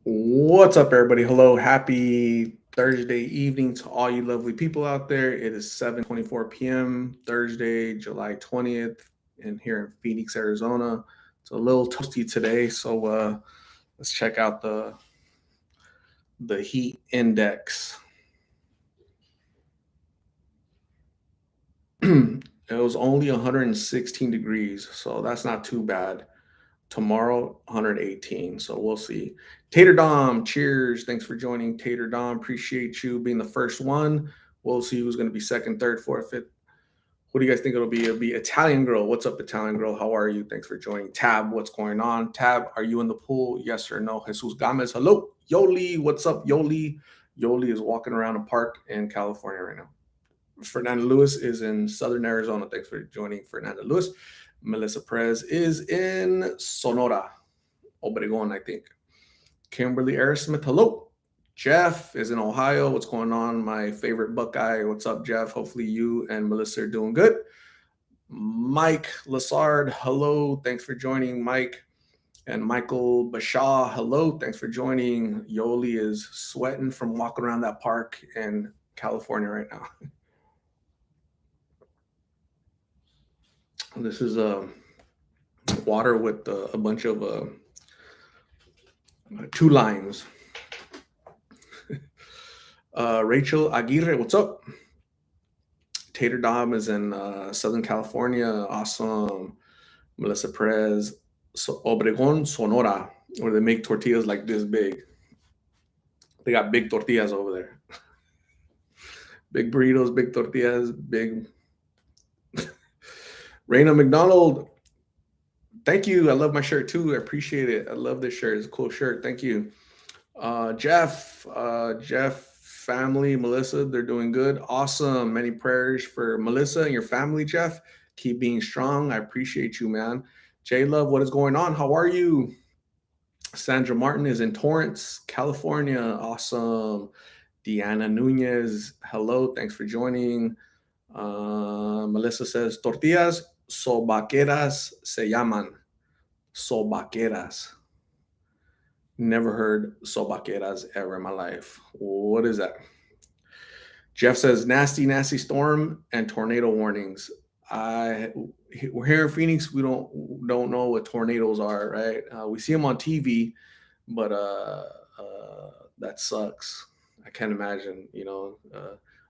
What's up, everybody? Hello, happy Thursday evening to all you lovely people out there. It is 7:24 p.m. Thursday, July 20th, and here in Phoenix, Arizona. It's a little toasty today, so let's check out the heat index. It was only 116 degrees, so that's not too bad. Tomorrow, 118. So we'll see. Tater Dom, cheers. Thanks for joining, Tater Dom. Appreciate you being the first one. We'll see who's going to be second, third, fourth, fifth. What do you guys think it'll be? It'll be Italian Girl. What's up, Italian Girl? How are you? Thanks for joining. Tab, what's going on? Tab, are you in the pool? Yes or no? Jesus Gomez, hello. Yoli, what's up, Yoli? Yoli is walking around a park in California right now. Fernando Lewis is in Southern Arizona. Thanks for joining, Fernando Lewis. Melissa Perez is in Sonora, Obregon, I think. Kimberly Aerosmith, hello. Jeff is in Ohio. What's going on? My favorite Buckeye. What's up, Jeff? Hopefully you and Melissa are doing good. Mike Lassard, hello. Thanks for joining, Mike. And Michael Bashaw, hello. Thanks for joining. Yoli is sweating from walking around that park in California right now. This is water with a bunch of two limes. Rachel Aguirre, what's up? Tater Dom is in Southern California. Awesome. Melissa Perez, Obregon, Sonora, where they make tortillas like this big. They got big tortillas over there. Big burritos, big tortillas, big. Raina McDonald, thank you. I love my shirt too. I appreciate it. I love this shirt. It's a cool shirt. Thank you. Jeff, family, Melissa, they're doing good. Awesome. Many prayers for Melissa and your family, Jeff. Keep being strong. I appreciate you, man. J Love, what is going on? How are you? Sandra Martin is in Torrance, California. Awesome. Deanna Nunez, hello. Thanks for joining. Melissa says, tortillas sobaqueras se llaman. Sobaqueras. Never heard sobaqueras ever in my life. What is that? Jeff says nasty, nasty storm and tornado warnings. We're here in Phoenix. We don't know what tornadoes are, right? We see them on TV, but that sucks. I can't imagine,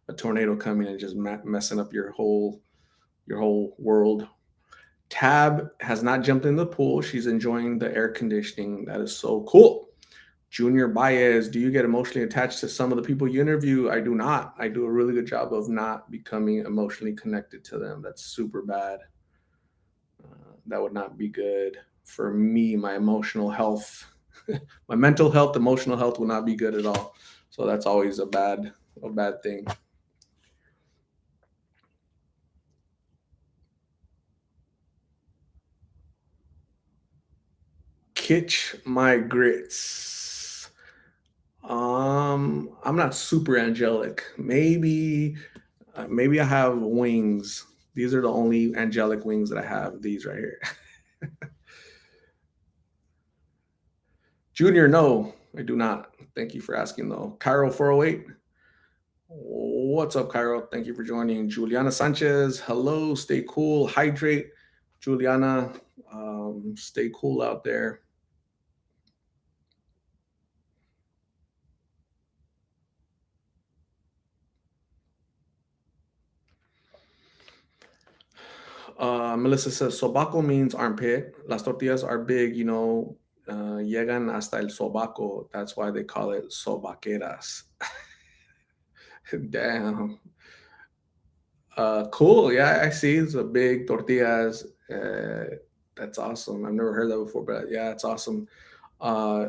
a tornado coming and just messing up your whole world. Tab has not jumped in the pool. She's enjoying the air conditioning. That is so cool. Junior Baez, do you get emotionally attached to some of the people you interview? I do not. I do a really good job of not becoming emotionally connected to them. That's super bad. That would not be good for me. My emotional health, my mental health, emotional health will not be good at all. So that's always a bad thing. Kitch my grits. I'm not super angelic. Maybe I have wings. These are the only angelic wings that I have. These right here. Junior, no, I do not. Thank you for asking though. Cairo 408. What's up, Cairo? Thank you for joining. Juliana Sanchez. Hello. Stay cool. Hydrate. Juliana, stay cool out there. Melissa says sobaco means armpit. Las tortillas are big, llegan hasta el sobaco. That's why they call it sobaqueras. Damn. Cool. Yeah, I see. It's a big tortillas. That's awesome. I've never heard that before, but yeah, it's awesome. Uh,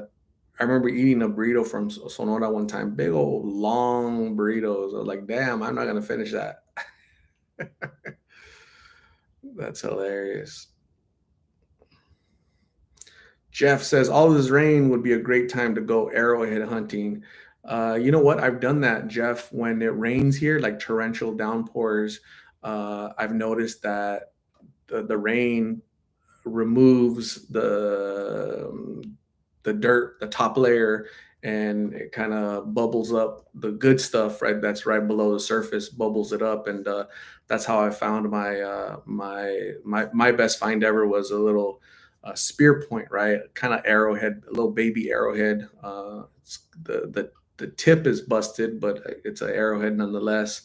I remember eating a burrito from Sonora one time. Big old long burritos. I was like, damn, I'm not gonna finish that. That's hilarious. Jeff says all this rain would be a great time to go arrowhead hunting. You know what? I've done that, Jeff. When it rains here, like torrential downpours, I've noticed that the rain removes the dirt, the top layer, and it kind of bubbles up the good stuff, right? That's right below the surface, bubbles it up, and that's how I found my best find ever was a little spear point, right? Kind of arrowhead, a little baby arrowhead. It's the tip is busted, but it's an arrowhead nonetheless.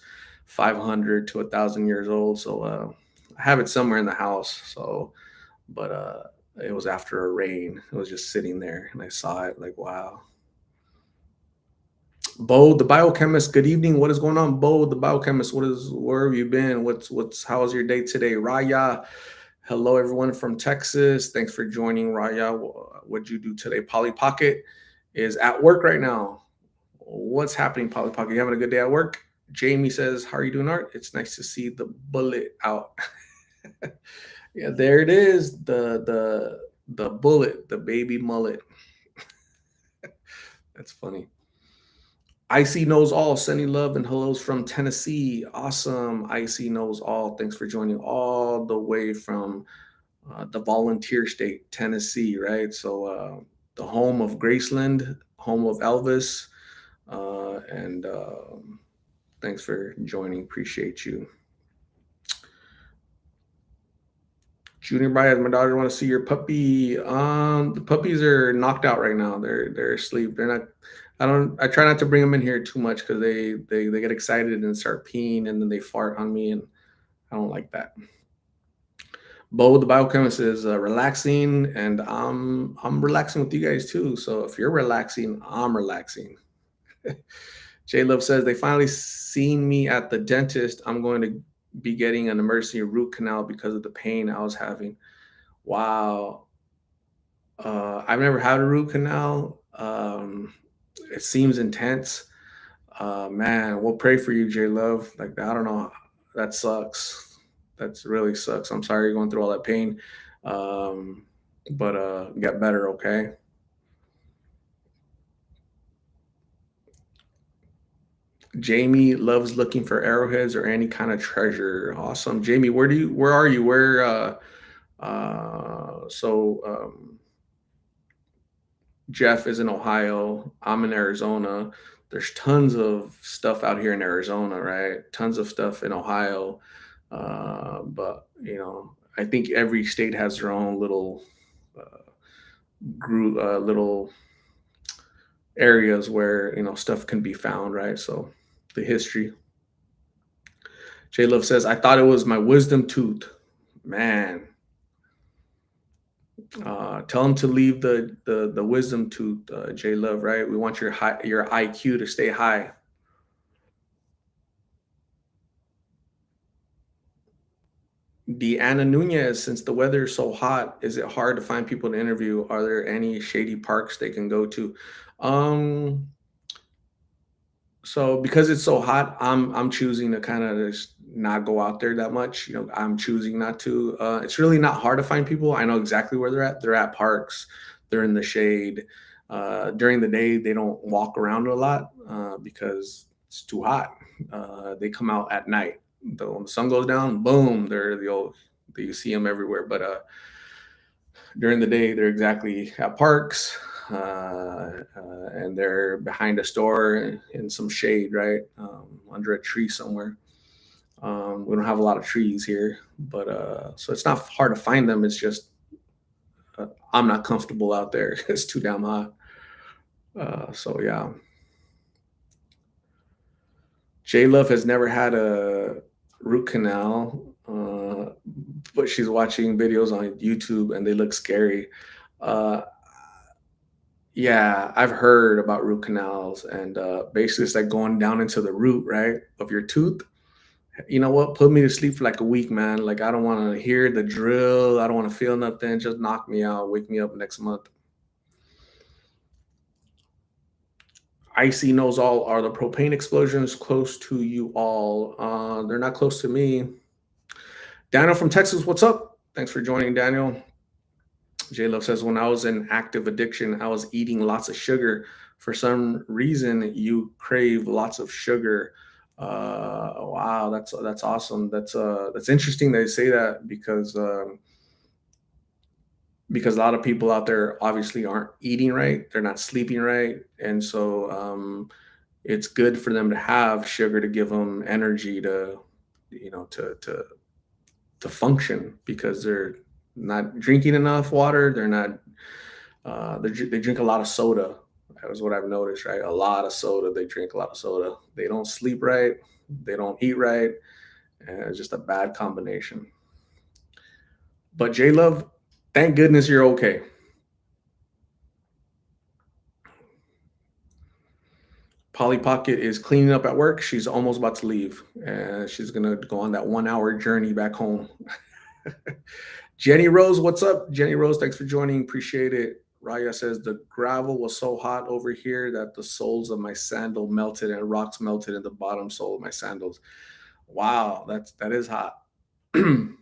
500 to 1,000 years old. So I have it somewhere in the house. So, but it was after a rain. It was just sitting there, and I saw it. Like, wow. Bo, the biochemist. Good evening. What is going on, Bo, the biochemist? Where have you been? How was your day today, Raya? Hello, everyone from Texas. Thanks for joining, Raya. What'd you do today? Polly Pocket is at work right now. What's happening, Polly Pocket? You having a good day at work? Jamie says, "How are you doing, Art? It's nice to see the bullet out." Yeah, there it is. The bullet, the baby mullet. That's funny. Icy knows all. Sending love and hellos from Tennessee. Awesome. Icy knows all. Thanks for joining all the way from the volunteer state, Tennessee, right? So the home of Graceland, home of Elvis, and thanks for joining. Appreciate you. Junior Baez, my daughter want to see your puppy. The puppies are knocked out right now. They're asleep. They're not. I try not to bring them in here too much because they get excited and start peeing and then they fart on me and I don't like that. Bo, the biochemist, is relaxing and I'm relaxing with you guys too. So if you're relaxing, I'm relaxing. J Love says they finally seen me at the dentist. I'm going to be getting an emergency root canal because of the pain I was having. Wow. I've never had a root canal. It seems intense. Man, we'll pray for you, J Love. Like, I don't know. That sucks. That's really sucks. I'm sorry you're going through all that pain. But get better, okay? Jamie loves looking for arrowheads or any kind of treasure. Awesome. Jamie, where are you? Jeff is in Ohio. I'm in Arizona. There's tons of stuff out here in Arizona, right? Tons of stuff in Ohio. But I think every state has their own little group, little areas where stuff can be found, right? So the history. J Love says, I thought it was my wisdom tooth. Man, tell him to leave the wisdom tooth, J Love, right? We want your IQ to stay high. Deanna Nunez, since the weather is so hot, is it hard to find people to interview? Are there any shady parks they can go to? Um, so because it's so hot, I'm choosing to kind of just not go out there that much. I'm choosing not to. It's really not hard to find people. I know exactly where they're at. They're at parks. They're in the shade. During the day, they don't walk around a lot because it's too hot. They come out at night. When the sun goes down, boom, they're the old. You see them everywhere. But during the day, they're exactly at parks, and they're behind a store in some shade, right, under a tree somewhere. We don't have a lot of trees here, but so it's not hard to find them. It's just I'm not comfortable out there. It's too damn hot. So yeah, J Love has never had a root canal, but she's watching videos on YouTube and they look scary. Uh, Yeah, I've heard about root canals, and basically it's like going down into the root, right, of your tooth. You know what? Put me to sleep for like a week, man. Like I don't want to hear the drill. I don't want to feel nothing. Just knock me out. Wake me up next month. Icy knows all. Are the propane explosions close to you all? They're not close to me. Daniel from Texas, what's up? Thanks for joining, Daniel. J Love says, when I was in active addiction, I was eating lots of sugar. For some reason, you crave lots of sugar. Wow, that's awesome. That's interesting that you say that because because a lot of people out there obviously aren't eating right, they're not sleeping right, and so it's good for them to have sugar to give them energy to, to function because they're not drinking enough water. They're not. They drink a lot of soda. That was what I've noticed. Right, a lot of soda. They drink a lot of soda. They don't sleep right. They don't eat right. And it's just a bad combination. But J Love, thank goodness you're okay. Polly Pocket is cleaning up at work. She's almost about to leave, and she's gonna go on that 1 hour journey back home. Jenny Rose, what's up? Jenny Rose, thanks for joining. Appreciate it. Raya says the gravel was so hot over here that the soles of my sandal melted and rocks melted in the bottom sole of my sandals. Wow, that is hot. Dana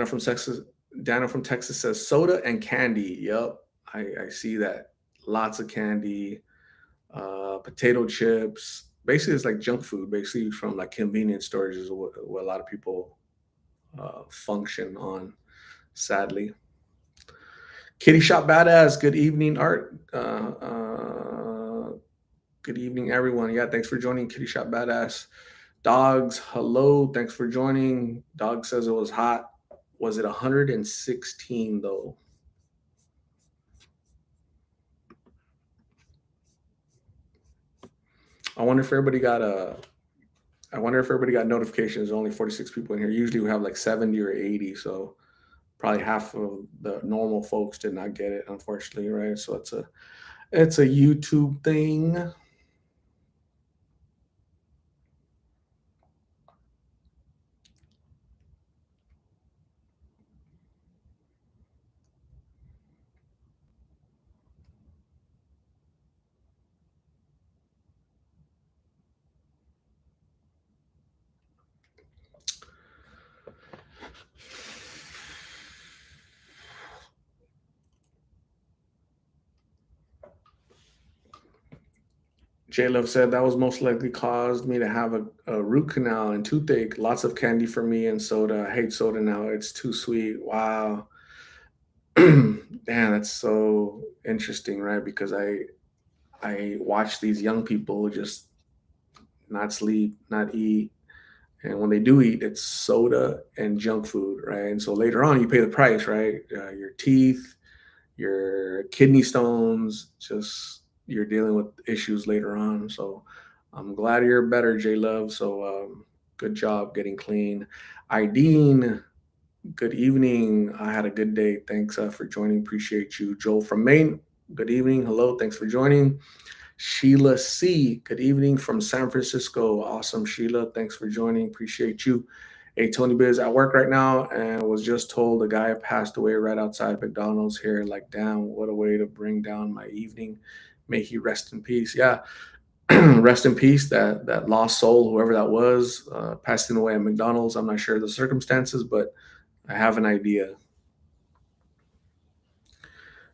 from Texas. Dana from Texas says soda and candy. Yep, I see that. Lots of candy, potato chips. Basically, it's like junk food. Basically, from like convenience stores is what a lot of people function on. Sadly. Kitty Shop Badass, good evening, Art. Good evening, everyone. Yeah, thanks for joining Kitty Shop Badass. Dogs, hello. Thanks for joining. Dog says it was hot. Was it 116 though? I wonder if everybody got a. I wonder if everybody got notifications. There's only 46 people in here. Usually we have like 70 or 80, so probably half of the normal folks did not get it, unfortunately, right? So it's a YouTube thing. J Love said that was most likely caused me to have a root canal and toothache. Lots of candy for me and soda. I hate soda now. It's too sweet. Wow. Damn, that's so interesting, right? Because I watch these young people just not sleep, not eat, and when they do eat, it's soda and junk food, right? And so later on, you pay the price, right? Your teeth, your kidney stones, just you're dealing with issues later on. So I'm glad you're better, J Love. So good job getting clean. Ideen, good evening. I had a good day. Thanks for joining. Appreciate you. Joel from Maine, good evening. Hello. Thanks for joining. Sheila C, good evening from San Francisco. Awesome, Sheila. Thanks for joining. Appreciate you. Hey, Tony Biz at work right now and was just told a guy passed away right outside McDonald's here. Like, damn, what a way to bring down my evening. May he rest in peace. Yeah, rest in peace. That lost soul, whoever that was, passing away at McDonald's. I'm not sure the circumstances, but I have an idea.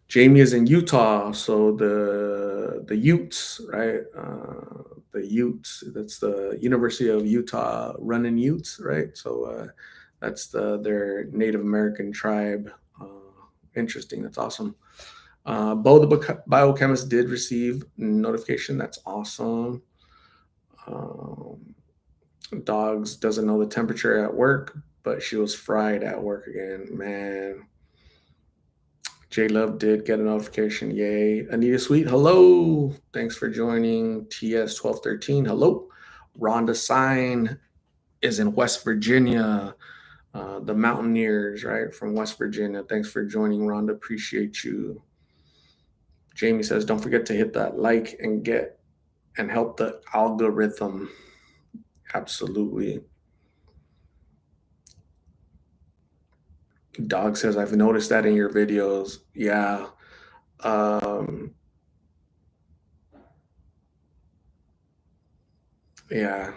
Jamie is in Utah, so the Utes, right? The Utes. That's the University of Utah running Utes, right? So that's their Native American tribe. Interesting. That's awesome. Bo the biochemist did receive notification. That's awesome. Um, Dogs doesn't know the temperature at work, but she was fried at work again. Man, J Love did get a notification. Yay. Anita Sweet, hello. Thanks for joining. TS1213, hello. Rhonda Sign is in West Virginia. The Mountaineers, right, from West Virginia. Thanks for joining, Rhonda. Appreciate you. Jamie says, don't forget to hit that like and help the algorithm. Absolutely. Dog says, I've noticed that in your videos. Yeah. Um, yeah,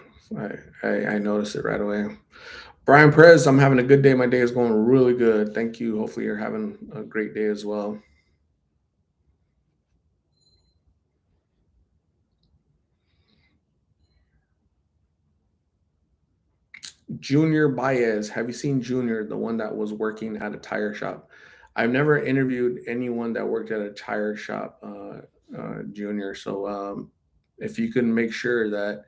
I noticed it right away. Brian Perez, I'm having a good day. My day is going really good. Thank you. Hopefully, you're having a great day as well. Junior Baez, have you seen Junior, the one that was working at a tire shop? I've never interviewed anyone that worked at a tire shop, Junior. So if you can make sure that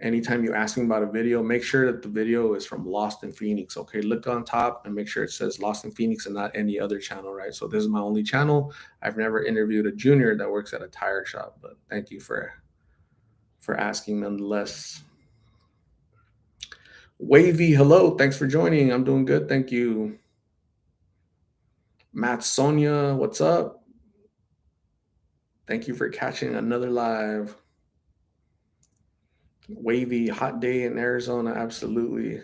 anytime you ask me about a video, make sure that the video is from Lost in Phoenix. Okay, look on top and make sure it says Lost in Phoenix and not any other channel, right? So this is my only channel. I've never interviewed a junior that works at a tire shop, but thank you for asking nonetheless. Wavy, hello, thanks for joining. I'm doing good, thank you. Matt Sonia, what's up? Thank you for catching another live. Wavy, hot day in Arizona, absolutely.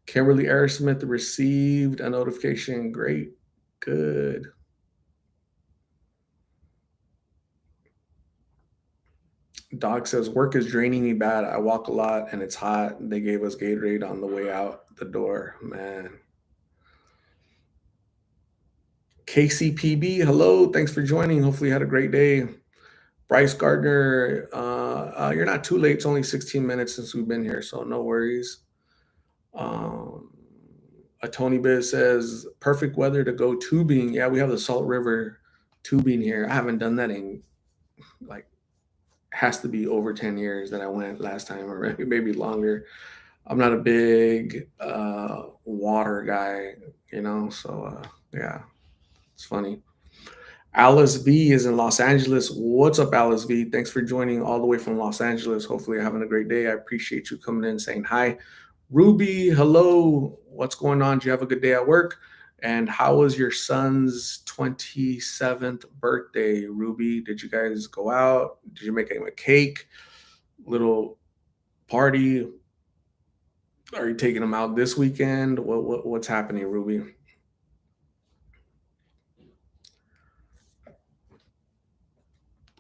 Kimberly Aerosmith received a notification. Great. Good. Dog says, work is draining me bad. I walk a lot and it's hot. They gave us Gatorade on the way out the door. Man. KCPB, hello. Thanks for joining. Hopefully you had a great day. Bryce Gardner, you're not too late. It's only 16 minutes since we've been here, so no worries. A Tony Biz says, perfect weather to go tubing. Yeah, we have the Salt River tubing here. I haven't done that in like has to be over 10 years that I went last time, or maybe longer. I'm not a big water guy, so yeah, it's funny. Alice V is in Los Angeles. What's up, Alice V? Thanks for joining all the way from Los Angeles. Hopefully you're having a great day. I appreciate you coming in saying hi. Ruby, hello. What's going on? Do you have a good day at work? And how was your son's 27th birthday, Ruby? Did you guys go out? Did you make him a cake? Little party? Are you taking him out this weekend? What's happening, Ruby?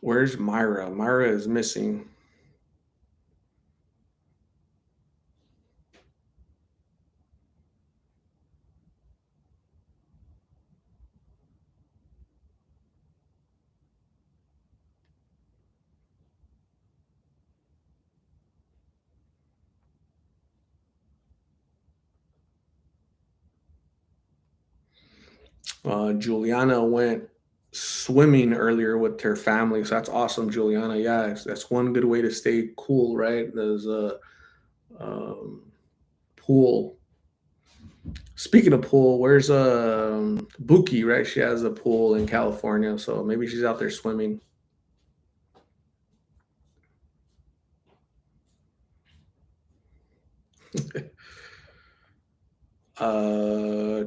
Where's Myra? Myra is missing. Juliana went swimming earlier with her family, so that's awesome, Juliana. Yeah, that's one good way to stay cool, right? There's a pool. Speaking of pool, where's Buki? Right, she has a pool in California, so maybe she's out there swimming. uh,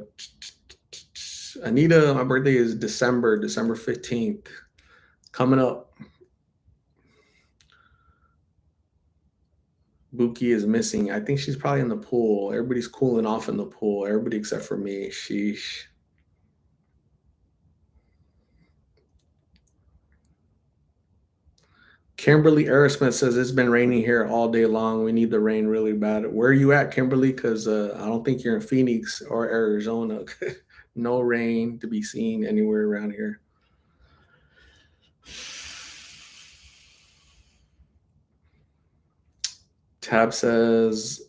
Anita, my birthday is December 15th, coming up. Buki is missing. I think she's probably in the pool. Everybody's cooling off in the pool. Everybody except for me. Sheesh. Kimberly Aerosmith says it's been raining here all day long. We need the rain really bad. Where are you at, Kimberly? Because I don't think you're in Phoenix or Arizona. No rain to be seen anywhere around here. Tab says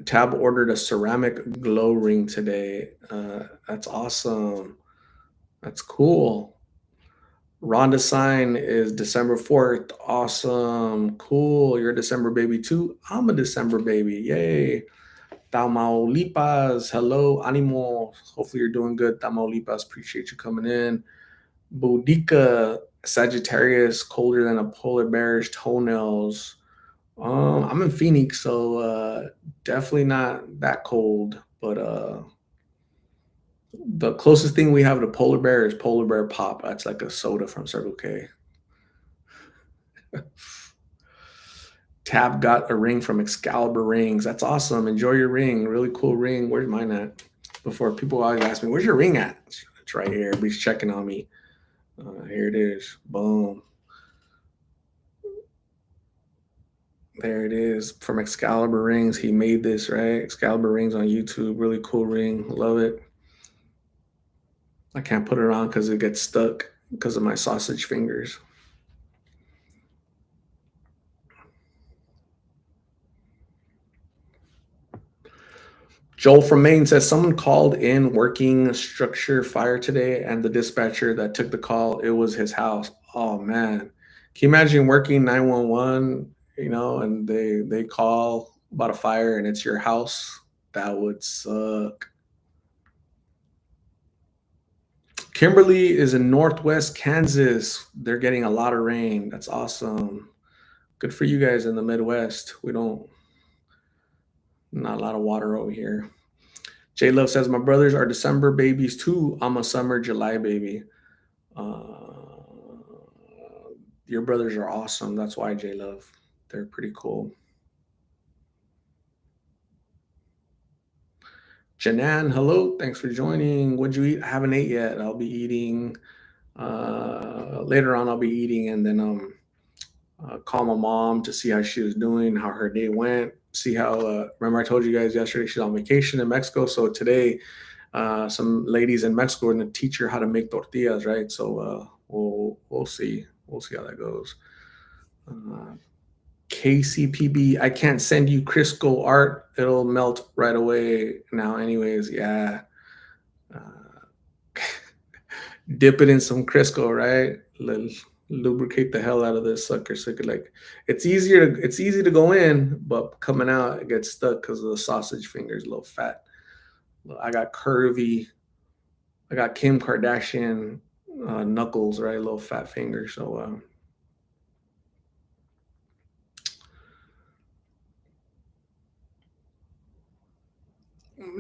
Tab ordered a ceramic glow ring today. That's awesome. That's cool. Rhonda sign is December 4th. Awesome. Cool. You're a December baby too. I'm a December baby. Yay. Tamaulipas. Hello, Animo. Hopefully you're doing good. Tamaulipas. Appreciate you coming in. Boudica, Sagittarius, colder than a polar bear's toenails. I'm in Phoenix, so definitely not that cold, but the closest thing we have to polar bear is polar bear pop. That's like a soda from Circle K. Tab got a ring from Excalibur Rings. That's awesome. Enjoy your ring. Really cool ring. Where's mine at? Before people always ask me, where's your ring at? It's right here. Everybody's checking on me. Here it is. Boom. There it is from Excalibur Rings. He made this, right? Excalibur Rings on YouTube. Really cool ring. Love it. I can't put it on because it gets stuck because of my sausage fingers. Joel from Maine says someone called in working structure fire today, and the dispatcher that took the call, it was his house. Oh man, can you imagine working 911? And they call about a fire, and it's your house. That would suck. Kimberly is in Northwest Kansas. They're getting a lot of rain. That's awesome. Good for you guys in the Midwest. We don't not a lot of water over here. J Love says my brothers are December babies too. I'm a summer July baby. Uh, your brothers are awesome. That's why J Love. They're pretty cool. Janan, hello. Thanks for joining. What'd you eat? I haven't ate yet. I'll be eating later on. I'll be eating and then call my mom to see how she was doing, how her day went. See how. Remember, I told you guys yesterday she's on vacation in Mexico. So today, some ladies in Mexico are going to teach her how to make tortillas, right? So we'll see. We'll see how that goes. KCPB, I can't send you Crisco art. It'll melt right away now, anyways. Yeah. Dip it in some Crisco, right? Lubricate the hell out of this sucker. So it could, like, it's easy to go in, but coming out it gets stuck because of the sausage fingers, a little fat. I got Curvy. I got Kim Kardashian knuckles, right? A little fat finger. So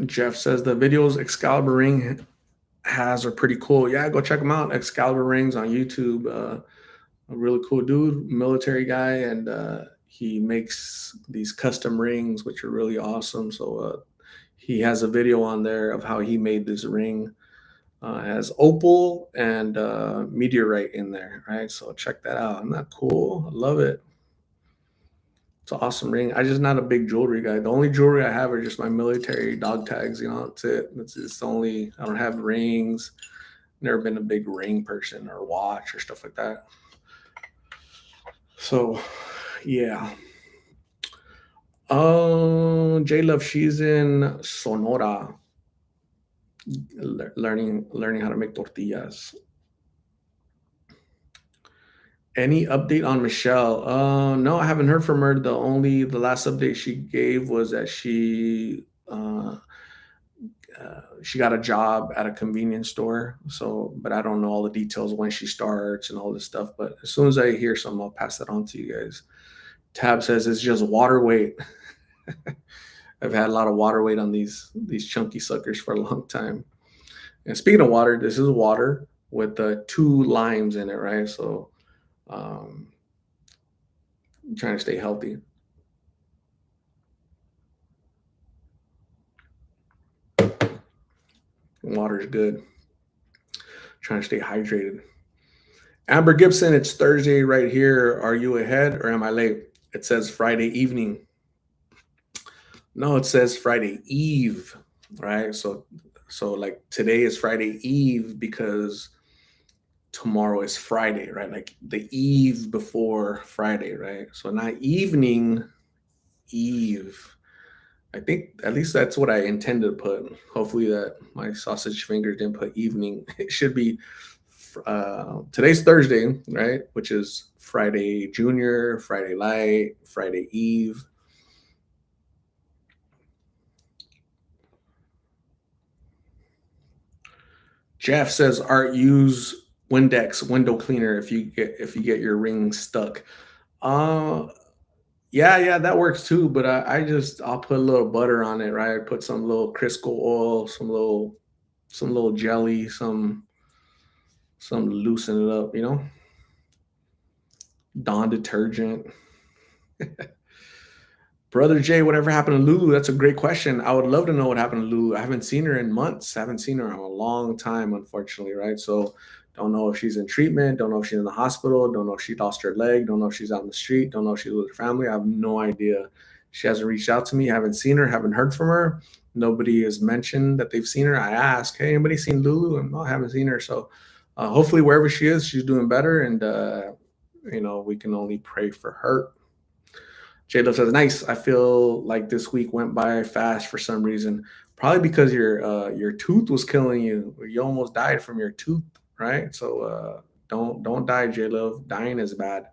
Jeff says the videos Excalibur Ring has are pretty cool. Yeah, go check them out. Excalibur Rings on YouTube. A really cool dude, military guy, and he makes these custom rings, which are really awesome. So he has a video on there of how he made this ring. It has opal and meteorite in there, right? So check that out. Isn't that cool? I love it. It's an awesome ring. I'm just not a big jewelry guy. The only jewelry I have are just my military dog tags. That's it. It's the only. I don't have rings. Never been a big ring person or watch or stuff like that. So, yeah. J Love, she's in Sonora, learning how to make tortillas. Any update on Michelle? No, I haven't heard from her. The last update she gave was that she got a job at a convenience store. So, but I don't know all the details when she starts and all this stuff. But as soon as I hear something, I'll pass that on to you guys. Tab says it's just water weight. I've had a lot of water weight on these chunky suckers for a long time. And speaking of water, this is water with 2 limes in it, right? So I'm trying to stay healthy. Water is good. Trying to stay hydrated. Amber Gibson, it's Thursday right here. Are you ahead or am I late? It says Friday evening. No, it says Friday Eve, right? So like today is Friday Eve because tomorrow is Friday, right? Like the eve before Friday, right? So not evening, eve. I think at least that's what I intended to put. Hopefully that my sausage fingers didn't put evening. It should be today's Thursday, right? Which is Friday Junior, Friday Light, Friday Eve. Jeff says, "Art, use Windex window cleaner if you get your ring stuck." Uh, yeah, that works too. But I'll put a little butter on it, right? Put some little Crisco oil, some little jelly, some to loosen it up, Dawn detergent. Brother Jay, whatever happened to Lulu? That's a great question. I would love to know what happened to Lulu. I haven't seen her in months. I haven't seen her in a long time, unfortunately, right? So don't know if she's in treatment. Don't know if she's in the hospital. Don't know if she lost her leg. Don't know if she's out in the street. Don't know if she's with her family. I have no idea. She hasn't reached out to me. I haven't seen her. Haven't heard from her. Nobody has mentioned that they've seen her. I ask, hey, anybody seen Lulu? And no, I haven't seen her. So hopefully wherever she is, she's doing better. And, we can only pray for her. J Lo says, nice. I feel like this week went by fast for some reason. Probably because your tooth was killing you. Or you almost died from your tooth, right? So don't die, J Love. Dying is bad.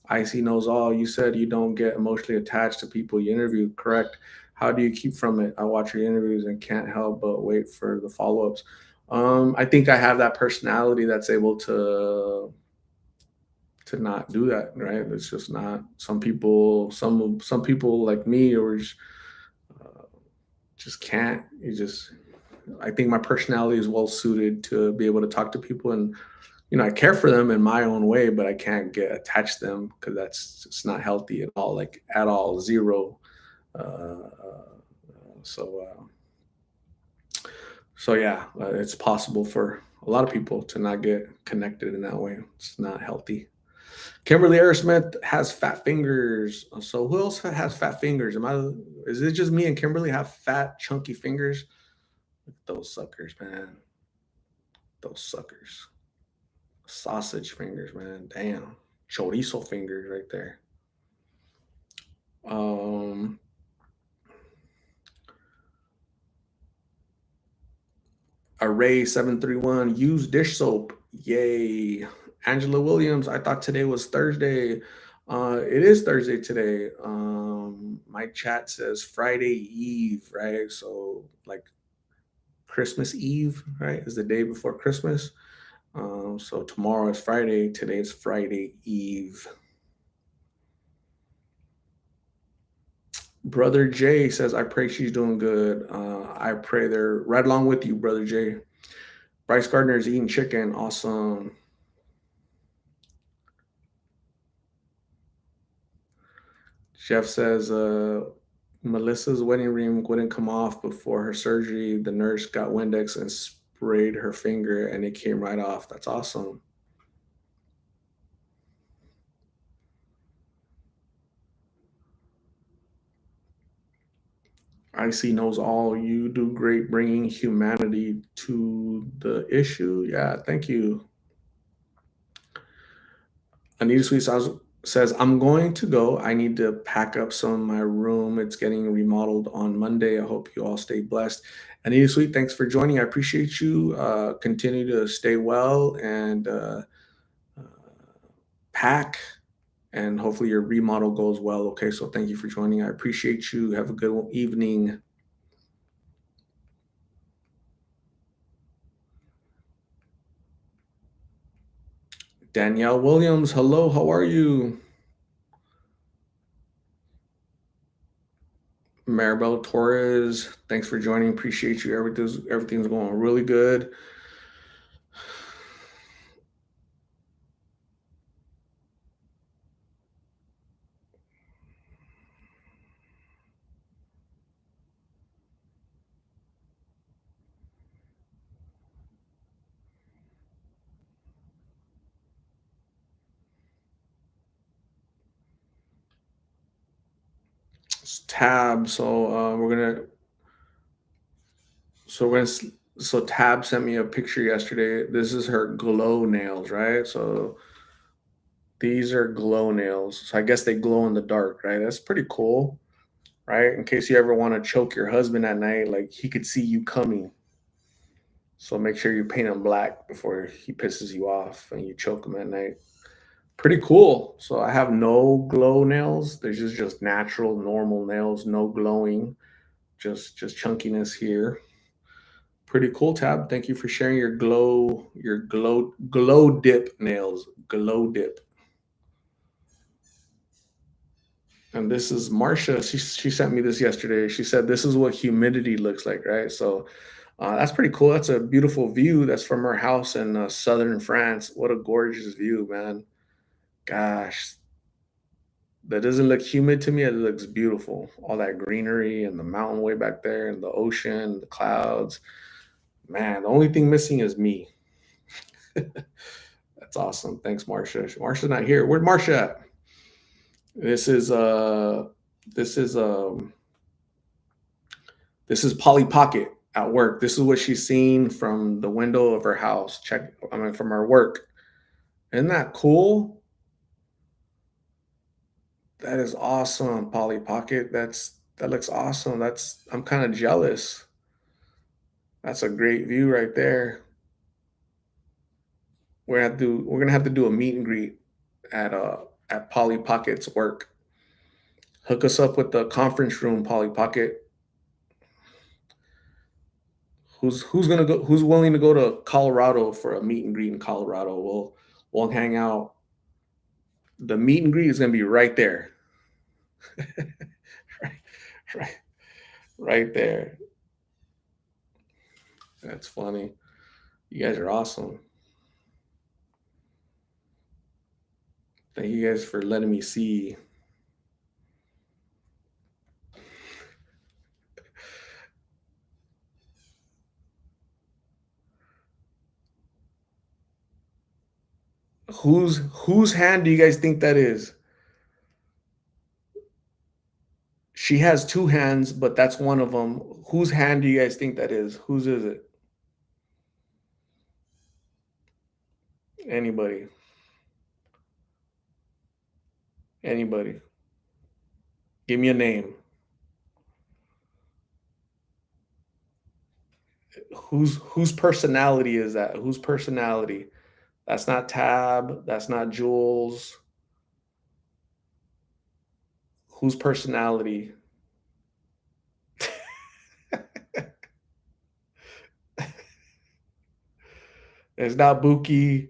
Icy knows all. You said you don't get emotionally attached to people you interview. Correct. How do you keep from it? I watch your interviews and can't help but wait for the follow ups. I think I have that personality that's able to not do that. Right. It's just not. Some people like me or uh, just can't. You just. I think my personality is well suited to be able to talk to people and I care for them in my own way, but I can't get attached to them because that's just not healthy at all, like at all, zero. So, so yeah, it's possible for a lot of people to not get connected in that way. It's not healthy. Kimberly Aerosmith has fat fingers. So who else has fat fingers? Am I? Is it just me and Kimberly have fat, chunky fingers? Those suckers, man. Those suckers. Sausage fingers, man. Damn. Chorizo fingers right there. Um, Array731, use dish soap. Yay. Angela Williams, I thought today was Thursday. It is Thursday today. My chat says Friday Eve, right? So like Christmas Eve, right? Is the day before Christmas. So tomorrow is Friday. Today is Friday Eve. Brother Jay says, I pray she's doing good. I pray they're right along with you, Brother Jay. Bryce Gardner's eating chicken. Awesome. Jeff says, Melissa's wedding ring wouldn't come off before her surgery. The nurse got Windex and sprayed her finger and it came right off. That's awesome. IC knows all. You do great bringing humanity to the issue. Yeah, thank you. Anita Sweet says, I'm going to go. I need to pack up some of my room. It's getting remodeled on Monday. I hope you all stay blessed. Anita Sweet, thanks for joining. I appreciate you. Continue to stay well and uh, pack, and hopefully your remodel goes well. Okay, so thank you for joining. I appreciate you. Have a good evening. Danielle Williams, hello, how are you? Maribel Torres, thanks for joining. Appreciate you. Everything's going really good. Tab. So Tab sent me a picture yesterday. This is her glow nails, right? So these are glow nails. So I guess they glow in the dark, right? That's pretty cool, right? In case you ever want to choke your husband at night, like he could see you coming. So make sure you paint him black before he pisses you off and you choke him at night. Pretty cool. So I have no glow nails. There's just natural, normal nails, no glowing, just chunkiness here. Pretty cool, Tab. Thank you for sharing your glow dip nails. Glow dip. And this is Marcia. She sent me this yesterday. She said this is what humidity looks like, right? So that's pretty cool. That's a beautiful view. That's from her house in southern France. What a gorgeous view, man. Gosh, that doesn't look humid to me. It looks beautiful. All that greenery and the mountain way back there and the ocean, the clouds. Man, the only thing missing is me. That's awesome. Thanks, Marcia. Marcia's not here. Where'd Marcia at? This is this is um this is Polly Pocket at work. This is what she's seen from the window of her house. I mean from her work. Isn't that cool? That is awesome, Polly Pocket. That looks awesome. I'm kind of jealous. That's a great view right there. We're gonna have to do a meet and greet at Polly Pocket's work. Hook us up with the conference room, Polly Pocket. Who's gonna go? Who's willing to go to Colorado for a meet and greet in Colorado? We'll hang out. The meet and greet is gonna be right there, right, right, right there. That's funny. You guys are awesome. Thank you guys for letting me see whose hand do you guys think that is? She has two hands, but that's one of them. Whose hand do you guys think that is? Whose is it? Anybody? Anybody? Give me a name. Whose personality is that? Whose personality? That's not Tab. That's not Jules. Whose personality? It's not Buki.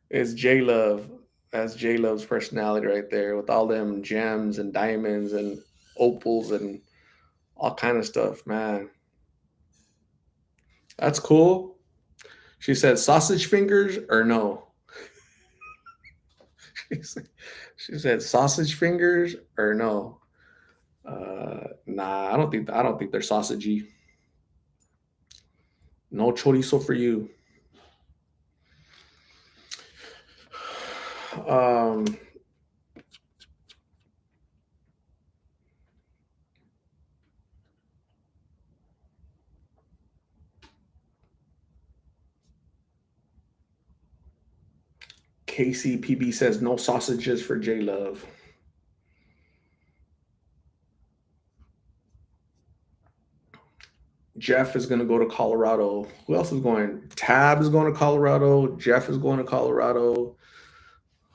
It's J Love. That's J Love's personality right there, with all them gems and diamonds and opals and all kind of stuff, man. That's cool. She said sausage fingers or no. She said sausage fingers or no. Nah, I don't think they're sausagey. No chorizo for you. Um, KCPB says no sausages for J Love. Jeff is going to go to Colorado. Who else is going? Tab is going to Colorado. Jeff is going to Colorado.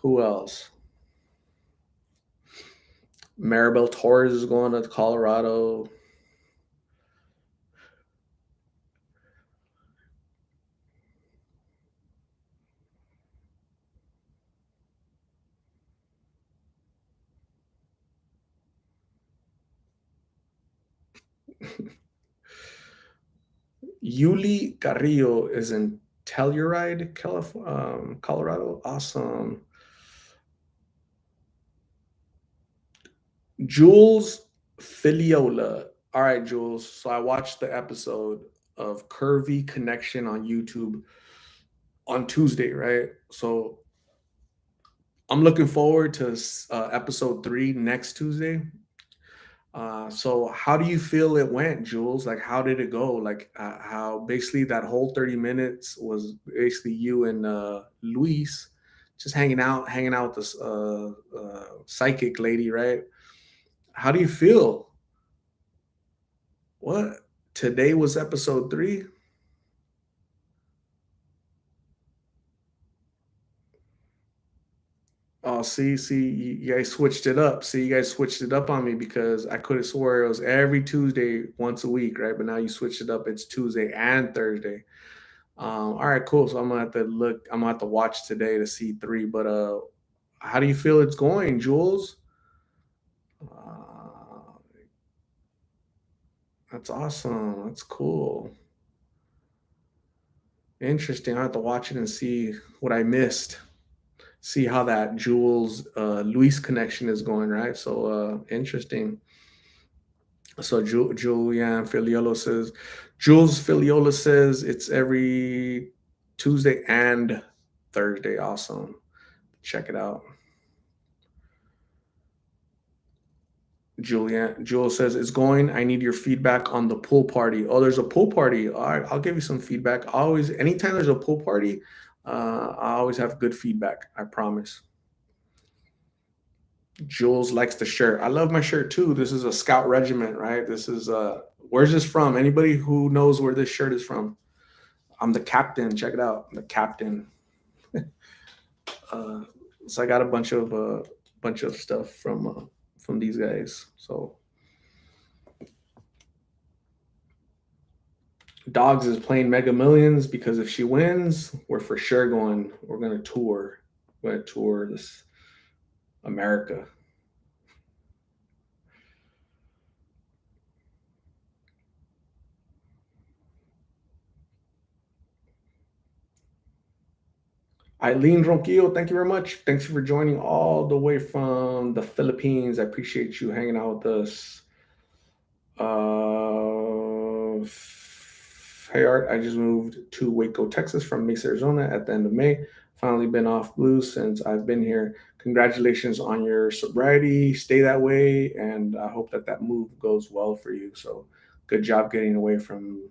Who else? Maribel Torres is going to Colorado. Yuli Carrillo is in Telluride, Colorado. Awesome. Jules Filiola. All right, Jules. So I watched the episode of Curvy Connection on YouTube on Tuesday, right? So I'm looking forward to episode 3 next Tuesday. So how do you feel it went, Jules? Like, how did it go? Like, how basically that whole 30 minutes was basically you and Luis just hanging out with this psychic lady, right? How do you feel? What? Today was episode 3? Oh, see, you guys switched it up. See, you guys switched it up on me because I could have swore it was every Tuesday once a week, right? But now you switched it up. It's Tuesday and Thursday. All right, cool. So I'm gonna have to look. I'm gonna have to watch today to see 3. But how do you feel it's going, Jules? Uh, that's awesome. That's cool. Interesting. I have to watch it and see what I missed. See how that Jules Luis connection is going, right? So interesting. So Julian Filiolo says, Jules Filiola says it's every Tuesday and Thursday. Awesome. Check it out. Jules says it's going. I need your feedback on the pool party. Oh, there's a pool party. All right, I'll give you some feedback. Always, anytime there's a pool party, I always have good feedback. I promise. Jules likes the shirt. I love my shirt too. This is a Scout Regiment, right? This is where's this from? Anybody who knows where this shirt is from? I'm the captain. Check it out. I'm the captain. uh, so I got a bunch of stuff from these guys. So Dogs is playing Mega Millions because if she wins, we're for sure going. We're gonna tour. We're gonna tour this America. Eileen Ronquillo, thank you very much. Thanks for joining all the way from the Philippines. I appreciate you hanging out with us. Hey Art, I just moved to Waco, Texas from Mesa, Arizona at the end of May. Finally been off blues since I've been here. Congratulations on your sobriety. Stay that way, and I hope that that move goes well for you. So, good job getting away from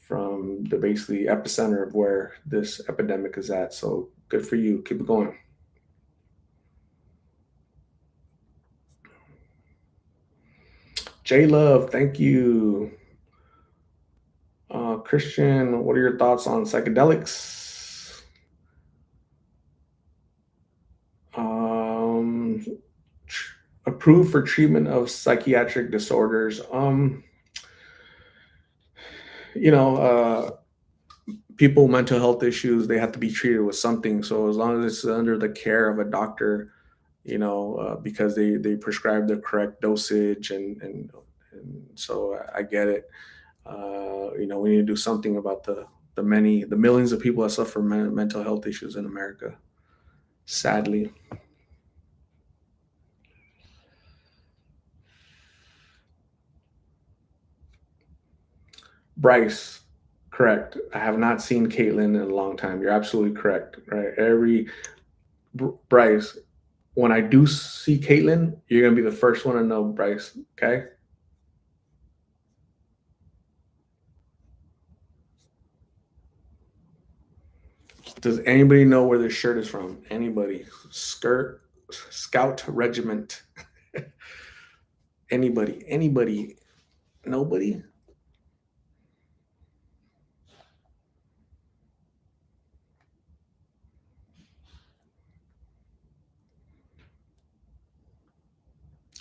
the basically epicenter of where this epidemic is at. So, good for you. Keep it going. J Love, thank you. Christian, what are your thoughts on psychedelics? Um, Approved for treatment of psychiatric disorders. You know, people with mental health issues, they have to be treated with something. So as long as it's under the care of a doctor, because they prescribe the correct dosage and so I get it. We need to do something about the millions of people that suffer from mental health issues in America. Sadly, Bryce, correct. I have not seen Caitlin in a long time. You're absolutely correct. Right, Bryce. When I do see Caitlin, you're gonna be the first one to know, Bryce. Okay. Does anybody know where this shirt is from? Anybody? Skirt, Scout Regiment. Anybody? Anybody? Nobody?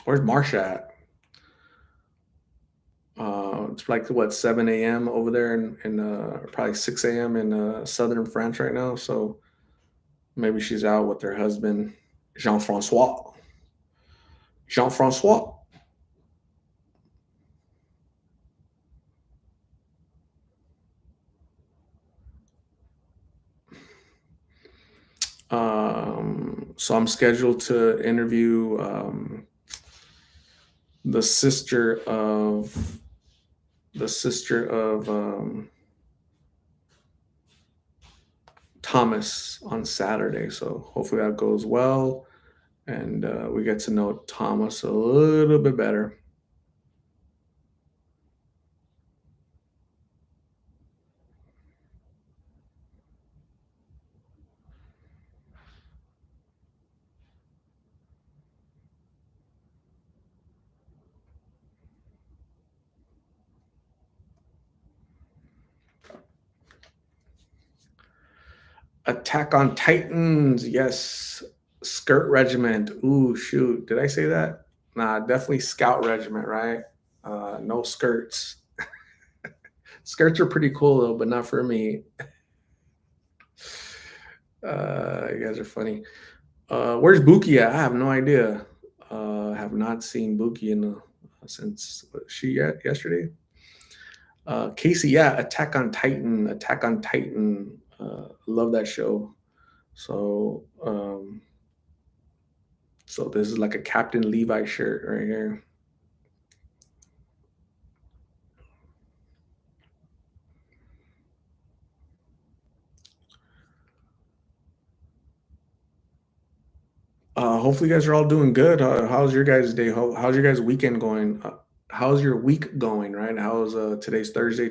Where's Marsha at? It's like what 7 a.m. over there in probably 6 a.m. in southern France right now. So maybe she's out with her husband, Jean Francois. Jean Francois. So I'm scheduled to interview the sister of the sister of Thomas on Saturday. So hopefully that goes well, and we get to know Thomas a little bit better. Attack on Titans, yes. Skirt Regiment. Ooh, shoot. Did I say that? Nah, definitely Scout Regiment, right? No skirts. Skirts are pretty cool though, but not for me. You guys are funny. Where's Buki at? I have no idea. I have not seen Buki since yesterday. Casey, yeah, Attack on Titan. Attack on Titan. Love that show. So, so this is like a Captain Levi shirt right here. Hopefully, you guys are all doing good. How's your guys' day? How's your guys' weekend going? How's your week going? Right? How's today's Thursday?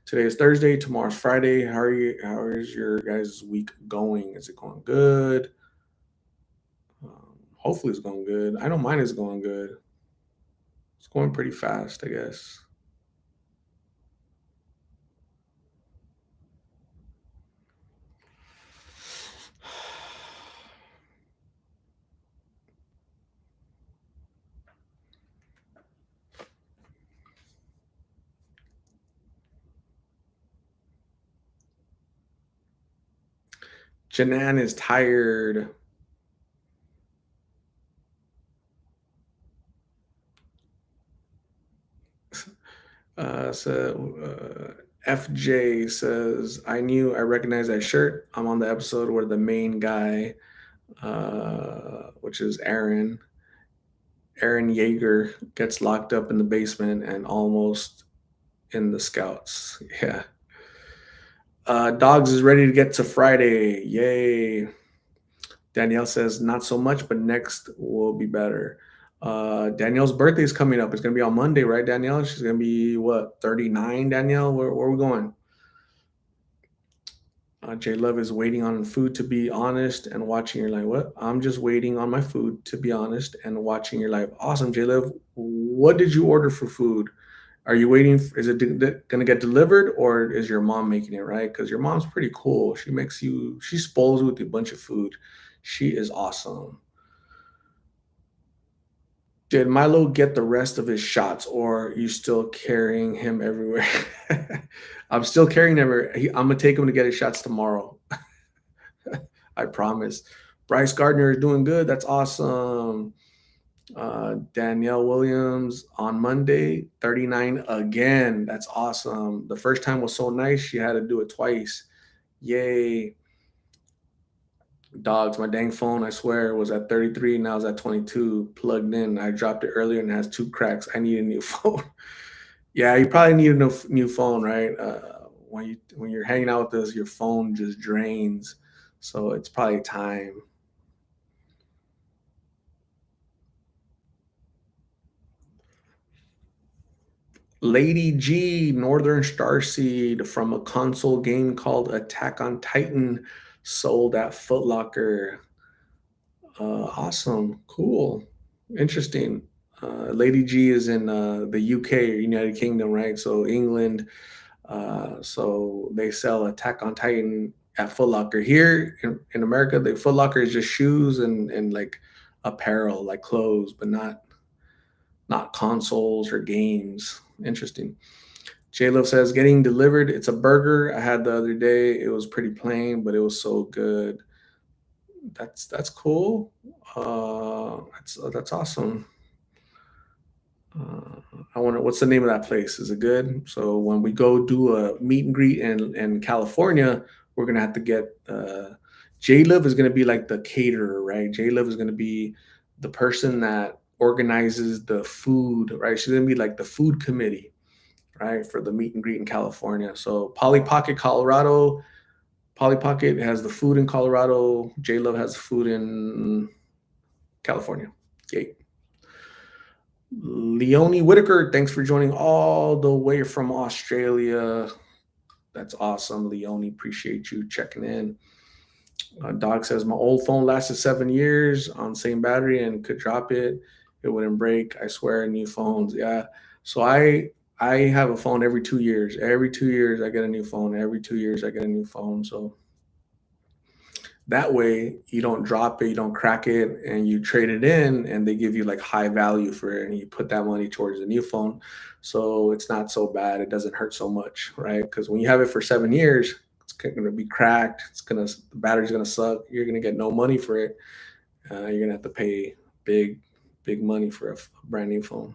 Today is Thursday. Tomorrow's Friday. How are you? How is your guys' week going? Is it going good? Hopefully, it's going good. I know mine is going good. It's going pretty fast, I guess. Janan is tired. FJ says, I knew I recognized that shirt. I'm on the episode where the main guy, which is Aaron Yeager, gets locked up in the basement and almost in the scouts. Yeah. Dogs is ready to get to Friday. Yay. Danielle says, not so much, but next will be better. Danielle's birthday is coming up. It's going to be on Monday, right, Danielle? She's going to be, what, 39, Danielle? Where are we going? J Love is waiting on food to be honest and watching your life. What? I'm just waiting on my food to be honest and watching your life. Awesome, J Love. What did you order for food? Are you waiting? Is it going to get delivered or is your mom making it, right? Because your mom's pretty cool. She spoils you with a bunch of food. She is awesome. Did Milo get the rest of his shots or are you still carrying him everywhere? I'm still carrying him everywhere. I'm going to take him to get his shots tomorrow. I promise. Bryce Gardner is doing good. That's awesome. Danielle Williams on Monday, 39 again. That's awesome. The first time was so nice. She had to do it twice. Yay. Dogs, my dang phone, I swear, was at 33. Now it's at 22. Plugged in. I dropped it earlier and it has two cracks. I need a new phone. Yeah, you probably need a new phone, right? When you're hanging out with us, your phone just drains. So it's probably time. Lady G, Northern Starseed from a console game called Attack on Titan, sold at Foot Locker. Awesome, cool, interesting. Lady G is in the UK, United Kingdom, right? So England. So they sell Attack on Titan at Foot Locker. Here in America, the Foot Locker is just shoes and like apparel, like clothes, but not consoles or games. Interesting. J Love says, getting delivered. It's a burger I had the other day. It was pretty plain, but it was so good. That's cool. That's awesome. I wonder what's the name of that place. Is it good? So when we go do a meet and greet in California, we're gonna have to get J Love is gonna be like the caterer, right? J Love is gonna be the person that organizes the food, right? She's gonna be like the food committee, right, for the meet and greet in California. So Polly Pocket, Colorado. Polly Pocket has the food in Colorado. J Love has food in California. Yay. Leonie Whitaker, thanks for joining all the way from Australia. That's awesome, Leonie. Appreciate you checking in. Doc says my old phone lasted 7 years on same battery and could drop it. It wouldn't break. I swear, new phones. Yeah. So I have a phone every 2 years. Every 2 years I get a new phone. Every 2 years I get a new phone. So that way you don't drop it, you don't crack it, and you trade it in and they give you like high value for it and you put that money towards a new phone. So it's not so bad. It doesn't hurt so much, right? Because when you have it for 7 years, it's going to be cracked. The battery's going to suck. You're going to get no money for it. You're going to have to pay big money for a brand new phone.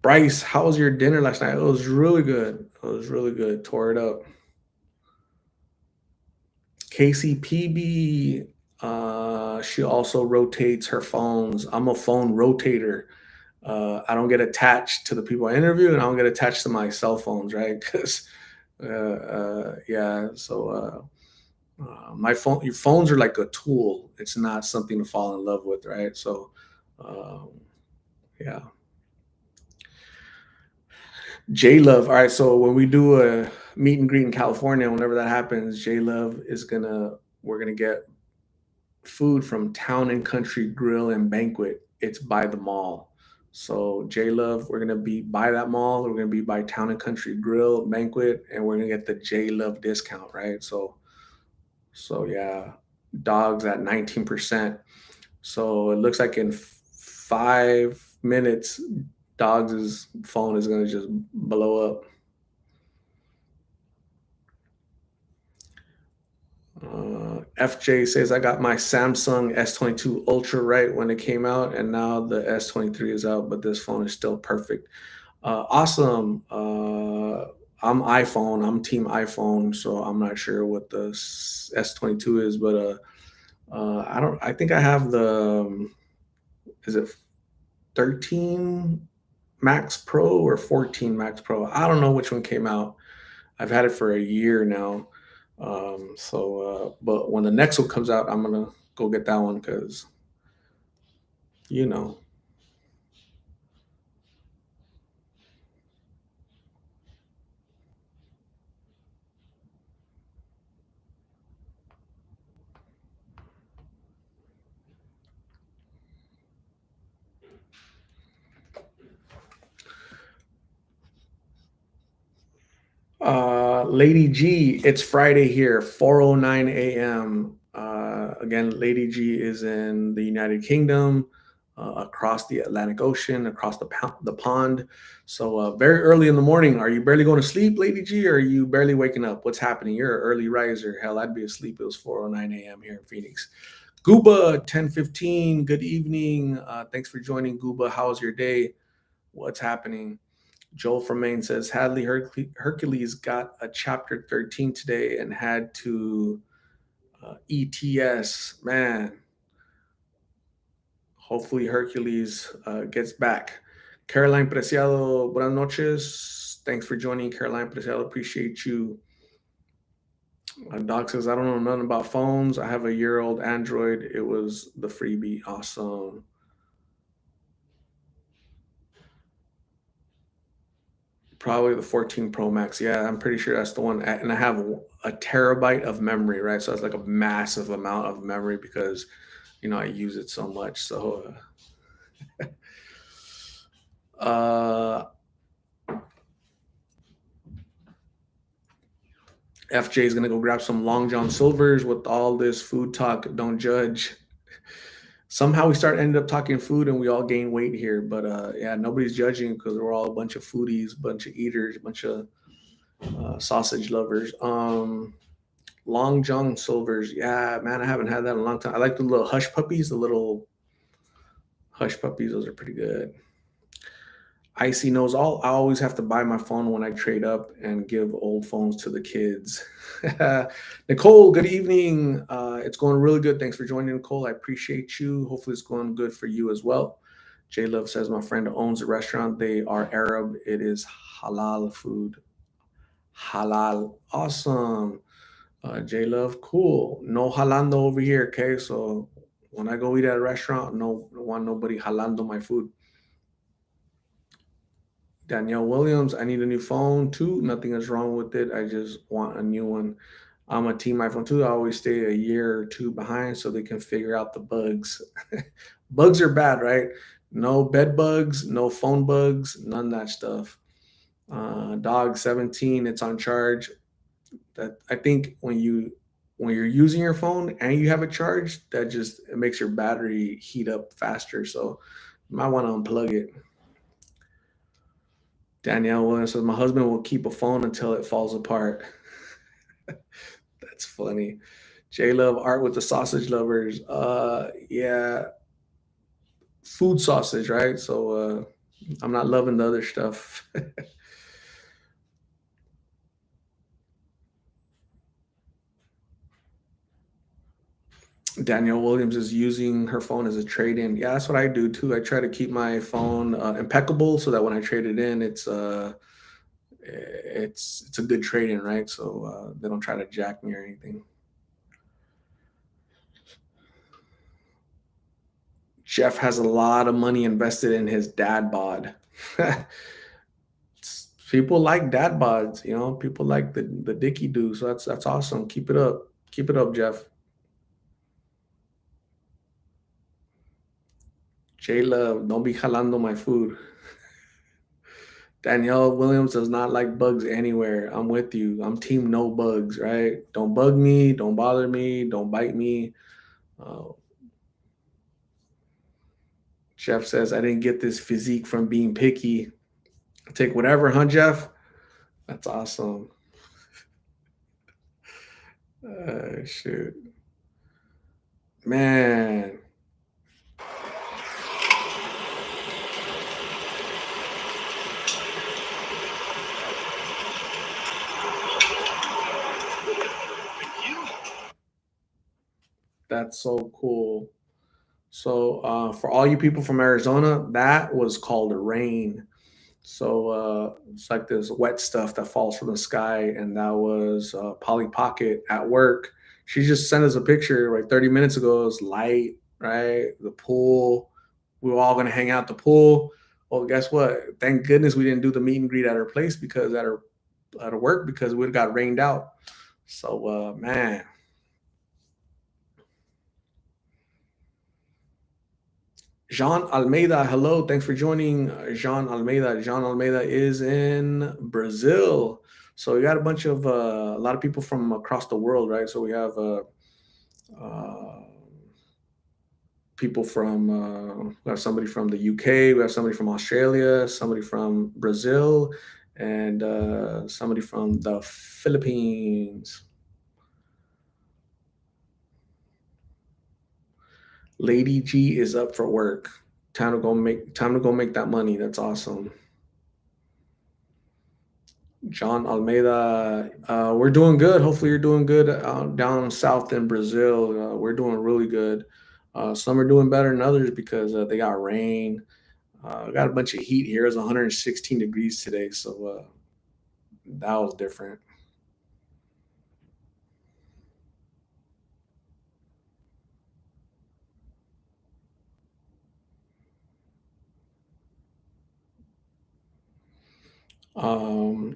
Bryce, how was your dinner last night? It was really good. It was really good. Tore it up. KCPB, she also rotates her phones. I'm a phone rotator. I don't get attached to the people I interview, and I don't get attached to my cell phones, right? Because, yeah. So my phone, your phones are like a tool. It's not something to fall in love with, right? So, um, yeah. J Love. All right. So when we do a meet and greet in California, whenever that happens, J Love is we're gonna get food from Town and Country Grill and Banquet. It's by the mall. So J Love, we're gonna be by that mall. We're gonna be by Town and Country Grill Banquet, and we're gonna get the J Love discount, right? So yeah, dogs at 19%. So it looks like in 5 minutes, Dogs' phone is gonna just blow up. FJ says I got my Samsung S22 Ultra right when it came out, and now the S23 is out, but this phone is still perfect. Awesome. I'm iPhone. I'm team iPhone, so I'm not sure what the S22 is, but I don't. I think I have the. Is it 13 Max Pro or 14 Max Pro? I don't know which one came out. I've had it for a year now. But when the next one comes out, I'm gonna go get that one because you know. Lady G, it's Friday here, 4:09 a.m. Again, Lady G is in the United Kingdom, across the Atlantic Ocean, across the pond. So very early in the morning. Are you barely going to sleep, Lady G, or are you barely waking up? What's happening? You're an early riser. Hell, I'd be asleep. It was 4:09 a.m. here in Phoenix. Gooba 10:15. Good evening. Thanks for joining, Gooba. How's your day? What's happening? Joel from Maine says Hadley Hercules got a chapter 13 today and had to ETS. Man, hopefully Hercules gets back. Caroline Preciado, buenas noches. Thanks for joining, Caroline Preciado. Appreciate you. Doc says, I don't know nothing about phones. I have a year-old Android. It was the freebie. Awesome. Probably the 14 Pro Max. Yeah, I'm pretty sure that's the one. And I have a terabyte of memory, right? So it's like a massive amount of memory because, I use it so much. So, uh, FJ is gonna go grab some Long John Silver's with all this food talk. Don't judge. Somehow we ended up talking food and we all gain weight here. But yeah, nobody's judging because we're all a bunch of foodies, bunch of eaters, a bunch of sausage lovers. Long John Silver's. Yeah, man, I haven't had that in a long time. I like the little hush puppies, the little hush puppies. Those are pretty good. Icy knows all. I always have to buy my phone when I trade up and give old phones to the kids. Nicole, good evening. It's going really good. Thanks for joining, Nicole. I appreciate you. Hopefully, it's going good for you as well. J Love says my friend owns a restaurant. They are Arab. It is halal food. Halal. Awesome. J Love, cool. No halando over here, okay? So when I go eat at a restaurant, no, don't want nobody halando my food. Danielle Williams, I need a new phone too. Nothing is wrong with it. I just want a new one. I'm a team iPhone too. I always stay a year or two behind so they can figure out the bugs. Bugs are bad, right? No bed bugs, no phone bugs, none of that stuff. Dog 17, it's on charge. That I think when you're using your phone and you have a charge, that just it makes your battery heat up faster. So you might want to unplug it. Danielle Williams says my husband will keep a phone until it falls apart. That's funny. J Love art with the sausage lovers. Yeah, food sausage, right? So I'm not loving the other stuff. Danielle Williams is using her phone as a trade-in. Yeah, that's what I do too. I try to keep my phone impeccable so that when I trade it in, it's a good trade-in, right? So they don't try to jack me or anything. Jeff has a lot of money invested in his dad bod. People like dad bods, People like the dicky do. So that's awesome. Keep it up. Keep it up, Jeff. J Love, don't be jalando my food. Danielle Williams does not like bugs anywhere. I'm with you. I'm team no bugs, right? Don't bug me. Don't bother me. Don't bite me. Uh, Jeff says, I didn't get this physique from being picky. Take whatever, huh, Jeff? That's awesome. Shoot. Man. That's so cool. So, for all you people from Arizona, that was called a rain. So it's like this wet stuff that falls from the sky, and that was Polly Pocket at work. She just sent us a picture like 30 minutes ago. It was light, right? The pool. We were all gonna hang out at the pool. Well, guess what? Thank goodness we didn't do the meet and greet at her place because at her work because we got rained out. So man, Jean Almeida, hello. Thanks for joining, Jean Almeida. Jean Almeida is in Brazil. So we got a lot of people from across the world, right? So we have uh, we have somebody from the UK, we have somebody from Australia, somebody from Brazil, and somebody from the Philippines. Lady G is up for work. Time to go make that money. That's awesome. John Almeida, we're doing good. Hopefully, you're doing good down south in Brazil. We're doing really good. Some are doing better than others because they got rain. We got a bunch of heat here. It's 116 degrees today, so that was different.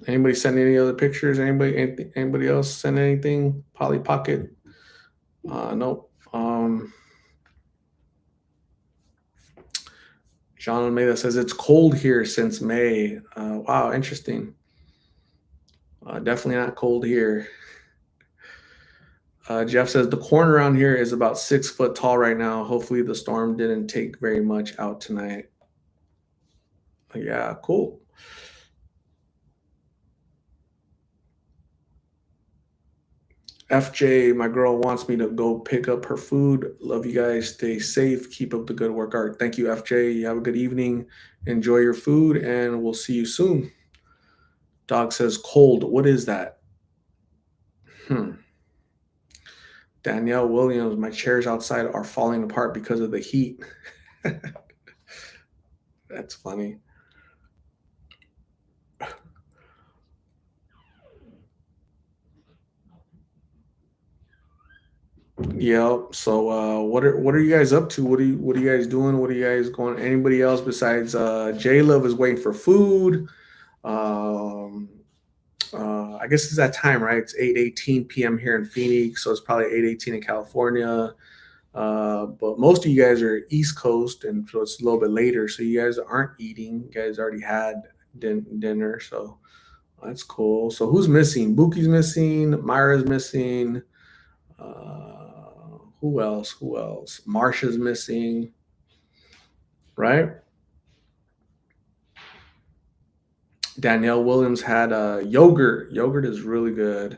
Anybody send any other pictures? Anybody else send anything? Polly Pocket? Nope. John Almeida says it's cold here since May. Wow, interesting. Definitely not cold here. Jeff says the corn around here is about 6 foot tall right now. Hopefully, the storm didn't take very much out tonight. Yeah, cool. FJ, my girl wants me to go pick up her food. Love you guys. Stay safe. Keep up the good work. Art. Thank you, FJ. You have a good evening. Enjoy your food, and we'll see you soon. Dog says cold. What is that? Hmm. Danielle Williams, my chairs outside are falling apart because of the heat. That's funny. Yeah. So what are you guys up to? What are you guys doing? What are you guys going? Anybody else besides J Love is waiting for food. Um I guess it's that time, right? It's 8:18 p.m. here in Phoenix, so it's probably 8:18 in California. But most of you guys are East Coast, and so it's a little bit later. So you guys aren't eating. You guys already had dinner, so that's cool. So who's missing? Buki's missing. Myra's missing. Who else? Who else? Marsha's missing, right? Danielle Williams had yogurt. Yogurt is really good.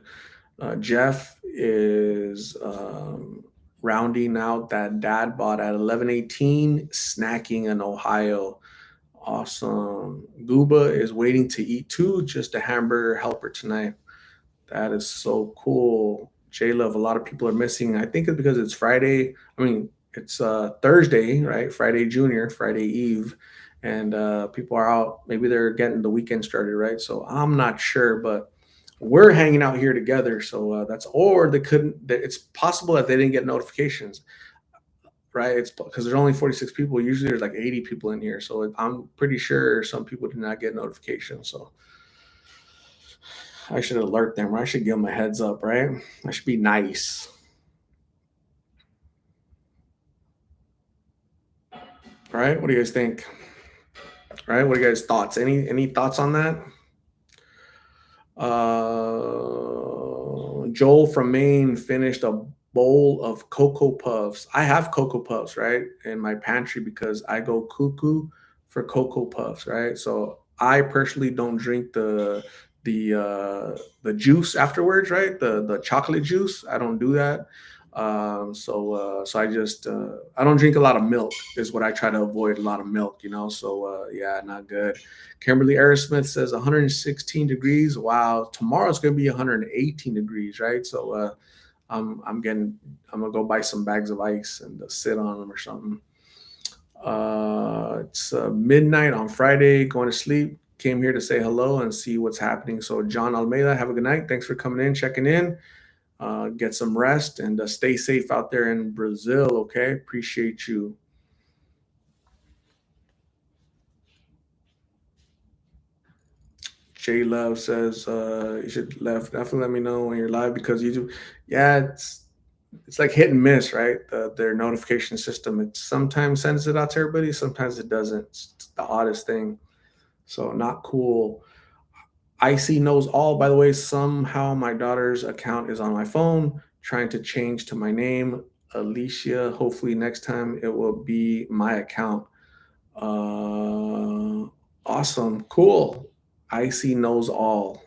Jeff is rounding out that dad bought at 11:18, snacking in Ohio. Awesome. Gooba is waiting to eat too, just a hamburger helper tonight. That is so cool. J Love, a lot of people are missing. I think it's because it's Friday. I mean, it's Thursday, right? Friday Junior, Friday Eve, and people are out. Maybe they're getting the weekend started, right? So I'm not sure, but we're hanging out here together. So that's or they couldn't. It's possible that they didn't get notifications, right? It's because there's only 46 people. Usually there's like 80 people in here, so I'm pretty sure some people did not get notifications. So I should alert them, or I should give them a heads up, right? I should be nice, right? What do you guys think? Right? What are you guys' thoughts? Any thoughts on that? Joel from Maine finished a bowl of Cocoa Puffs. I have Cocoa Puffs, right, in my pantry because I go cuckoo for Cocoa Puffs, right? So I personally don't drink the juice afterwards, right? The chocolate juice. I don't do that. So I just I don't drink a lot of milk. Is what I try to avoid, a lot of milk, you know. So yeah, not good. Kimberly Aerosmith says 116 degrees. Wow, tomorrow's gonna be 118 degrees, right? So I'm gonna go buy some bags of ice and sit on them or something. It's midnight on Friday, going to sleep. Came here to say hello and see what's happening. So John Almeida, have a good night. Thanks for coming in, checking in. Get some rest and stay safe out there in Brazil. Okay, appreciate you. J Love says you should definitely let me know when you're live because you do. Yeah, it's like hit and miss, right? Their notification system. It sometimes sends it out to everybody, sometimes it doesn't. It's the oddest thing. So not cool. Icy knows all. By the way, somehow my daughter's account is on my phone. Trying to change to my name, Alicia. Hopefully next time it will be my account. Awesome, cool. Icy knows all.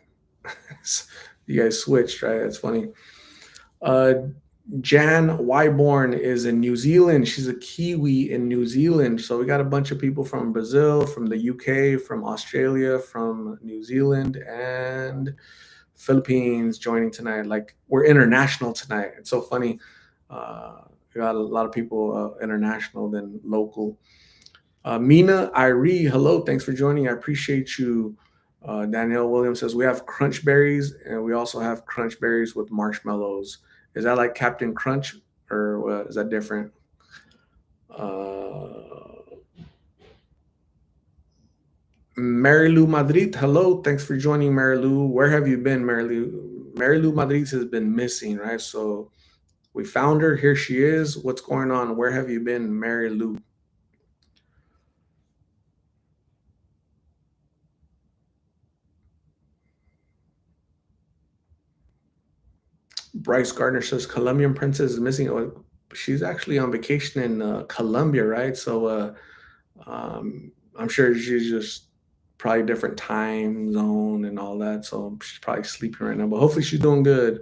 You guys switched, right? That's funny. Uh, Jan Wyborn is in New Zealand. She's a Kiwi in New Zealand. So we got a bunch of people from Brazil, from the UK, from Australia, from New Zealand, and Philippines joining tonight. Like we're international tonight. It's so funny. We got a lot of people international than local. Mina Irie, hello, thanks for joining. I appreciate you. Danielle Williams says we have crunch berries and we also have crunch berries with marshmallows. Is that like Captain Crunch or what? Is that different? Mary Lou Madrid, hello, thanks for joining, Mary Lou. Where have you been, Mary Lou? Mary Lou Madrid has been missing, right? So we found her. Here she is. What's going on? Where have you been, Mary Lou? Bryce Gardner says Colombian princess is missing. Oh, she's actually on vacation in Colombia, right? So I'm sure she's just probably different time zone and all that. So she's probably sleeping right now. But hopefully she's doing good.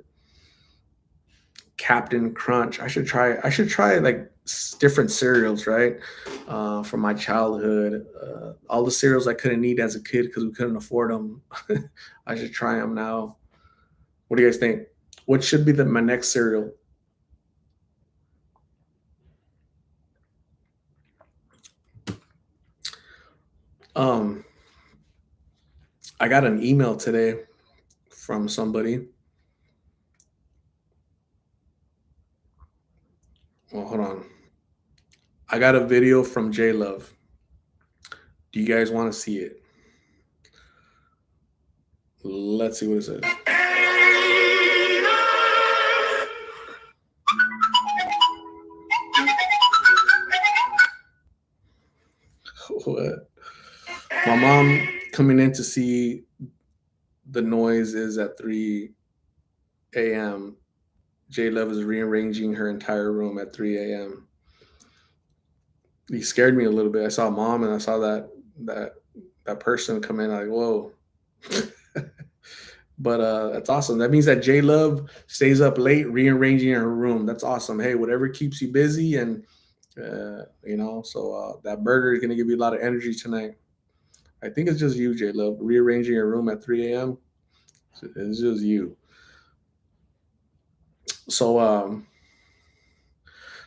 Captain Crunch. I should try. I should try like different cereals, right? From my childhood, all the cereals I couldn't eat as a kid because we couldn't afford them. I should try them now. What do you guys think? What should be my next cereal? Um, I got an email today from somebody. Well, hold on. I got a video from J Love. Do you guys want to see it? Let's see what it says. What? My mom coming in to see the noise is at 3 a.m. J Love is rearranging her entire room at 3 a.m. He scared me a little bit. I saw mom and I saw that that person come in. Like, whoa. But that's awesome. That means that J Love stays up late rearranging her room. That's awesome. Hey, whatever keeps you busy and so that burger is gonna give you a lot of energy tonight. I think it's just you, J Love, rearranging your room at 3 a.m. It's just you. So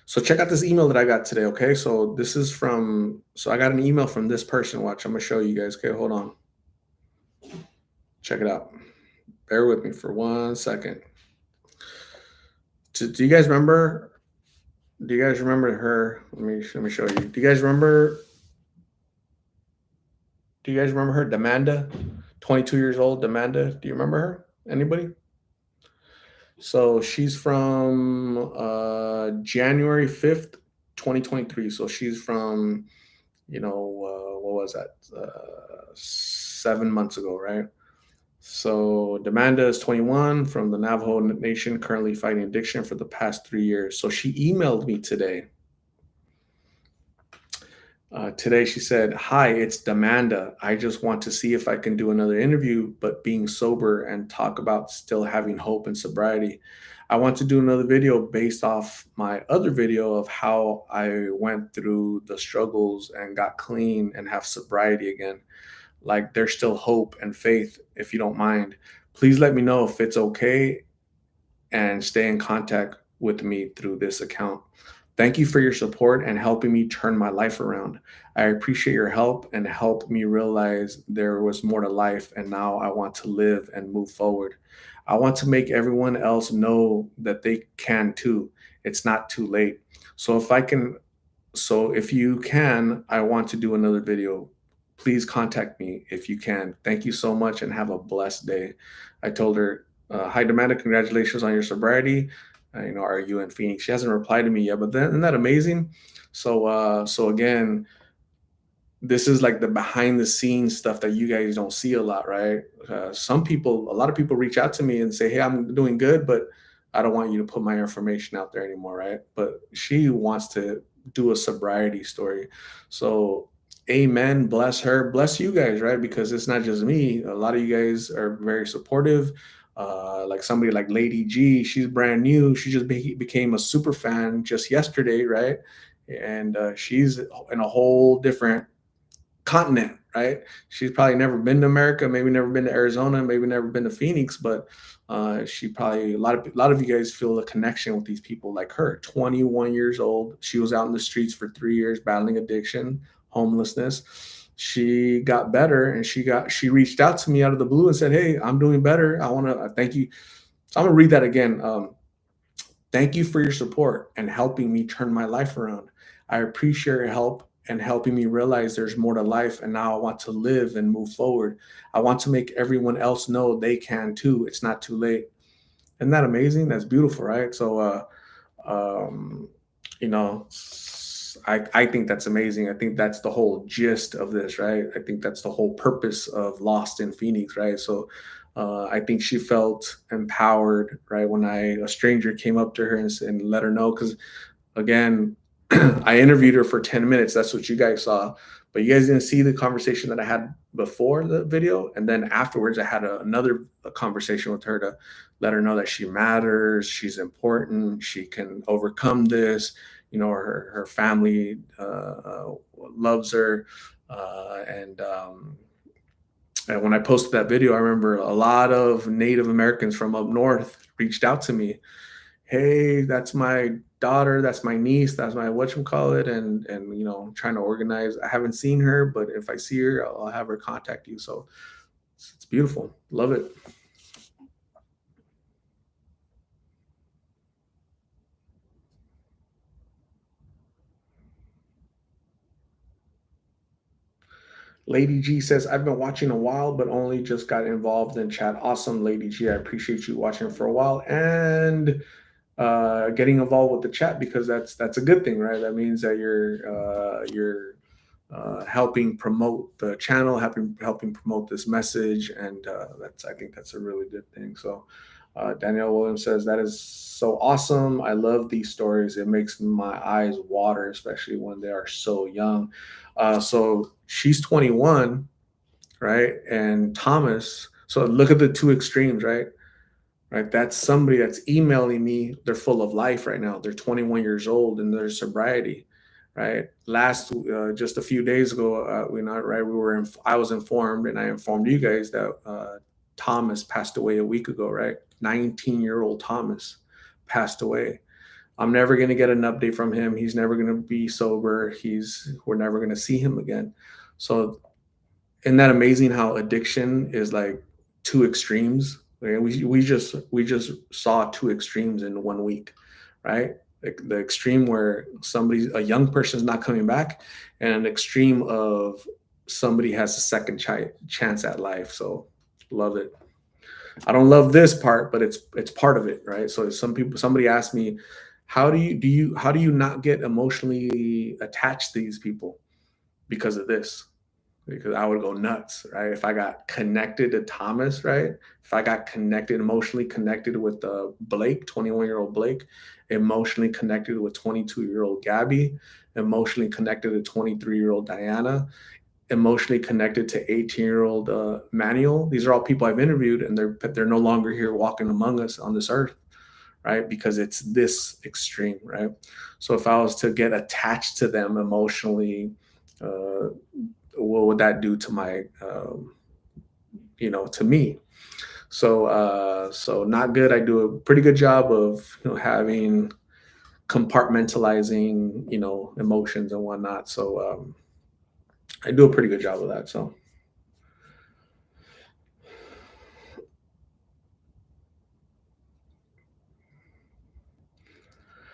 so check out this email that I got today, okay? So this is from I got an email from this person. Watch, I'm gonna show you guys. Okay, hold on. Check it out. Bear with me for 1 second. Do you guys remember? Do you guys remember her? Let me show you. Do you guys remember? Do you guys remember her, Demanda? 22 years old, Demanda. Do you remember her? Anybody? So she's from January 5th, 2023. So she's from, what was that? 7 months ago, right? So Demanda is 21 from the Navajo Nation, currently fighting addiction for the past 3 years. So she emailed me today. Today she said, "Hi, it's Demanda. I just want to see if I can do another interview, but being sober and talk about still having hope and sobriety. I want to do another video based off my other video of how I went through the struggles and got clean and have sobriety again. Like there's still hope and faith if you don't mind. Please let me know if it's okay and stay in contact with me through this account. Thank you for your support and helping me turn my life around. I appreciate your help and helped me realize there was more to life, and now I want to live and move forward. I want to make everyone else know that they can too. It's not too late. So if you can, I want to do another video. Please contact me if you can. Thank you so much and have a blessed day." I told her, "Hi, Demanda, congratulations on your sobriety. Are you in Phoenix?" She hasn't replied to me yet, but then, isn't that amazing? So again, this is like the behind the scenes stuff that you guys don't see a lot, right? A lot of people reach out to me and say, "Hey, I'm doing good, but I don't want you to put my information out there anymore," right? But she wants to do a sobriety story. So, amen. Bless her. Bless you guys, right? Because it's not just me. A lot of you guys are very supportive. Like somebody like Lady G, she's brand new. She just became a super fan just yesterday, right? And she's in a whole different continent, right? She's probably never been to America, maybe never been to Arizona, maybe never been to Phoenix, but she probably a lot of you guys feel a connection with these people like her. 21 years old, she was out in the streets for 3 years battling addiction, homelessness. She got better, and she reached out to me out of the blue and said, "Hey, I'm doing better. I want to thank you." So I'm gonna read that again. Thank you for your support and helping me turn my life around. I appreciate your help and helping me realize there's more to life, and now I want to live and move forward. I want to make everyone else know they can too. It's not too late. Isn't that amazing? That's beautiful, right? Um, you know, I think that's amazing. I think that's the whole gist of this, right? I think that's the whole purpose of Lost in Phoenix, right? So I think she felt empowered, right, when a stranger came up to her and let her know. Because again, I interviewed her for 10 minutes. That's what you guys saw. But you guys didn't see the conversation that I had before the video. And then afterwards, I had another conversation with her to let her know that she matters, she's important, she can overcome this. Her family loves her. And when I posted that video, I remember a lot of Native Americans from up north reached out to me. "Hey, that's my daughter, that's my niece, that's my whatchamacallit," and trying to organize. I haven't seen her, but if I see her, I'll have her contact you. So it's beautiful. Love it. Lady G says, "I've been watching a while, but only just got involved in chat." Awesome, Lady G. I appreciate you watching for a while and getting involved with the chat, because that's a good thing, right? That means that you're helping promote the channel, helping promote this message, and I think that's a really good thing. So Danielle Williams says, "That is so awesome. I love these stories. It makes my eyes water, especially when they are so young." So she's 21, right? And Thomas. So look at the two extremes, right? Right. That's somebody that's emailing me. They're full of life right now. They're 21 years old and their sobriety, right? Just a few days ago, right, I was informed, and I informed you guys that Thomas passed away a week ago, right? 19-year-old Thomas passed away. I'm never going to get an update from him. He's never going to be sober. We're never going to see him again. So isn't that amazing how addiction is like two extremes? Right? We just saw two extremes in 1 week, right? Like the extreme where a young person is not coming back, and an extreme of somebody has a second chance at life. So love it. I don't love this part, but it's part of it, right? So somebody asked me, how do you not get emotionally attached to these people because of this? because I would go nuts, right? If I got connected to Thomas, right? If I got connected, emotionally connected with Blake, 21-year-old Blake, emotionally connected with 22-year-old Gabby, emotionally connected to 23-year-old Diana, emotionally connected to 18-year-old Manuel. These are all people I've interviewed, and they're no longer here walking among us on this earth, right? Because it's this extreme, right? So if I was to get attached to them emotionally, uh, what would that do to my, to me? So not good. I do a pretty good job of having compartmentalizing, emotions and whatnot. So I do a pretty good job of that. So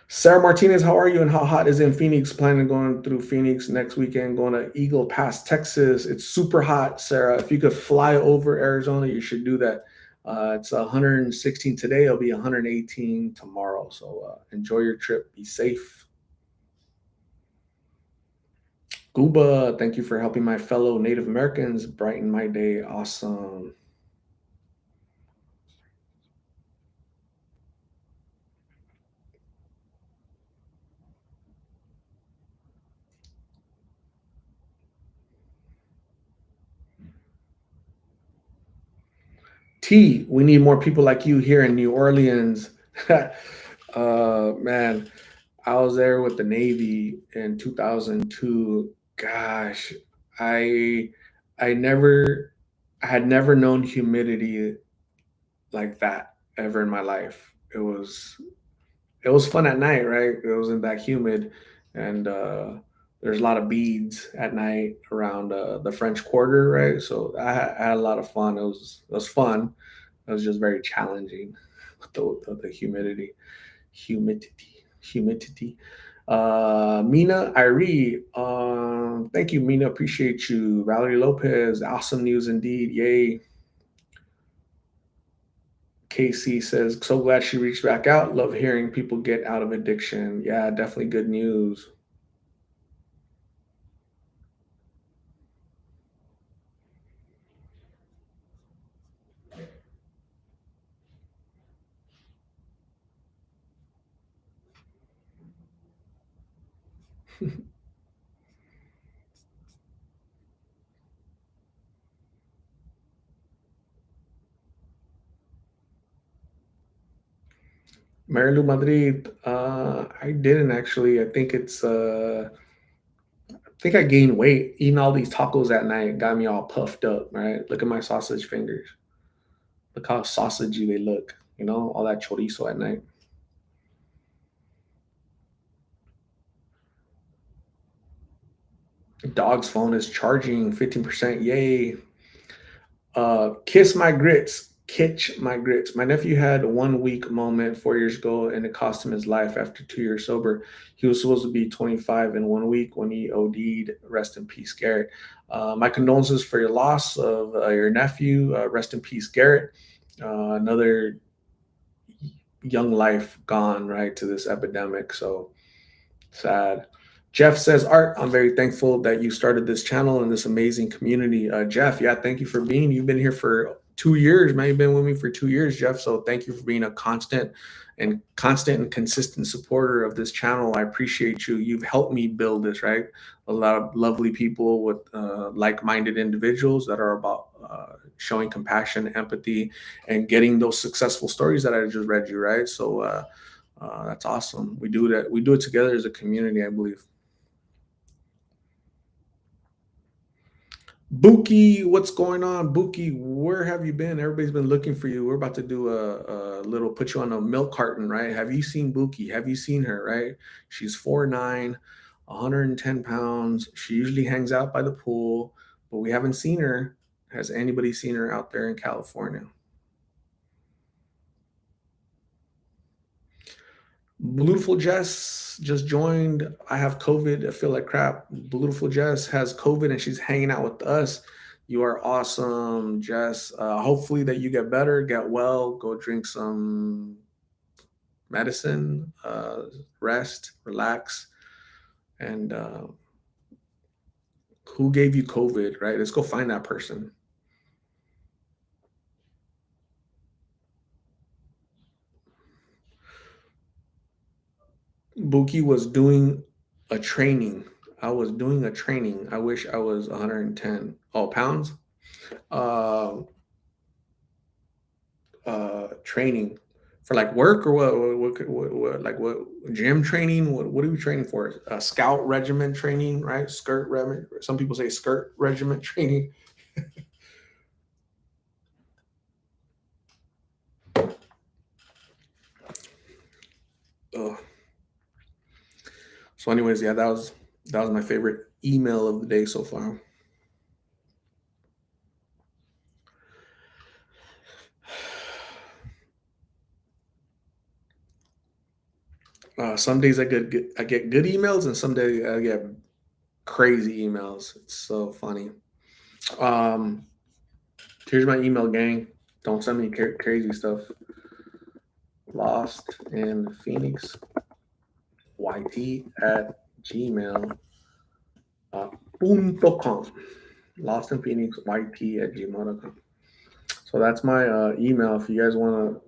Sarah Martinez, how are you and how hot is it in Phoenix? Planning on going through Phoenix next weekend, going to Eagle Pass, Texas. It's super hot, Sarah. If you could fly over Arizona, you should do that. It's 116 today. It'll be 118 tomorrow. So enjoy your trip. Be safe. Guba, thank you for helping my fellow Native Americans brighten my day. Awesome. T, we need more people like you here in New Orleans. Man, I was there with the Navy in 2002. Gosh, I I never I had never known humidity like that ever in my life. It was fun at night, right? It wasn't that humid, and there's a lot of beads at night around the French Quarter, right? So I had a lot of fun. It was fun. It was just very challenging with the humidity. Mina Irie, thank you, Mina. Appreciate you. Valerie Lopez, awesome news indeed. Yay. KC says, so glad she reached back out. Love hearing people get out of addiction. Yeah, definitely good news. Marilu Madrid, I didn't actually. I think I gained weight. Eating all these tacos at night got me all puffed up, right? Look at my sausage fingers. Look how sausagey they look, all that chorizo at night. Dog's phone is charging 15%. Yay. Kiss my grits. Kitch my grits. My nephew had a 1 week moment 4 years ago, and it cost him his life after 2 years sober. He was supposed to be 25 in 1 week when he OD'd. Rest in peace, Garrett. My condolences for your loss of your nephew. Rest in peace, Garrett. Another young life gone, right, to this epidemic. So sad. Jeff says, Art, I'm very thankful that you started this channel and this amazing community. Jeff, yeah, thank you for being. You've been here for 2 years, man. You've been with me for 2 years, Jeff. So thank you for being a constant and consistent supporter of this channel. I appreciate you. You've helped me build this, right? A lot of lovely people with like-minded individuals that are about showing compassion, empathy, and getting those successful stories that I just read you, right? So that's awesome. We do that. We do it together as a community, I believe. Buki, what's going on? Buki, where have you been? Everybody's been looking for you. We're about to do a little put you on a milk carton, right? Have you seen Buki? Have you seen her, right? She's 4'9", 110 pounds. She usually hangs out by the pool, but we haven't seen her. Has anybody seen her out there in California? Beautiful Jess just joined. I have COVID. I feel like crap. Beautiful Jess has COVID and she's hanging out with us. You are awesome, Jess. Hopefully that you get better, get well, go drink some medicine, rest, relax, and Who gave you COVID, right? Let's go find that person. Buki was doing a training. I was doing a training. I wish I was 110. Oh, pounds? Uh, training for like work or like what gym training? What are we training for? Scout regiment training, right? Skirt regiment. Some people say skirt regiment training. Ugh. So, anyways, yeah, that was my favorite email of the day so far. Some days I get good emails, and some days I get crazy emails. It's so funny. Um, Here's my email, gang. Don't send me crazy stuff. Lost in Phoenix YT at gmail .com. Lost in Phoenix YT at gmail.com. So that's my email. If you guys want to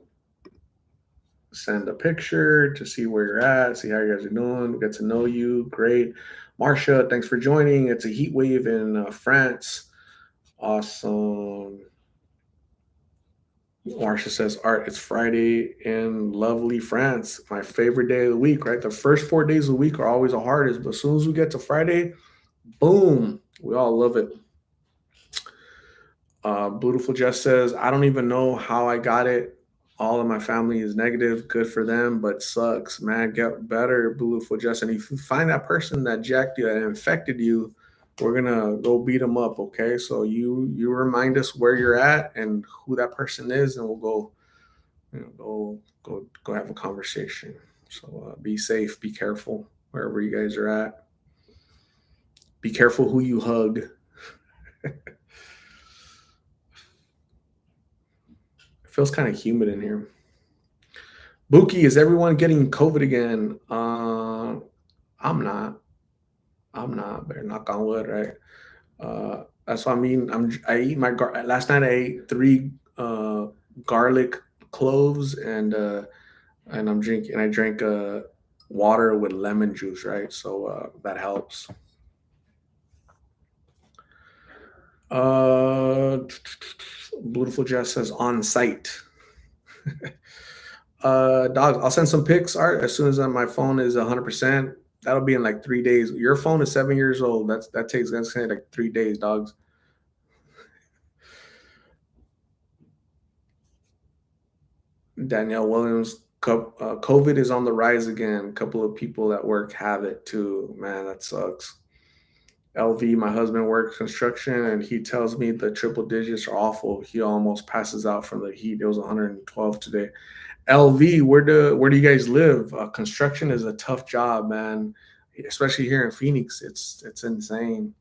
send a picture to see where you're at, see how you guys are doing, get to know you, great. Marcia, thanks for joining. It's a heat wave in France. Awesome. Marsha says, Art, it's Friday in lovely France. My favorite day of the week, right? The first 4 days of the week are always the hardest, but as soon as we get to Friday, boom, we all love it. Beautiful Jess says, I don't even know how I got it. All of my family is negative. Good for them, but sucks. Man, get better, Beautiful Jess. And if you find that person that jacked you, that infected you, we're gonna go beat them up. Okay, so you remind us where you're at and who that person is, and we'll go go have a conversation. So be safe, be careful wherever you guys are at. Be careful who you hug. It feels kind of humid in here. Buki, is everyone getting COVID again? I'm not. I'm not. Better knock on wood, right? That's what I mean. I eat my last night. I ate three garlic cloves and I'm drinking. And I drank water with lemon juice, right? So that helps. Uh, Beautiful Jess says on site. Dogs, I'll send some pics, Art, as soon as my phone is 100%. That'll be in like 3 days. Your phone is 7 years old. That's like 3 days, dogs. Danielle Williams, COVID is on the rise again. A couple of people at work have it too. Man, that sucks. LV, my husband works construction, and he tells me the triple digits are awful. He almost passes out from the heat. It was 112 today. LV, where do you guys live? Construction is a tough job, man. Especially here in Phoenix, it's insane.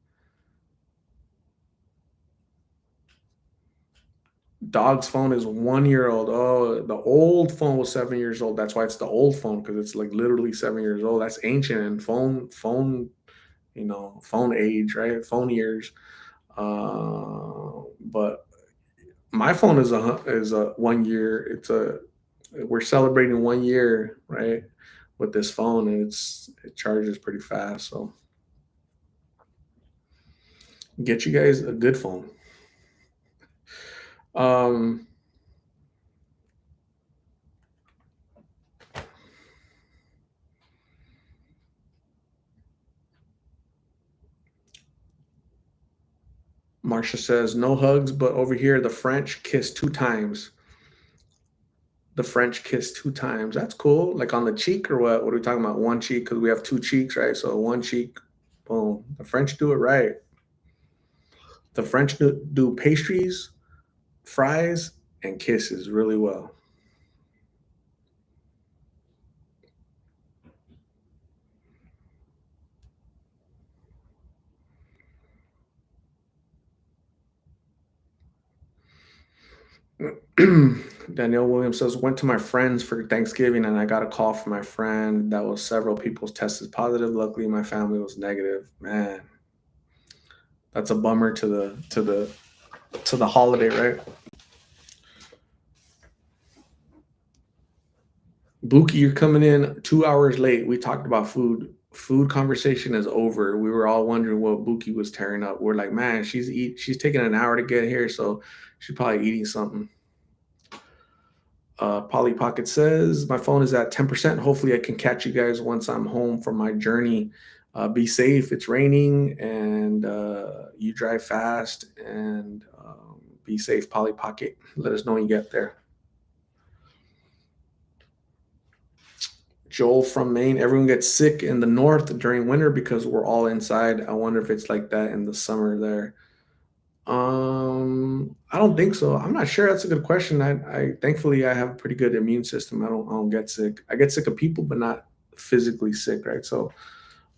Dog's phone is 1 year old. Oh, the old phone was 7 years old. That's why it's the old phone because it's like literally 7 years old. That's ancient and phone age, right? Phone years. But my phone is a 1 year. We're celebrating 1 year, right, with this phone, and it charges pretty fast. So get you guys a good phone. Um, Marsha says no hugs, but over here the French kiss 2 times. The French kiss 2 times. That's cool. Like on the cheek or what? What are we talking about? One cheek because we have two cheeks, right? So one cheek, boom. The French do it right. The French do pastries, fries, and kisses really well. Danielle Williams says, went to my friends for Thanksgiving and I got a call from my friend that was several people tested positive. Luckily, my family was negative. Man, That's a bummer to the holiday, right? Buki, you're coming in 2 hours late. We talked about food. Food conversation is over. We were all wondering what Buki was tearing up. We're like, man, she's taking an hour to get here, so she's probably eating something. Polly Pocket says, my phone is at 10%. Hopefully, I can catch you guys once I'm home from my journey. Be safe. It's raining, and you drive fast, and be safe, Polly Pocket. Let us know when you get there. Joel from Maine. Everyone gets sick in the north during winter because we're all inside. I wonder if it's like that in the summer there. I don't think so. I'm not sure. That's a good question. I thankfully I have a pretty good immune system. I don't get sick. I get sick of people, but not physically sick, right? So,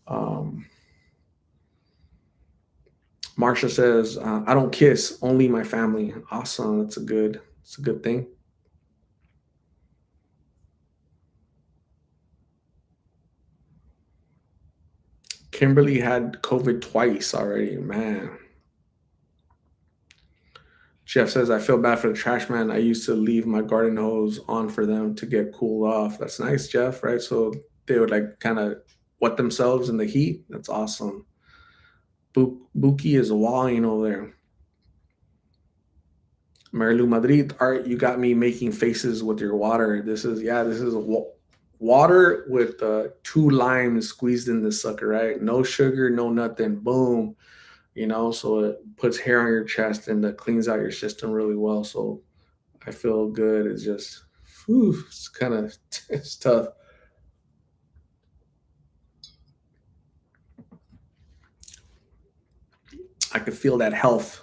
um, Marsha says, I don't kiss, only my family. Awesome. It's a good thing. Kimberly had COVID twice already, man. Jeff says, I feel bad for the trash man. I used to leave my garden hose on for them to get cooled off. That's nice, Jeff, right? So they would like kind of wet themselves in the heat. That's awesome. Buki is walling over there. Marilu Madrid, Art, you got me making faces with your water. This is water with two limes squeezed in this sucker, right? No sugar, no nothing. Boom. So it puts hair on your chest and that cleans out your system really well. So I feel good. It's just, whew, it's kind of it's tough. I could feel that health.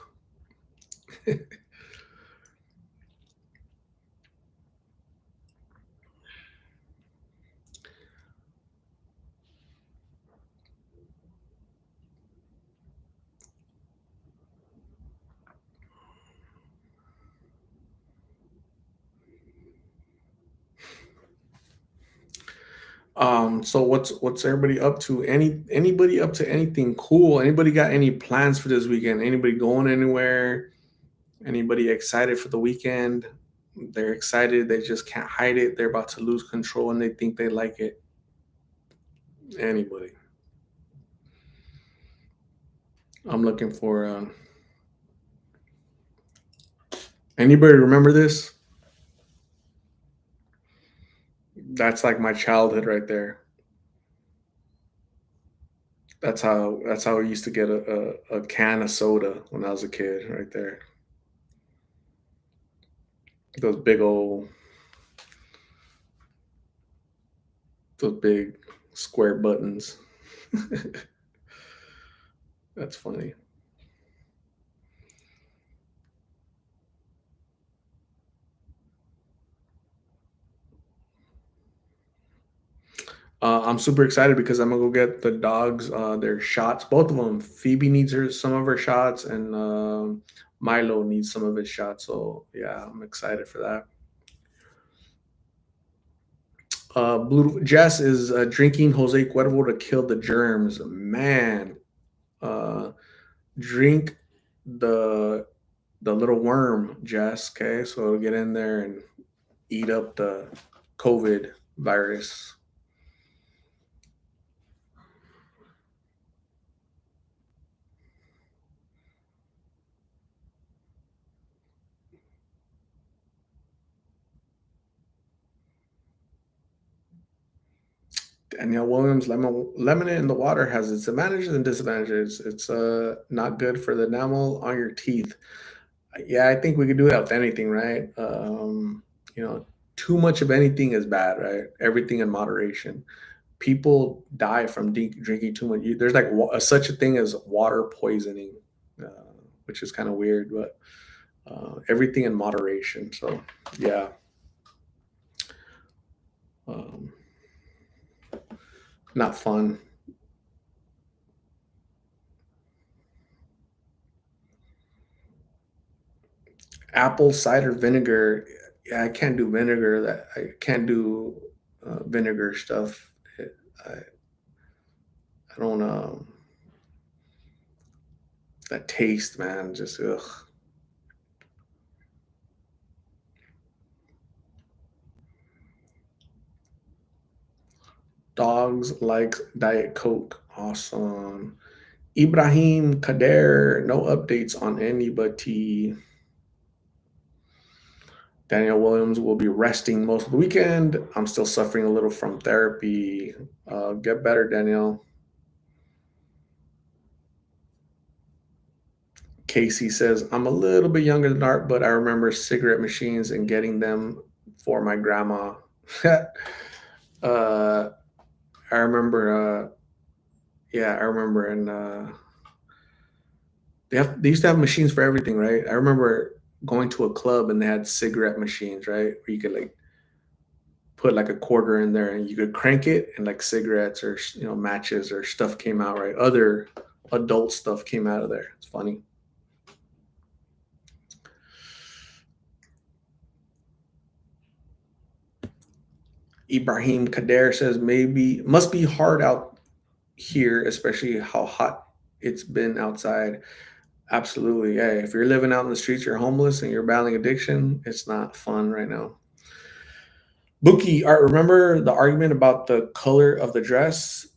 So what's everybody up to? Anybody up to anything cool? Anybody got any plans for this weekend? Anybody going anywhere? Anybody excited for the weekend? They're excited. They just can't hide it. They're about to lose control and they think they like it. Anybody? I'm looking for anybody remember this? That's like my childhood right there. That's how we used to get a can of soda when I was a kid, right there. Those big old, those big square buttons. That's funny. I'm super excited because I'm gonna go get the dogs their shots. Both of them. Phoebe needs some of her shots, and Milo needs some of his shots. So yeah, I'm excited for that. Blue Jess is drinking Jose Cuervo to kill the germs. Man, uh, drink the the little worm, Jess. Okay, so get in there and eat up the COVID virus. Danielle Williams, lemon in the water has its advantages and disadvantages. It's not good for the enamel on your teeth. Yeah, I think we could do that with anything, right? You know, too much of anything is bad, right? Everything in moderation. People die from drinking too much. There's like such a thing as water poisoning, uh, which is kind of weird, but everything in moderation. So, yeah. Um, Not fun. Apple cider vinegar. Yeah, I can't do vinegar. That I can't do vinegar stuff. I don't. That taste, man, just ugh. Dogs like Diet Coke. Awesome. Ibrahim Kader, no updates on anybody. Daniel Williams will be resting most of the weekend. I'm still suffering a little from therapy. Get better, Daniel. Casey says, I'm a little bit younger than Art, but I remember cigarette machines and getting them for my grandma. uh, I remember, yeah, I remember, and they used to have machines for everything, right? I remember going to a club and they had cigarette machines, right? Where you could like put like a quarter in there and you could crank it and like cigarettes or matches or stuff came out, right? Other adult stuff came out of there. It's funny. Ibrahim Kader says maybe must be hard out here, especially how hot it's been outside. Absolutely. Yeah. If you're living out in the streets, you're homeless and you're battling addiction, it's not fun right now. Bookie, Art, remember the argument about the color of the dress?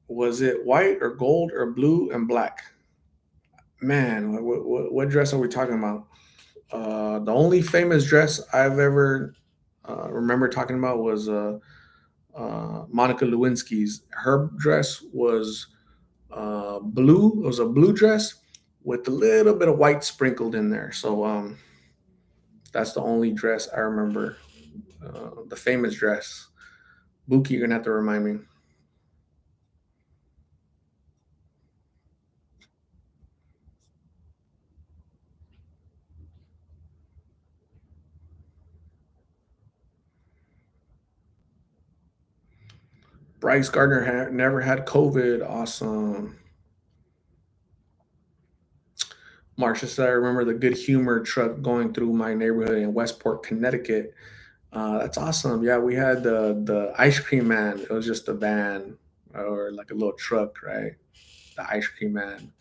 Was it white or gold or blue and black? Man, what dress are we talking about? The only famous dress I've ever remember talking about was Monica Lewinsky's. Her dress was blue. It was a blue dress with a little bit of white sprinkled in there. So that's the only dress I remember. The famous dress. Buki, you're gonna have to remind me. Bryce Gardner never had COVID. Awesome. Marcia said, I remember the good humor truck going through my neighborhood in Westport, Connecticut. That's awesome. Yeah, we had the ice cream man. It was just a van or like a little truck, right? The ice cream man.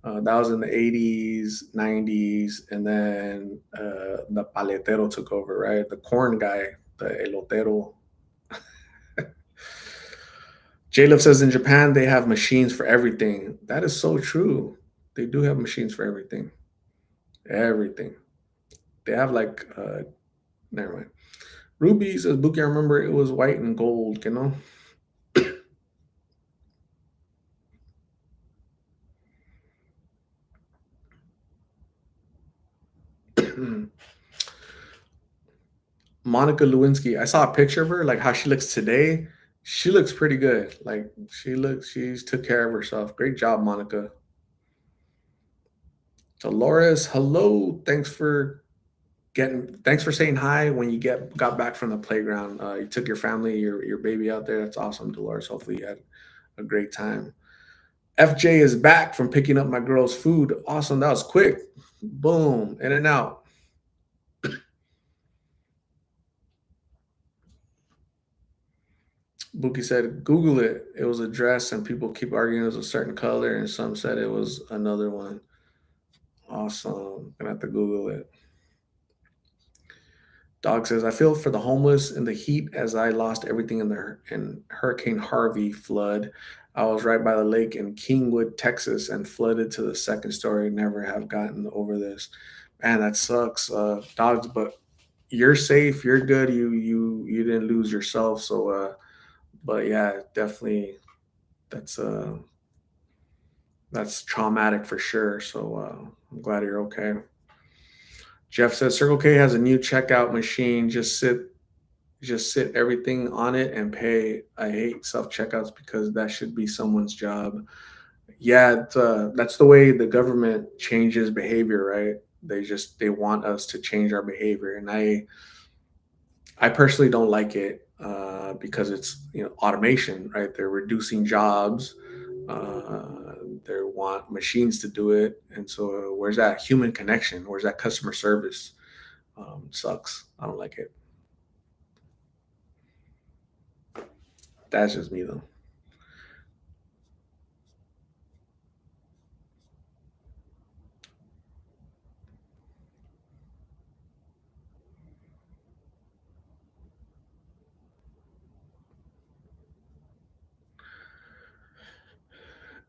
That was in the 80s, 90s, and then the paletero took over, right? The corn guy, the elotero. J-Love says in Japan they have machines for everything. That is so true. They do have machines for everything. Everything. They have like never mind. Ruby says Bookie, I remember it was white and gold, you know? Monica Lewinsky. I saw a picture of her, like how she looks today. She looks pretty good. Like she's took care of herself. Great job, Monica. Dolores, hello. Thanks for saying hi when you got back from the playground. You took your family, your baby out there. That's awesome, Dolores. Hopefully you had a great time. FJ is back from picking up my girl's food. Awesome. That was quick. Boom. In and out. Buki said, Google it. It was a dress, and people keep arguing it was a certain color, and some said it was another one. Awesome. Gonna have to Google it. Dog says, I feel for the homeless in the heat as I lost everything in Hurricane Harvey flood. I was right by the lake in Kingwood, Texas, and flooded to the second story. Never have gotten over this. Man, that sucks, dogs. But you're safe. You're good. You didn't lose yourself. So, but yeah, definitely that's uh that's traumatic for sure. So I'm glad you're okay. Jeff says Circle K has a new checkout machine. Just sit everything on it and pay. I hate self checkouts because that should be someone's job. Yeah, that's the way the government changes behavior, right? They want us to change our behavior, and I personally don't like it because it's automation, right? They're reducing jobs. They want machines to do it, and so where's that human connection? Where's that customer service? Sucks. I don't like it. That's just me though.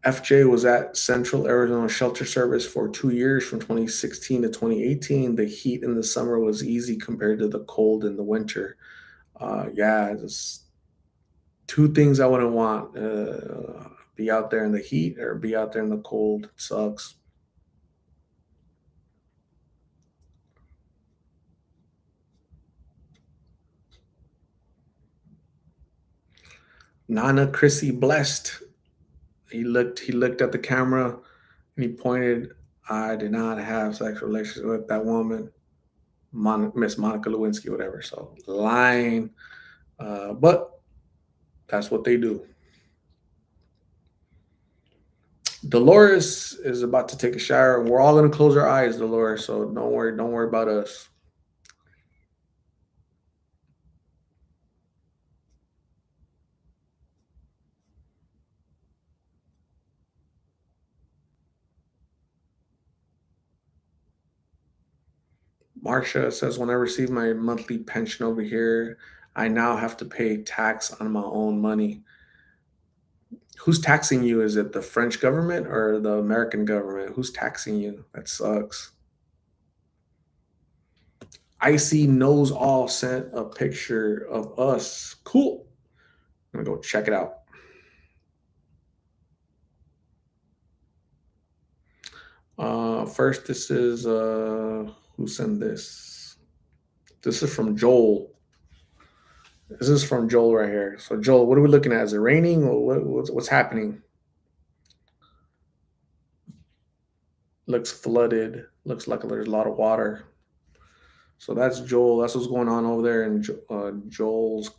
FJ was at Central Arizona Shelter Service for 2 years from 2016 to 2018. The heat in the summer was easy compared to the cold in the winter. Yeah, just two things I wouldn't want: be out there in the heat or be out there in the cold. It sucks. Nana Chrissy blessed. He looked at the camera and he pointed. I did not have sexual relations with that woman, Miss Monica Lewinsky, whatever. So lying, but that's what they do. Dolores is about to take a shower, and we're all gonna close our eyes, Dolores. So don't worry about us. Marcia says, when I receive my monthly pension over here, I now have to pay tax on my own money. Who's taxing you? Is it the French government or the American government? Who's taxing you? That sucks. Icy knows all sent a picture of us. Cool. I'm gonna go check it out. First, this is who sent this? This is from Joel. This is from Joel right here. So Joel, what are we looking at? Is it raining or what's happening? Looks flooded. Looks like there's a lot of water. So that's Joel. That's what's going on over there in Joel's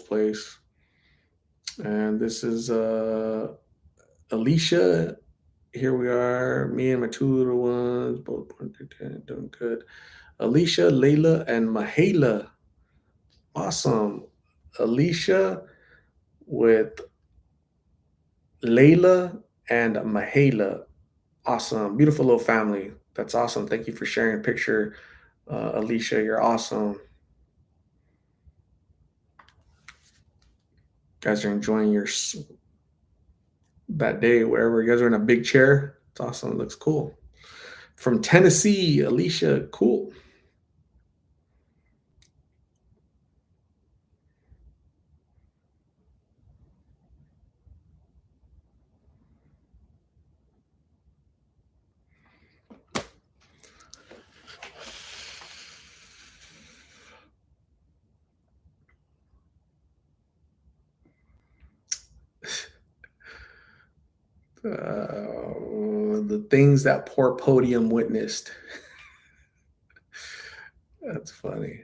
place. And this is Alicia. Here we are. Me and my two little ones, both doing good. Alicia, Layla, and Mahela. Awesome. Alicia with Layla and Mahela. Awesome. Beautiful little family. That's awesome. Thank you for sharing a picture, Alicia. You're awesome. You guys are enjoying that day wherever you guys are in a big chair. It's awesome. It looks cool. From Tennessee, Alicia. Cool. The things that poor podium witnessed. That's funny.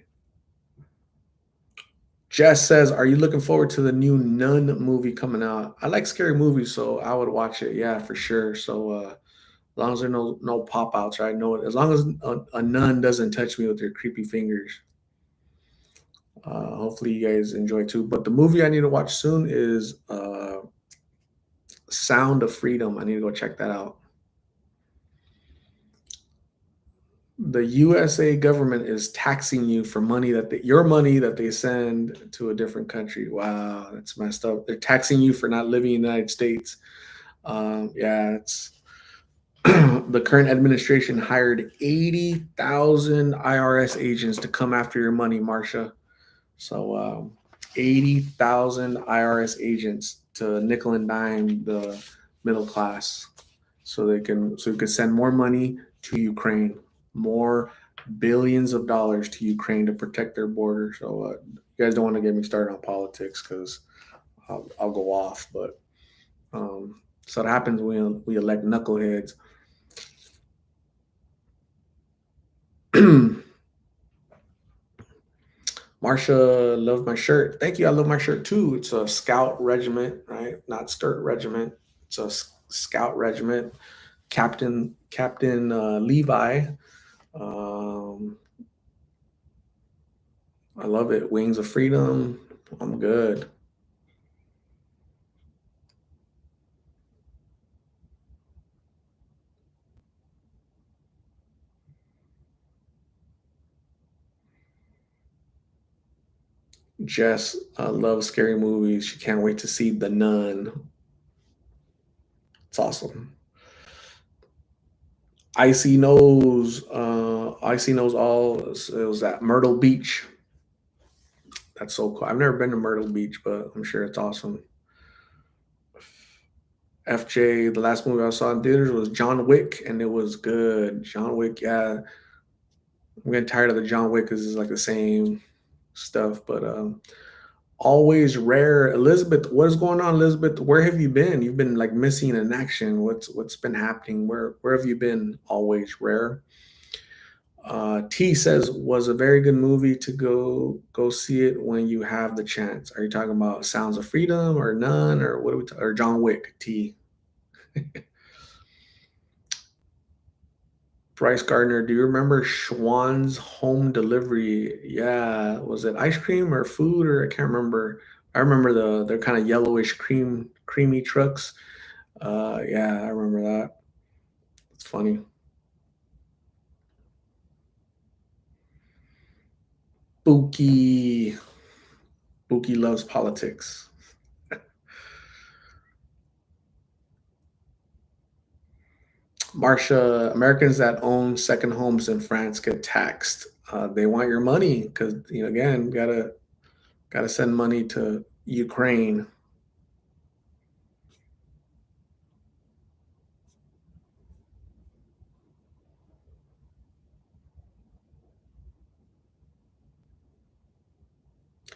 Jess says, "Are you looking forward to the new Nun movie coming out?" I like scary movies, so I would watch it. Yeah, for sure. So as long as there are no pop outs, right? No, as long as a nun doesn't touch me with their creepy fingers. Hopefully, you guys enjoy too. But the movie I need to watch soon is Sound of Freedom. I need to go check that out. The USA government is taxing you for money your money that they send to a different country. Wow, that's messed up. They're taxing you for not living in the United States. Yeah, it's the current administration hired 80,000 IRS agents to come after your money, Marcia. So 80,000 IRS agents to nickel and dime the middle class so you can send more money to Ukraine, more billions of dollars to Ukraine to protect their border. So you guys don't want to get me started on politics because I'll go off. But so it happens when we elect knuckleheads. Marsha loved my shirt. Thank you. I love my shirt too. It's a scout regiment, right? Not skirt regiment. It's a scout regiment. Captain Levi. Um, I love it. Wings of Freedom. I'm good. Jess loves scary movies. She can't wait to see The Nun. It's awesome. Icy Nose, Icy Nose all it was at Myrtle Beach. That's so cool. I've never been to Myrtle Beach, but I'm sure it's awesome. FJ, the last movie I saw in theaters was John Wick, and it was good. John Wick, yeah. I'm getting tired of the John Wick because it's like the same stuff, but always rare. Elizabeth, what is going on, Elizabeth? Where have you been? You've been like missing in action. What's been happening? Where have you been? Always rare. T says was a very good movie to go see it when you have the chance. Are you talking about Sounds of Freedom or None or what are we or John Wick? T. Bryce Gardner, do you remember Schwann's home delivery? Yeah, was it ice cream or food or I can't remember. I remember they're kind of yellowish creamy trucks. Yeah, I remember that. It's funny. Buki Buki loves politics. Marsha, Americans that own second homes in France get taxed. They want your money because again, gotta send money to Ukraine.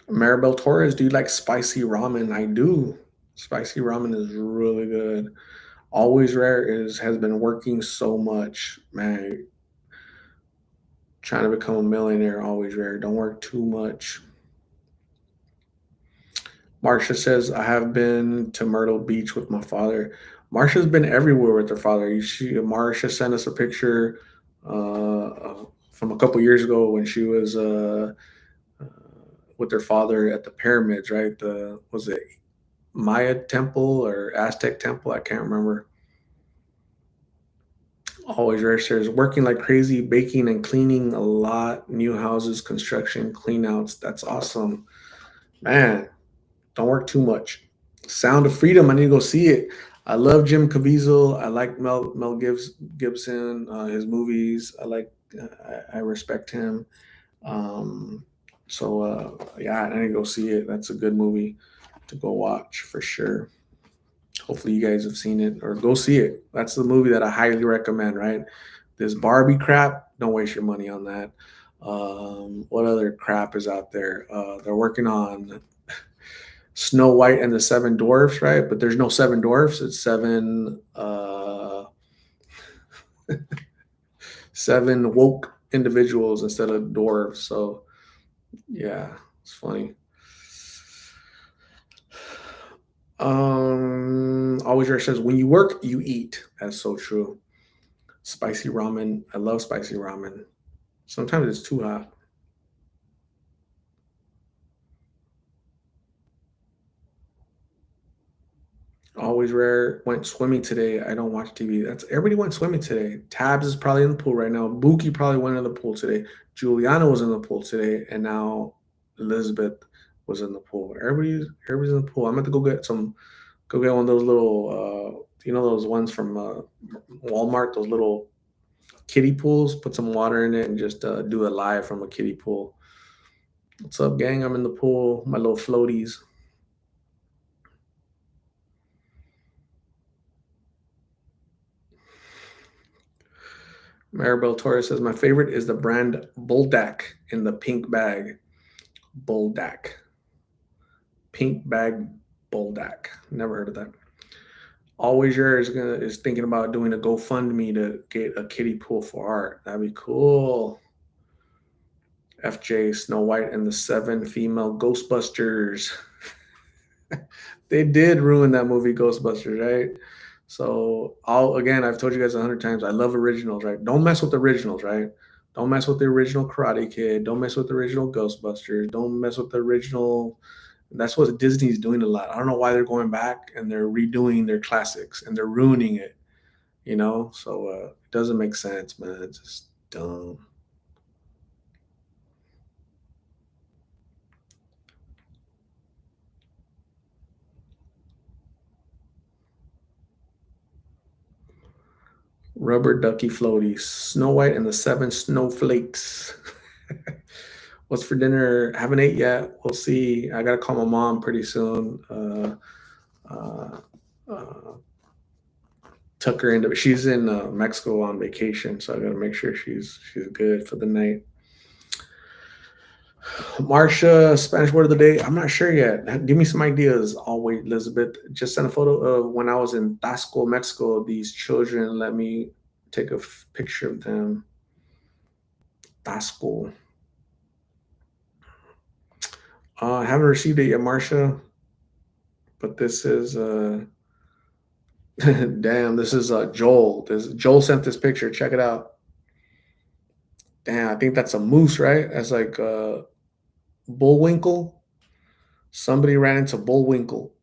Maribel Torres, do you like spicy ramen? I do. Spicy ramen is really good. Always Rare is has been working so much, man. Trying to become a millionaire, always rare. Don't work too much. Marsha says, I have been to Myrtle Beach with my father. Marsha's been everywhere with her father. Marsha sent us a picture from a couple years ago when she was uh, with her father at the pyramids, right? The was it Maya temple or Aztec temple? I can't remember. Always rare shares. Working like crazy, baking and cleaning a lot. New houses, construction, clean outs. That's awesome. Man, don't work too much. Sound of Freedom. I need to go see it. I love Jim Caviezel. I like Gibson. His movies. I respect him. Um, yeah, I need to go see it. That's a good movie to go watch for sure. Hopefully, you guys have seen it or go see it. That's the movie that I highly recommend. Right, this Barbie crap. Don't waste your money on that. What other crap is out there? They're working on Snow White and the Seven Dwarfs, right? But there's no seven dwarfs. It's seven woke individuals instead of dwarves. So yeah, it's funny. Always Rare says, when you work, you eat. That's so true. Spicy ramen. I love spicy ramen. Sometimes it's too hot. Always Rare went swimming today. I don't watch TV. That's everybody went swimming today. Tabs is probably in the pool right now. Buki probably went in the pool today. Juliana was in the pool today, and now Elizabeth was in the pool. Everybody's in the pool. I'm going to go get one of those little, those ones from Walmart, those little kiddie pools. Put some water in it and just do a live from a kiddie pool. What's up, gang? I'm in the pool. My little floaties. Maribel Torres says, my favorite is the brand Buldak in the pink bag. Buldak. Pink bag Buldak. Never heard of that. Always Yours is thinking about doing a GoFundMe to get a kiddie pool for art. That'd be cool. FJ Snow White and the Seven Female Ghostbusters. They did ruin that movie Ghostbusters, right? So I've told you guys 100 times, I love originals, right? Don't mess with originals, right? Don't mess with the original Karate Kid. Don't mess with the original Ghostbusters. Don't mess with the original. That's what Disney's doing a lot. I don't know why they're going back and they're redoing their classics and they're ruining it. So it doesn't make sense, man. It's just dumb. Rubber ducky floaties. Snow White and the Seven Snowflakes. What's for dinner? Haven't ate yet. We'll see. I gotta call my mom pretty soon. Uh, uh, Tuck her into. She's in Mexico on vacation, so I gotta make sure she's good for the night. Marsha, Spanish word of the day. I'm not sure yet. Give me some ideas. I'll wait, Elizabeth. Just sent a photo of when I was in Tasco, Mexico. These children let me take a picture of them. Tasco. I haven't received it yet, Marsha. But this is damn. This is Joel. Joel sent this picture. Check it out. Damn, I think that's a moose, right? That's like Bullwinkle. Somebody ran into Bullwinkle.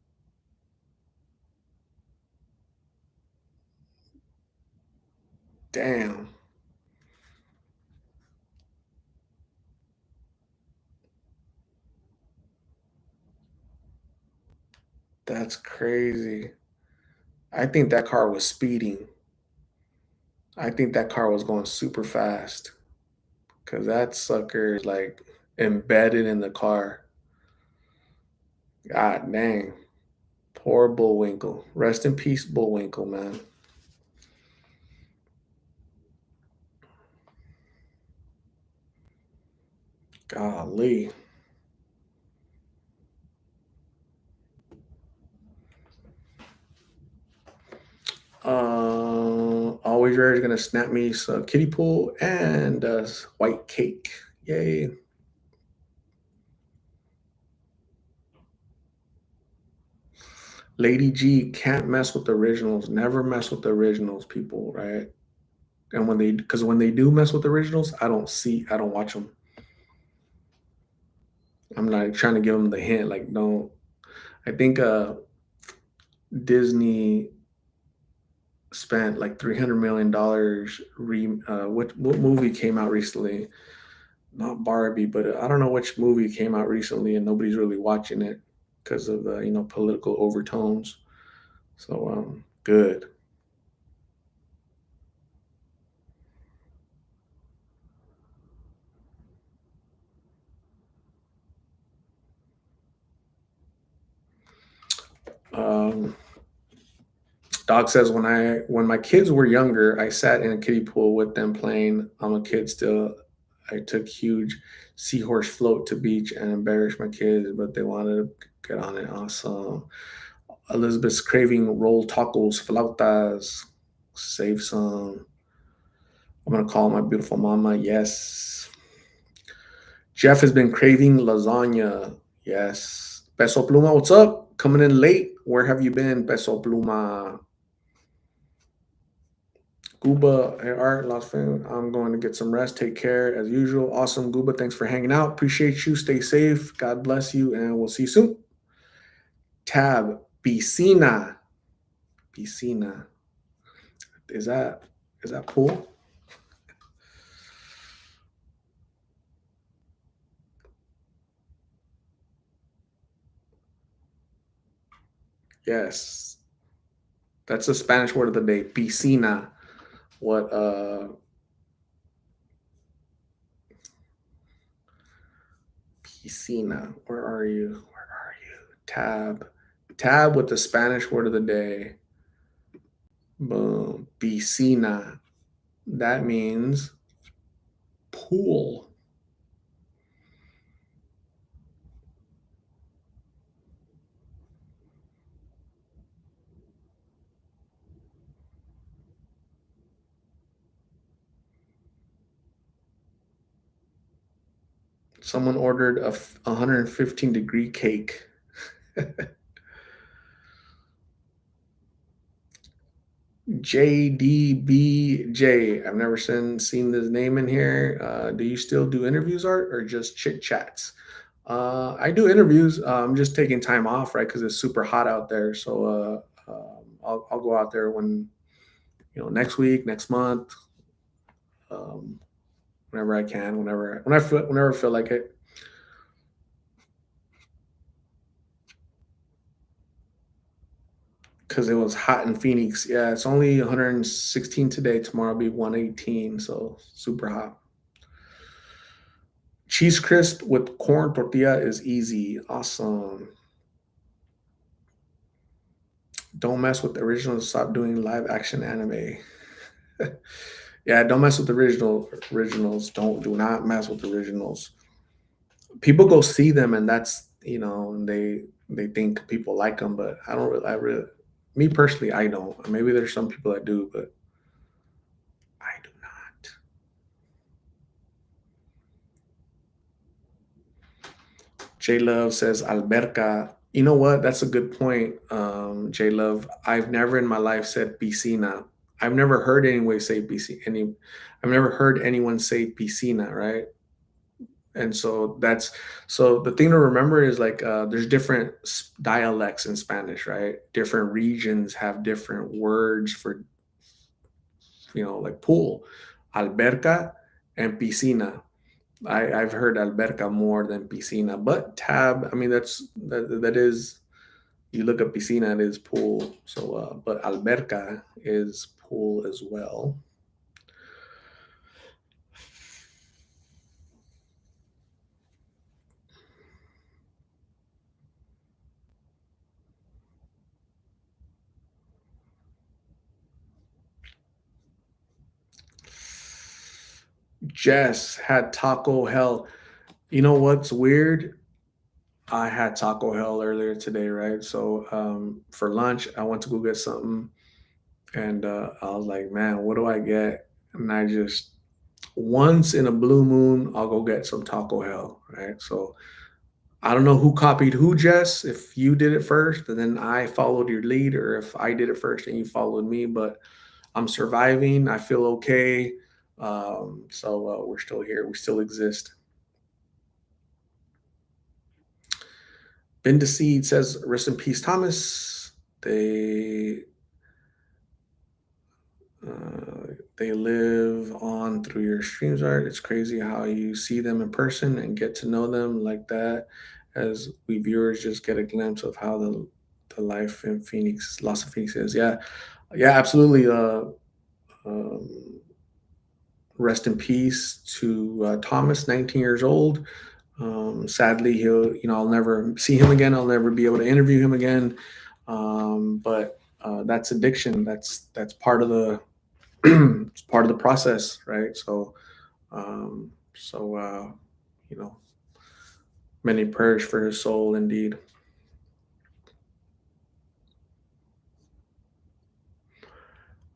Damn. That's crazy. I think that car was speeding. I think that car was going super fast because that sucker is like embedded in the car. God dang. Poor Bullwinkle. Rest in peace, Bullwinkle, man. Golly. Always Rare is gonna snap me some kiddie pool and white cake. Yay. Lady G can't mess with the originals. Never mess with the originals, people, right? And because when they do mess with the originals, I don't watch them. I'm not trying to give them the hint, like, don't. I think Disney spent like $300 million. What movie came out recently? Not Barbie, but I don't know which movie came out recently, and nobody's really watching it because of the political overtones. So good. Um, Doc says when my kids were younger, I sat in a kiddie pool with them playing. I'm a kid still. I took huge seahorse float to beach and embarrassed my kids, but they wanted to get on it. Awesome. Elizabeth's craving roll tacos, flautas. Save some. I'm gonna call my beautiful mama. Yes. Jeff has been craving lasagna. Yes. Peso Pluma, what's up? Coming in late. Where have you been, Peso Pluma? Gooba, hey, Art, Las Vegas. I'm going to get some rest. Take care as usual. Awesome, Gooba. Thanks for hanging out. Appreciate you. Stay safe. God bless you, and we'll see you soon. Tab, piscina. Piscina. Is that pool? Yes. That's the Spanish word of the day. Piscina. What piscina. Where are you? Where are you? Tab. Tab with the Spanish word of the day. Boom. Piscina. That means pool. Someone ordered a 115-degree cake. JDBJ. I've never seen this name in here. Do you still do interviews, Art, or just chit chats? I do interviews. I'm just taking time off, right? Because it's super hot out there. So I'll go out there when next week, next month, um, whenever I can, whenever I feel like it. because it was hot in Phoenix. Yeah, it's only 116 today. Tomorrow will be 118, so super hot. Cheese crisp with corn tortilla is easy. Awesome. Don't mess with the originals. Stop doing live action anime. Yeah, don't mess with the originals. Do not mess with the originals. People go see them, and that's and they think people like them, but I don't really. I really, me personally, I don't. Maybe there's some people that do, but I do not. J Love says Alberca. You know what? That's a good point, J Love. I've never in my life said piscina. I've never heard anyone say piscina. I've never heard anyone say piscina, right? And so the thing to remember is like there's different dialects in Spanish, right? Different regions have different words for like pool, alberca and piscina. I've heard alberca more than piscina, but tab. I mean that is you look at piscina, it is pool. So but alberca is pool as well. Jess had Taco Hell. You know what's weird? I had Taco Hell earlier today, right? So for lunch, I went to go get something, and I was like, "Man, what do I get?" And I just once in a blue moon, I'll go get some Taco Hell, right? So I don't know who copied who, Jess. If you did it first, and then I followed your lead, or if I did it first and you followed me. But I'm surviving. I feel okay. So we're still here. We still exist. Been Seed says, "Rest in peace, Thomas." They live on through your streams art. It's crazy how you see them in person and get to know them like that, as we viewers just get a glimpse of how the life in Phoenix, Los Phoenix is. Yeah, yeah, absolutely. Um, Rest in peace to Thomas, 19 years old. Sadly, I'll never see him again. I'll never be able to interview him again. But that's addiction. That's part of the it's part of the process, right? So you know, many prayers for his soul, indeed.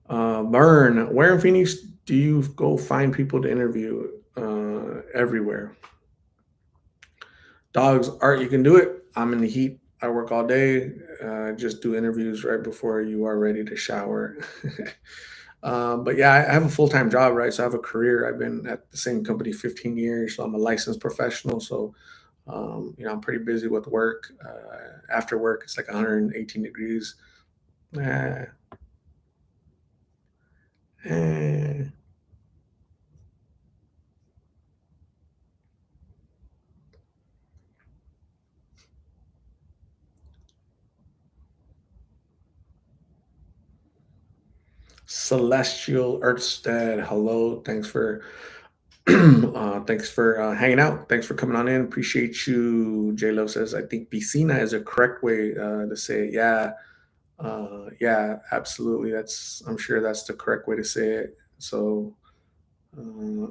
Vern, where in Phoenix do you go find people to interview? Everywhere. Dogs, Art, you can do it. I'm in the heat. I work all day. Just do interviews right before you are ready to shower. But yeah, I have a full time job, right? So I have a career. I've been at the same company 15 years. So I'm a licensed professional. So, I'm pretty busy with work. After work, it's like 118 degrees. Eh, eh. Celestial Earthstead, hello. Thanks for hanging out. Thanks for coming on in. Appreciate you. J Love says, I think piscina is a correct way to say it. Yeah, yeah, absolutely. I'm sure that's the correct way to say it. So, uh,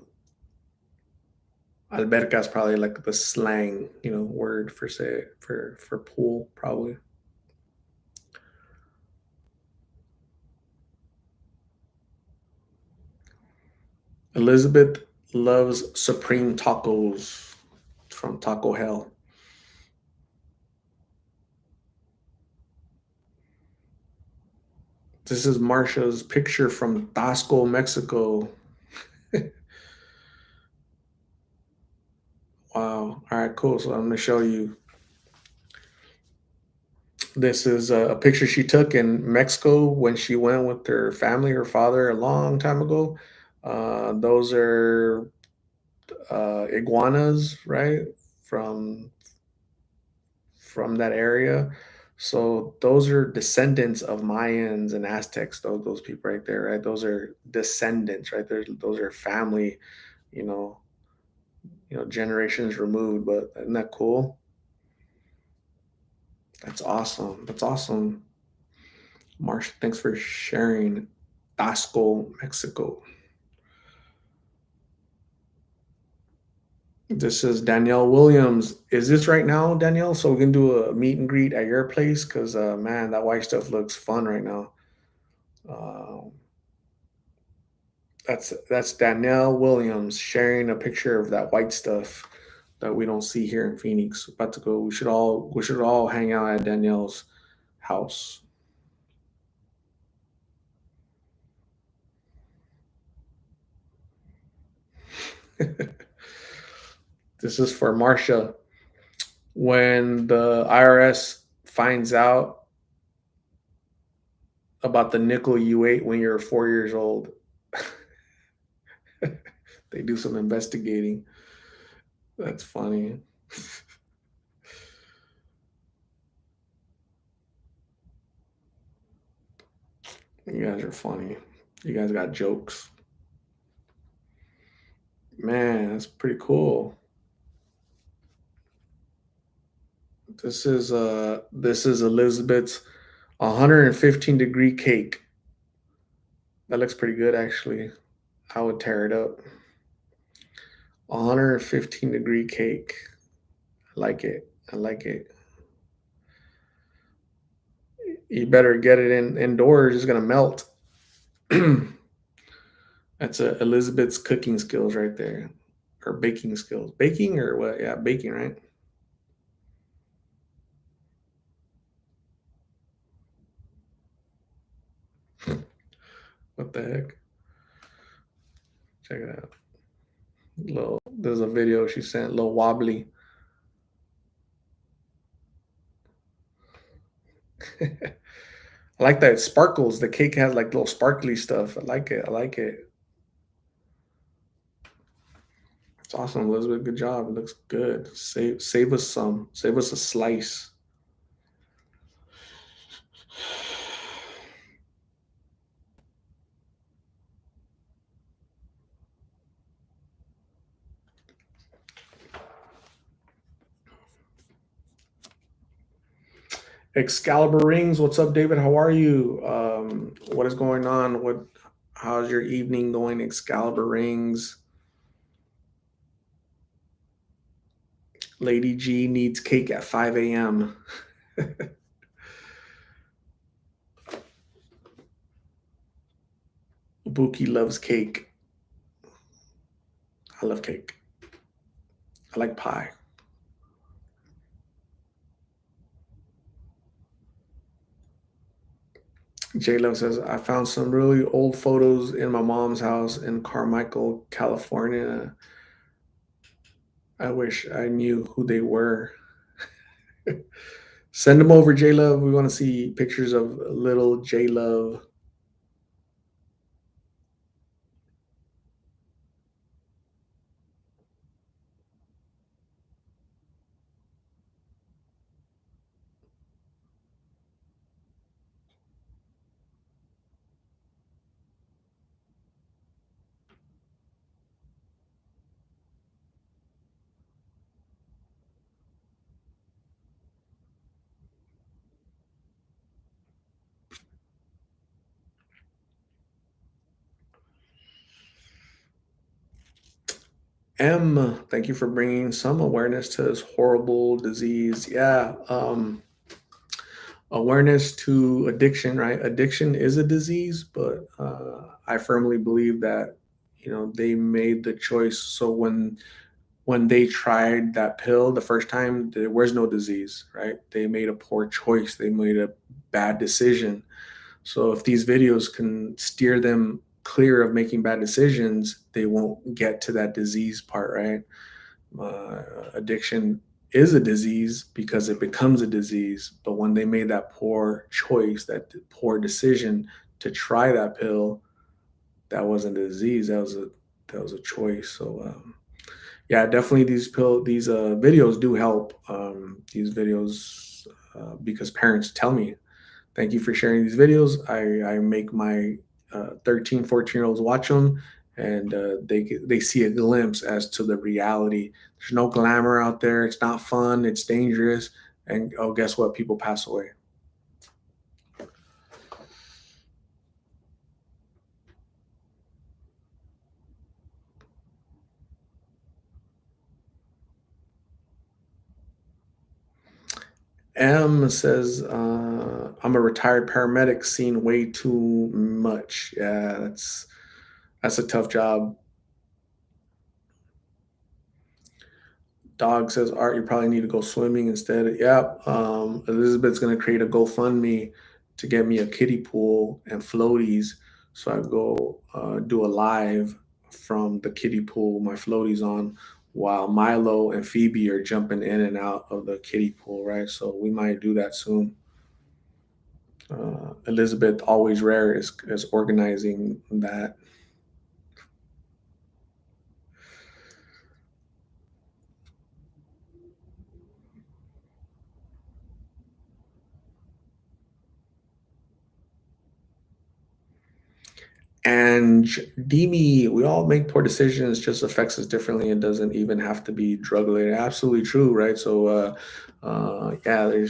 alberca is probably like the slang, word for say for pool, probably. Elizabeth loves supreme tacos from Taco Hell. This is Marsha's picture from Tasco, Mexico. Wow. All right, cool. So I'm going to show you. This is a picture she took in Mexico when she went with her family, her father, a long time ago. Those are iguanas, right? From from that area. So those are descendants of Mayans and Aztecs. Those people right there, right? Those are descendants, right? Those are family, you know, generations removed. But isn't that cool? That's awesome. That's awesome. Marsh, thanks for sharing. Tasco, Mexico. This is Danielle Williams. Is this right now, Danielle? So we can do a meet and greet at your place? Because, man, that white stuff looks fun right now. Um, that's Danielle Williams sharing a picture of that white stuff that we don't see here in Phoenix. About to go. We should all hang out at Danielle's house. This is for Marcia. When the IRS finds out about the nickel you ate when you were 4 years old, they do some investigating. That's funny. You guys are funny. You guys got jokes. Man, that's pretty cool. This is Elizabeth's 115-degree cake. That looks pretty good actually. I would tear it up. 115-degree cake. I like it. I like it. You better get it indoors. It's gonna melt. That's Elizabeth's cooking skills right there, or baking skills. Baking or what? Yeah, baking, right? What the heck? Check it out. There's a video she sent. Little wobbly. I like that it sparkles. The cake has like little sparkly stuff. I like it. I like it. It's awesome, Elizabeth. Good job. It looks good. Save us some. Save us a slice. Excalibur rings. What's up, David? How are you? What is going on? How's your evening going? Excalibur rings. Lady G needs cake at 5 a.m. Buki loves cake. I love cake. I like pie. J Love says, I found some really old photos in my mom's house in Carmichael, California. I wish I knew who they were. Send them over, J Love. We want to see pictures of little J Love. M, thank you for bringing some awareness to this horrible disease. Yeah, awareness to addiction, right? Addiction is a disease, but I firmly believe that they made the choice. So when they tried that pill the first time, there was no disease, right? They made a poor choice. They made a bad decision. So if these videos can steer them clear of making bad decisions, they won't get to that disease part, right? Addiction is a disease because it becomes a disease. But when they made that poor choice, that poor decision to try that pill, that wasn't a disease. That was a choice. So yeah, definitely these videos do help. These videos because parents tell me, thank you for sharing these videos. I make my 13, 14-year olds watch them, and they see a glimpse as to the reality. There's no glamour out there. It's not fun. It's dangerous. And oh, guess what? People pass away. M says, I'm a retired paramedic, seen way too much. Yeah, that's a tough job. Dog says, Art, you probably need to go swimming instead. Yep. Elizabeth's gonna create a GoFundMe to get me a kiddie pool and floaties. So I go do a live from the kiddie pool, my floaties on, while Milo and Phoebe are jumping in and out of the kiddie pool, right? So we might do that soon. Elizabeth Always Rare is organizing that. And Demi, we all make poor decisions, just affects us differently. It doesn't even have to be drug related. Absolutely true, right? So, yeah,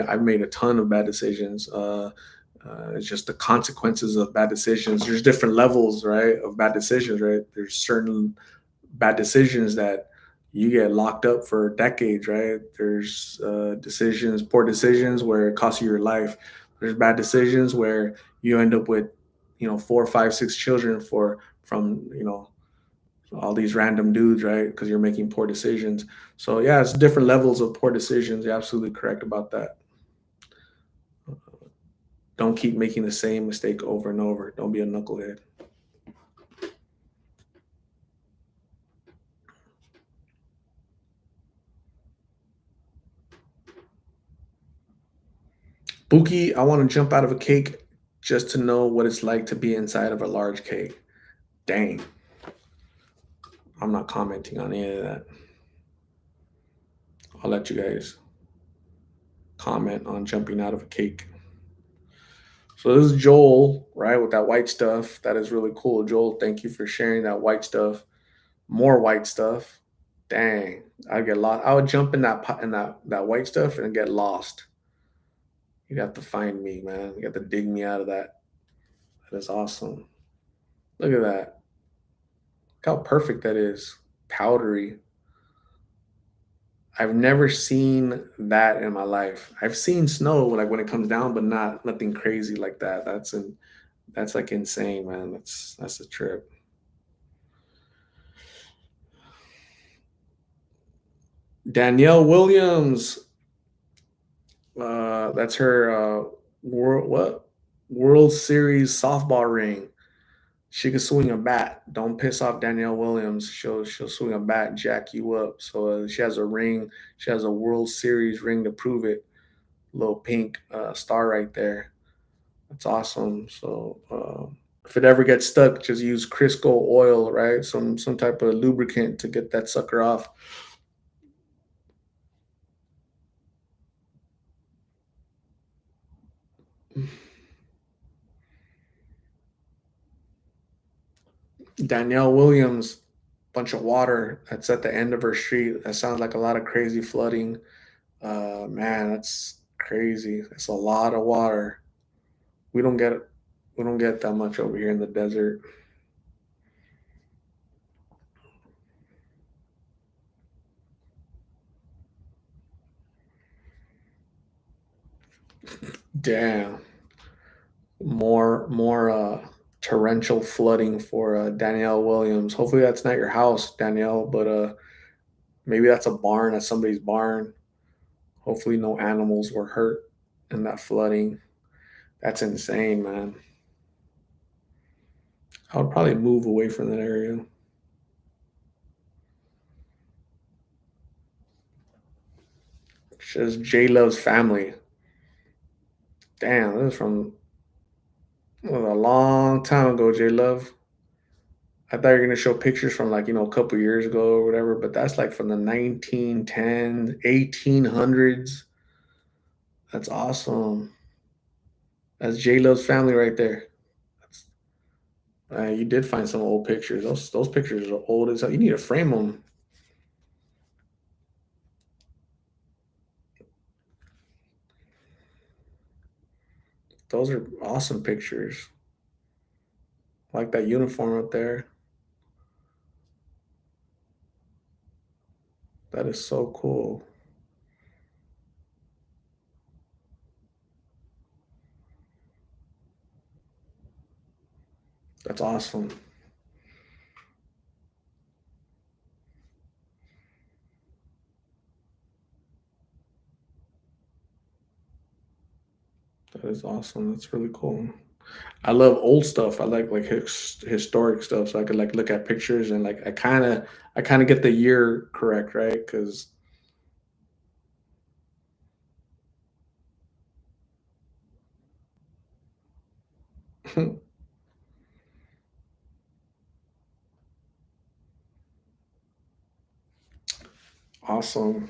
I've made a ton of bad decisions. It's just the consequences of bad decisions. There's different levels, right, of bad decisions, right? There's certain bad decisions that you get locked up for decades, right? There's poor decisions where it costs you your life. There's bad decisions where you end up with, four, five, six children from all these random dudes, right? Because you're making poor decisions. So yeah, it's different levels of poor decisions. You're absolutely correct about that. Don't keep making the same mistake over and over. Don't be a knucklehead. Buki, I want to jump out of a cake just to know what it's like to be inside of a large cake. Dang. I'm not commenting on any of that. I'll let you guys comment on jumping out of a cake. So this is Joel, right, with that white stuff. That is really cool. Joel, thank you for sharing that white stuff. More white stuff. Dang. I'd get lost. I would jump in that white stuff and get lost. You'd have to find me, man. You have to dig me out of that. That is awesome. Look at that. Look how perfect that is. Powdery. I've never seen that in my life. I've seen snow like when it comes down, but nothing crazy like that. That's like insane, man. That's a trip. Danielle Williams. That's her World Series softball ring. She can swing a bat. Don't piss off Danielle Williams. She'll swing a bat and jack you up. So she has a ring. She has a World Series ring to prove it. Little pink star right there. That's awesome. So if it ever gets stuck, just use Crisco oil, right? Some type of lubricant to get that sucker off. Danielle Williams, bunch of water that's at the end of her street. That sounds like a lot of crazy flooding. Man, that's crazy. It's a lot of water. We don't get we don't get that much over here in the desert. Damn. More torrential flooding for Danielle Williams. Hopefully that's not your house, Danielle, but maybe that's a barn, that's somebody's barn. Hopefully no animals were hurt in that flooding. That's insane, man. I would probably move away from that area. Says J Love's family. Damn, this is from a long time ago, J Love. I thought you were gonna show pictures from like, a couple years ago or whatever, but that's like from the 1910s, 1800s. That's awesome. That's J Love's family right there. That's, you did find some old pictures. Those pictures are old as hell. You need to frame them. Those are awesome pictures. I like that uniform up there. That is so cool. That's awesome. That is awesome. That's really cool. I love old stuff. I like historic stuff, so I could like look at pictures and like I kind of get the year correct, right? Because awesome.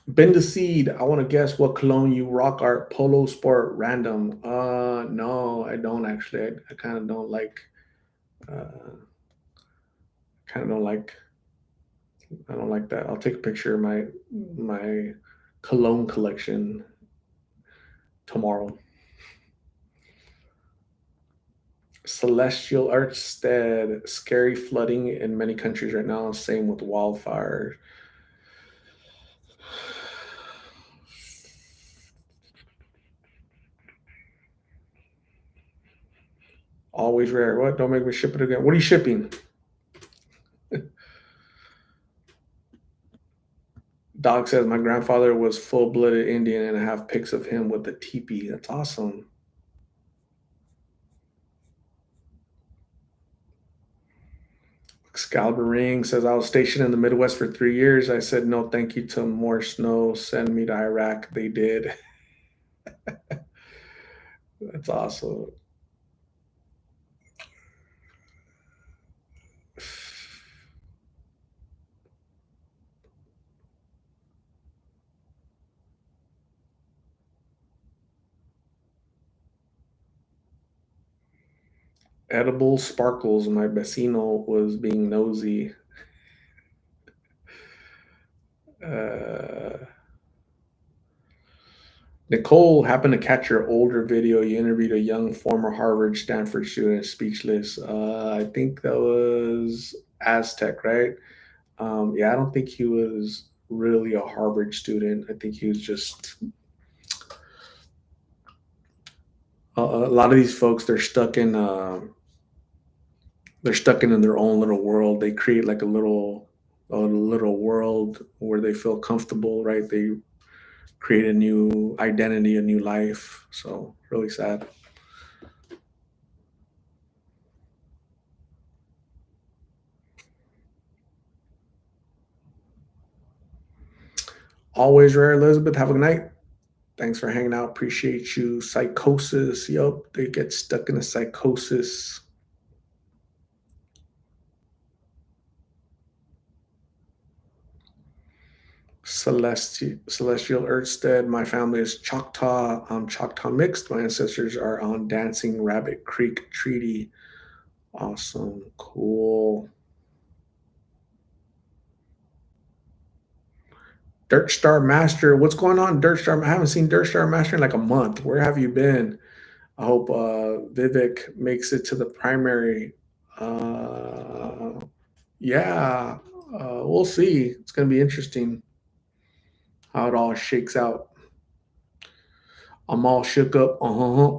Bend the seed. I want to guess what cologne you rock art polo sport random. No, I don't actually. I kind of don't like. Kind of don't like. I don't like that. I'll take a picture of my cologne collection tomorrow. Celestial Archstead, scary flooding in many countries right now. Same with wildfires. Always rare. What? Don't make me ship it again. What are you shipping? Dog says my grandfather was full-blooded Indian, and I have pics of him with a teepee. That's awesome. Excalibur Ring says I was stationed in the Midwest for 3 years. I said no, thank you to more snow. Send me to Iraq. They did. That's awesome. Edible sparkles. My vecino was being nosy. Uh, Nicole happened to catch your older video. You interviewed a young former Harvard Stanford student, speechless. I think that was Aztec, right? Yeah, I don't think he was really a Harvard student. I think he was just a lot of these folks. They're stuck in their own little world. They create like a little world where they feel comfortable, right? They create a new identity, a new life. So really sad. Always rare, Elizabeth. Have a good night. Thanks for hanging out. Appreciate you. Psychosis. Yup, they get stuck in a psychosis. Celestial Earthstead. My family is Choctaw. I'm Choctaw mixed. My ancestors are on Dancing Rabbit Creek Treaty. Awesome. Cool. Dirt Star Master. What's going on, Dirt Star? I haven't seen Dirt Star Master in like a month. Where have you been? I hope Vivek makes it to the primary. Uh, yeah, we'll see. It's going to be interesting how it all shakes out. I'm all shook up. Uh-huh.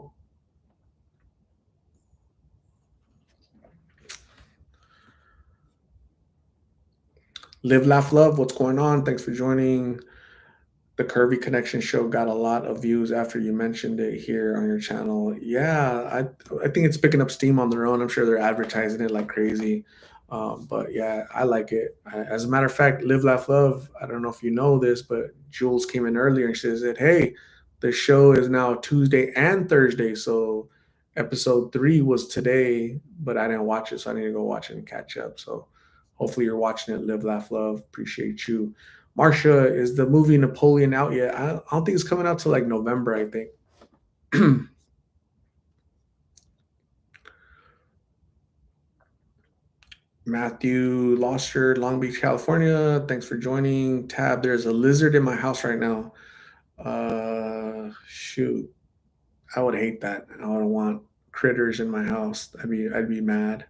Live, laugh, love. What's going on? Thanks for joining. The Curvy Connection show got a lot of views after you mentioned it here on your channel. Yeah, I think it's picking up steam on their own. I'm sure they're advertising it like crazy. But yeah, I like it. As a matter of fact, Live, Laugh, Love. I don't know if you know this, but Jules came in earlier and she said, "Hey, the show is now Tuesday and Thursday. So episode 3 was today, but I didn't watch it, so I need to go watch it and catch up." So Hopefully you're watching it. Live, laugh, love. Appreciate you. Marsha, is the movie Napoleon out yet? I don't think it's coming out till like November, I think. Matthew Loster, Long Beach, California. Thanks for joining. Tab, there's a lizard in my house right now. Shoot. I would hate that. I don't want critters in my house. I'd be mad.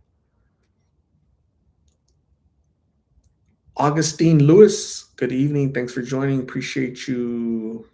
Augustine Lewis, good evening. Thanks for joining. Appreciate you.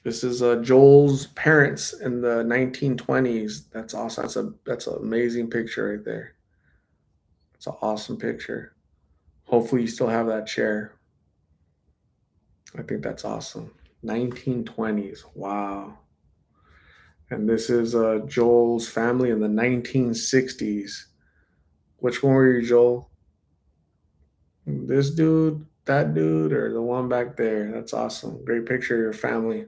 This is Joel's parents in the 1920s. That's awesome. That's an amazing picture right there. It's an awesome picture. Hopefully, you still have that chair. I think that's awesome. 1920s. Wow. And this is Joel's family in the 1960s. Which one were you, Joel? This dude, that dude, or the one back there? That's awesome. Great picture of your family.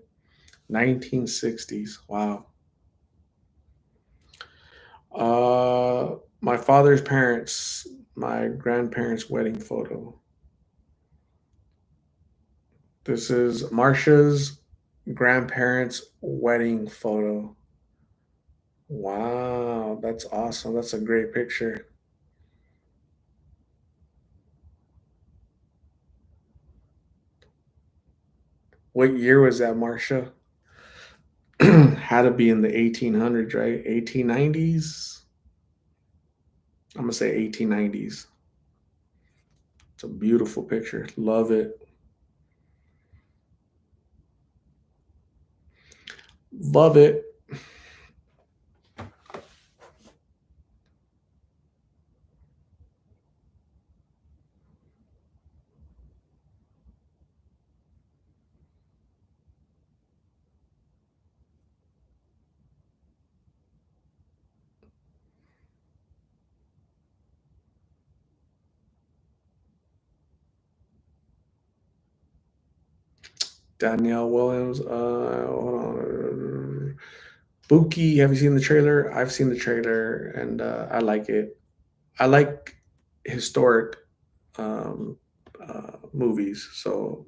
1960s. Wow. My father's parents, my grandparents' wedding photo. This is Marsha's grandparents' wedding photo. Wow, that's awesome. That's a great picture. What year was that, Marsha? Had to be in the 1800s, right? 1890s? I'm going to say 1890s. It's a beautiful picture. Love it. Love it. Danielle Williams. Hold on. Buki, have you seen the trailer? I've seen the trailer and I like it. I like historic movies, so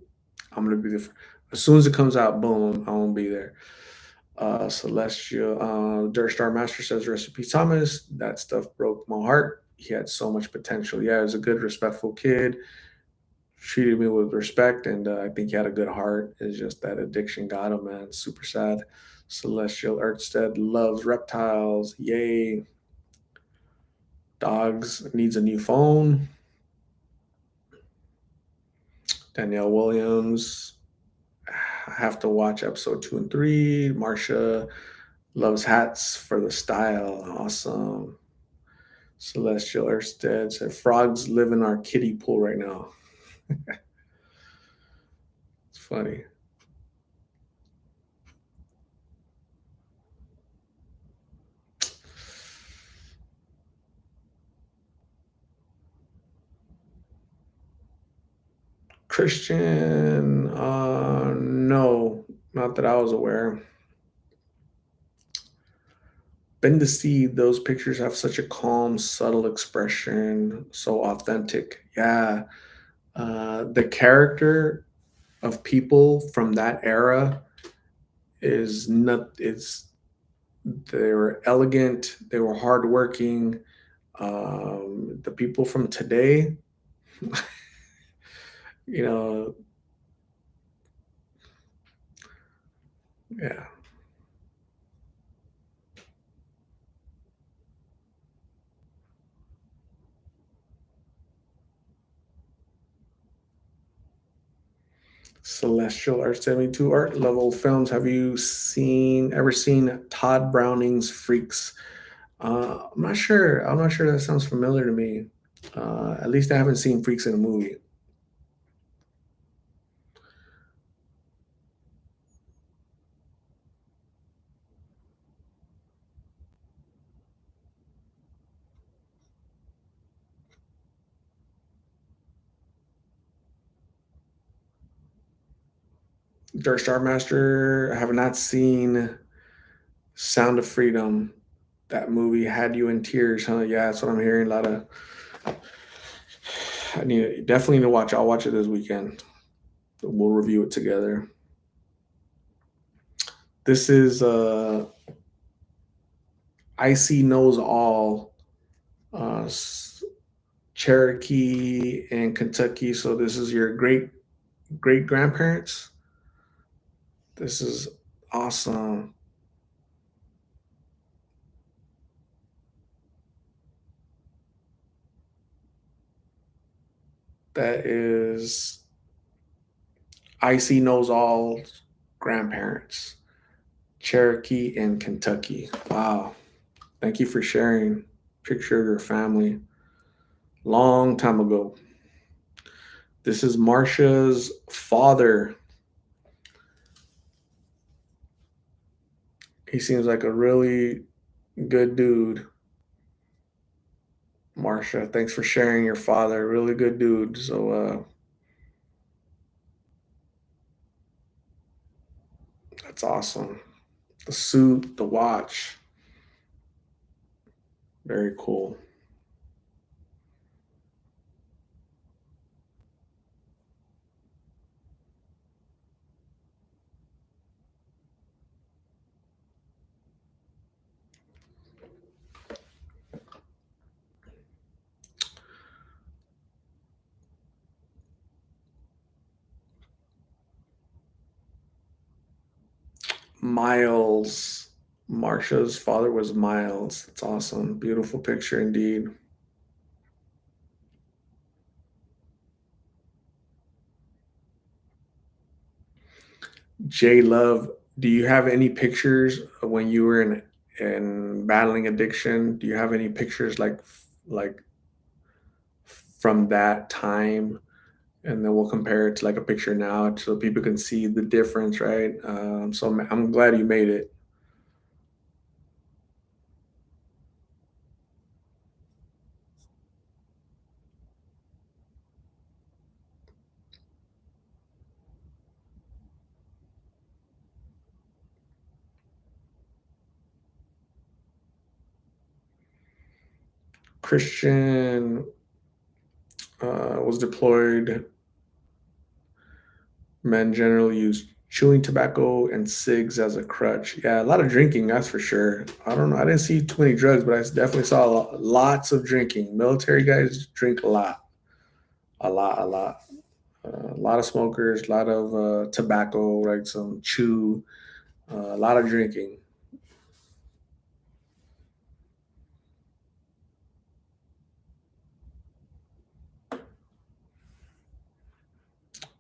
I'm gonna be the as soon as it comes out, boom, I won't be there. Celestial Dirt Star Master says, "Recipe Thomas." That stuff broke my heart. He had so much potential. Yeah, he was a good, respectful kid. Treated me with respect, and I think he had a good heart. It's just that addiction got him, man. Super sad. Celestial Ertstead loves reptiles. Yay. Dogs needs a new phone. Danielle Williams. I have to watch episode 2 and 3. Marsha loves hats for the style. Awesome. Celestial Erstead said frogs live in our kiddie pool right now. It's funny. Christian, no, not that I was aware. Bend the Seed, those pictures have such a calm, subtle expression, so authentic. Yeah. The character of people from that era is not, it's, they were elegant, they were hardworking. The people from today, you know, yeah. Celestial Art 72 art level films. Have you ever seen Todd Browning's Freaks? I'm not sure. I'm not sure that sounds familiar to me. At least I haven't seen Freaks in a movie. Dark Star Master. I have not seen Sound of Freedom. That movie had you in tears, huh? Yeah, that's what I'm hearing. A lot of. I need definitely need to watch. I'll watch it this weekend. We'll review it together. This is Icy Knows All, uh, Cherokee and Kentucky. So this is your great grandparents. This is awesome. That is Icy Knows All grandparents, Cherokee and Kentucky. Wow. Thank you for sharing picture of your family. Long time ago. This is Marsha's father. He seems like a really good dude. Marsha, thanks for sharing your father. Really good dude. So that's awesome. The suit, the watch, very cool. Miles. Marsha's father was Miles. That's awesome. Beautiful picture indeed. J Love, do you have any pictures of when you were in battling addiction? Do you have any pictures like from that time? And then we'll compare it to like a picture now so people can see the difference, right? So I'm glad you made it. Christian was deployed. Men generally use chewing tobacco and cigs as a crutch. Yeah, a lot of drinking, that's for sure. I don't know. I didn't see too many drugs, but I definitely saw lots of drinking. Military guys drink a lot, a lot. A lot of smokers, a lot of tobacco, like some chew, a lot of drinking.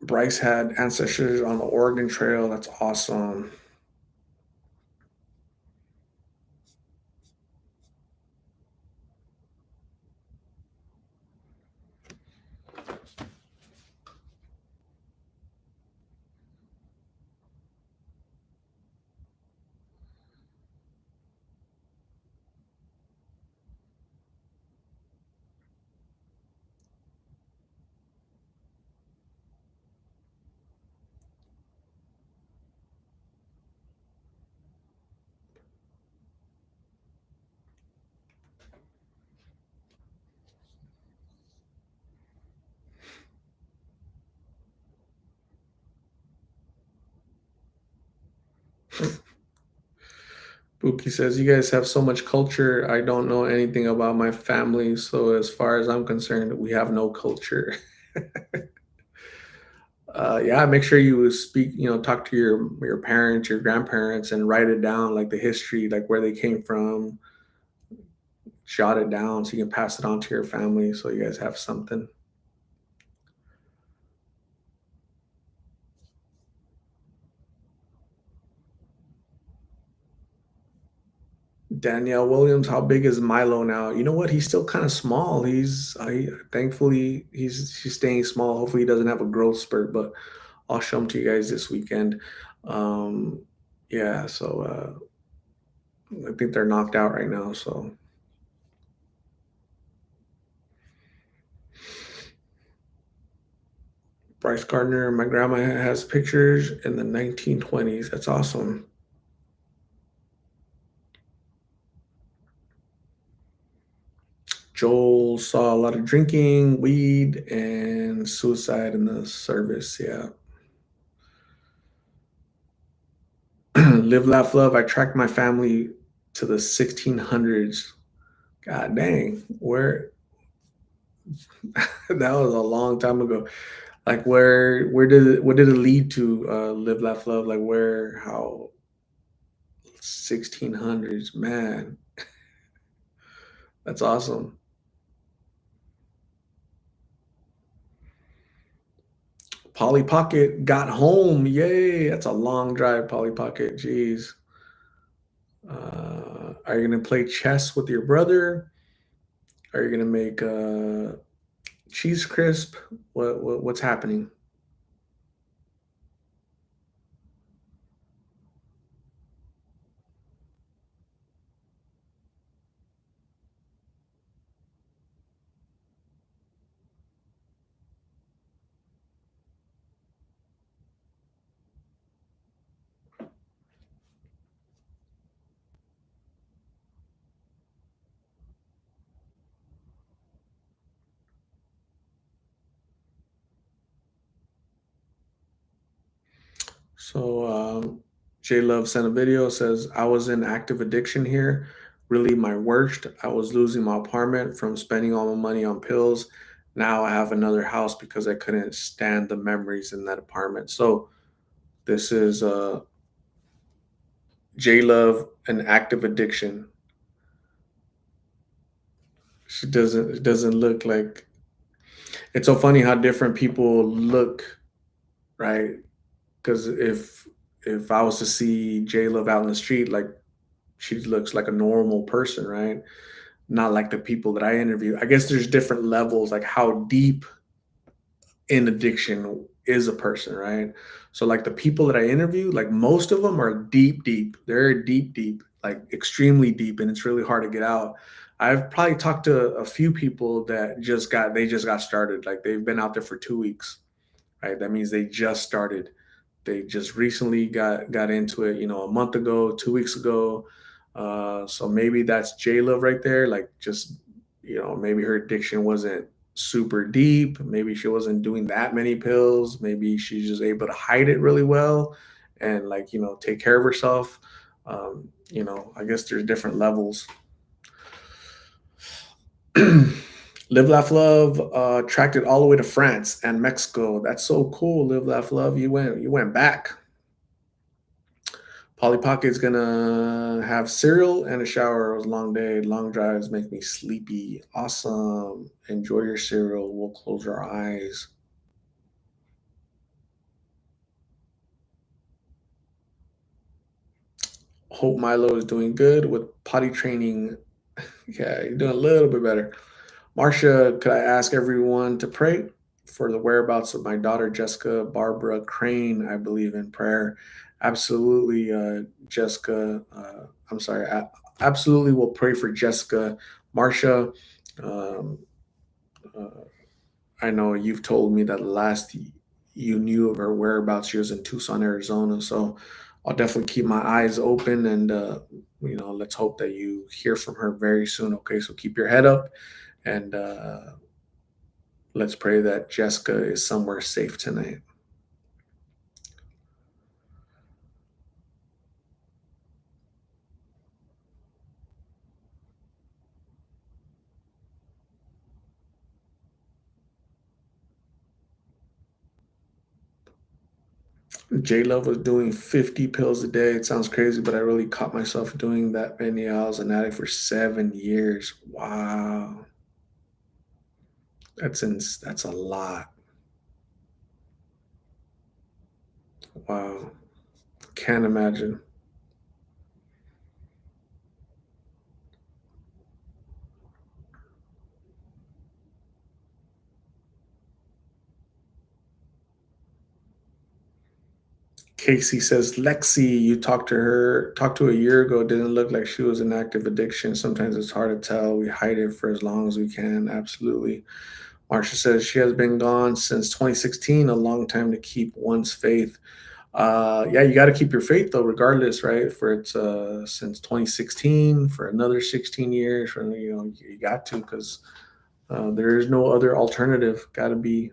Bryce had ancestors on the Oregon Trail. That's awesome. Buki says, "You guys have so much culture. I don't know anything about my family. So, as far as I'm concerned, we have no culture." Yeah, make sure you speak, talk to your parents, your grandparents, and write it down, like the history, like where they came from. Jot it down so you can pass it on to your family, so you guys have something. Danielle Williams, how big is Milo now? You know what? He's still kind of small. Thankfully he's staying small. Hopefully he doesn't have a growth spurt, but I'll show him to you guys this weekend. Um, yeah, so I think they're knocked out right now. So Bryce Gardner, my grandma has pictures in the 1920s. That's awesome. Joel saw a lot of drinking, weed, and suicide in the service. Yeah. Live, laugh, love. I tracked my family to the 1600s. God dang, where that was a long time ago. Like where did it what did it lead to? Live, laugh, love. Like where? How? 1600s, man. That's awesome. Polly Pocket got home. Yay. That's a long drive, Polly Pocket. Jeez. Are you gonna play chess with your brother? Are you gonna make cheese crisp? What's happening? So J Love sent a video, says I was in active addiction here, really my worst. I was losing my apartment from spending all my money on pills. Now I have another house because I couldn't stand the memories in that apartment. So this is J Love, an active addiction. She doesn't it doesn't look like it's so funny how different people look, right? Because if I was to see J Love out in the street, like she looks like a normal person, right? Not like the people that I interview. I guess there's different levels, like how deep in addiction is a person, right? So like the people that I interview, like most of them are deep, deep. They're deep, deep, like extremely deep, and it's really hard to get out. I've probably talked to a few people that just got started. Like they've been out there for 2 weeks, right? That means they just started. They just recently got into it, a month ago, 2 weeks ago. So maybe that's J Love right there. Like just maybe her addiction wasn't super deep. Maybe she wasn't doing that many pills. Maybe she's just able to hide it really well and like take care of herself. I guess there's different levels. Live, laugh, love. Tracked it all the way to France and Mexico. That's so cool. Live, laugh, love. You went back. Polly Pocket's gonna have cereal and a shower. It was a long day. Long drives make me sleepy. Awesome. Enjoy your cereal. We'll close our eyes. Hope Milo is doing good with potty training. Yeah, you're doing a little bit better. Marcia, could I ask everyone to pray for the whereabouts of my daughter Jessica Barbara Crane? I believe in prayer. Absolutely, Jessica. I'm sorry. Absolutely, we'll pray for Jessica. Marcia, um, uh, I know you've told me that last you knew of her whereabouts, she was in Tucson, Arizona. So I'll definitely keep my eyes open and let's hope that you hear from her very soon. Okay, so keep your head up and let's pray that Jessica is somewhere safe tonight. J Love was doing 50 pills a day. It sounds crazy, but I really caught myself doing that many. I was an addict for 7 years. Wow. That's a lot. Wow. Can't imagine. Casey says, Lexi, you talked to a year ago, didn't look like she was in active addiction. Sometimes it's hard to tell. We hide it for as long as we can. Absolutely. Marsha says she has been gone since 2016, a long time to keep one's faith. Yeah, you got to keep your faith though, regardless, right? For it's since 2016, for another 16 years, for you got to, because there is no other alternative. Got to be.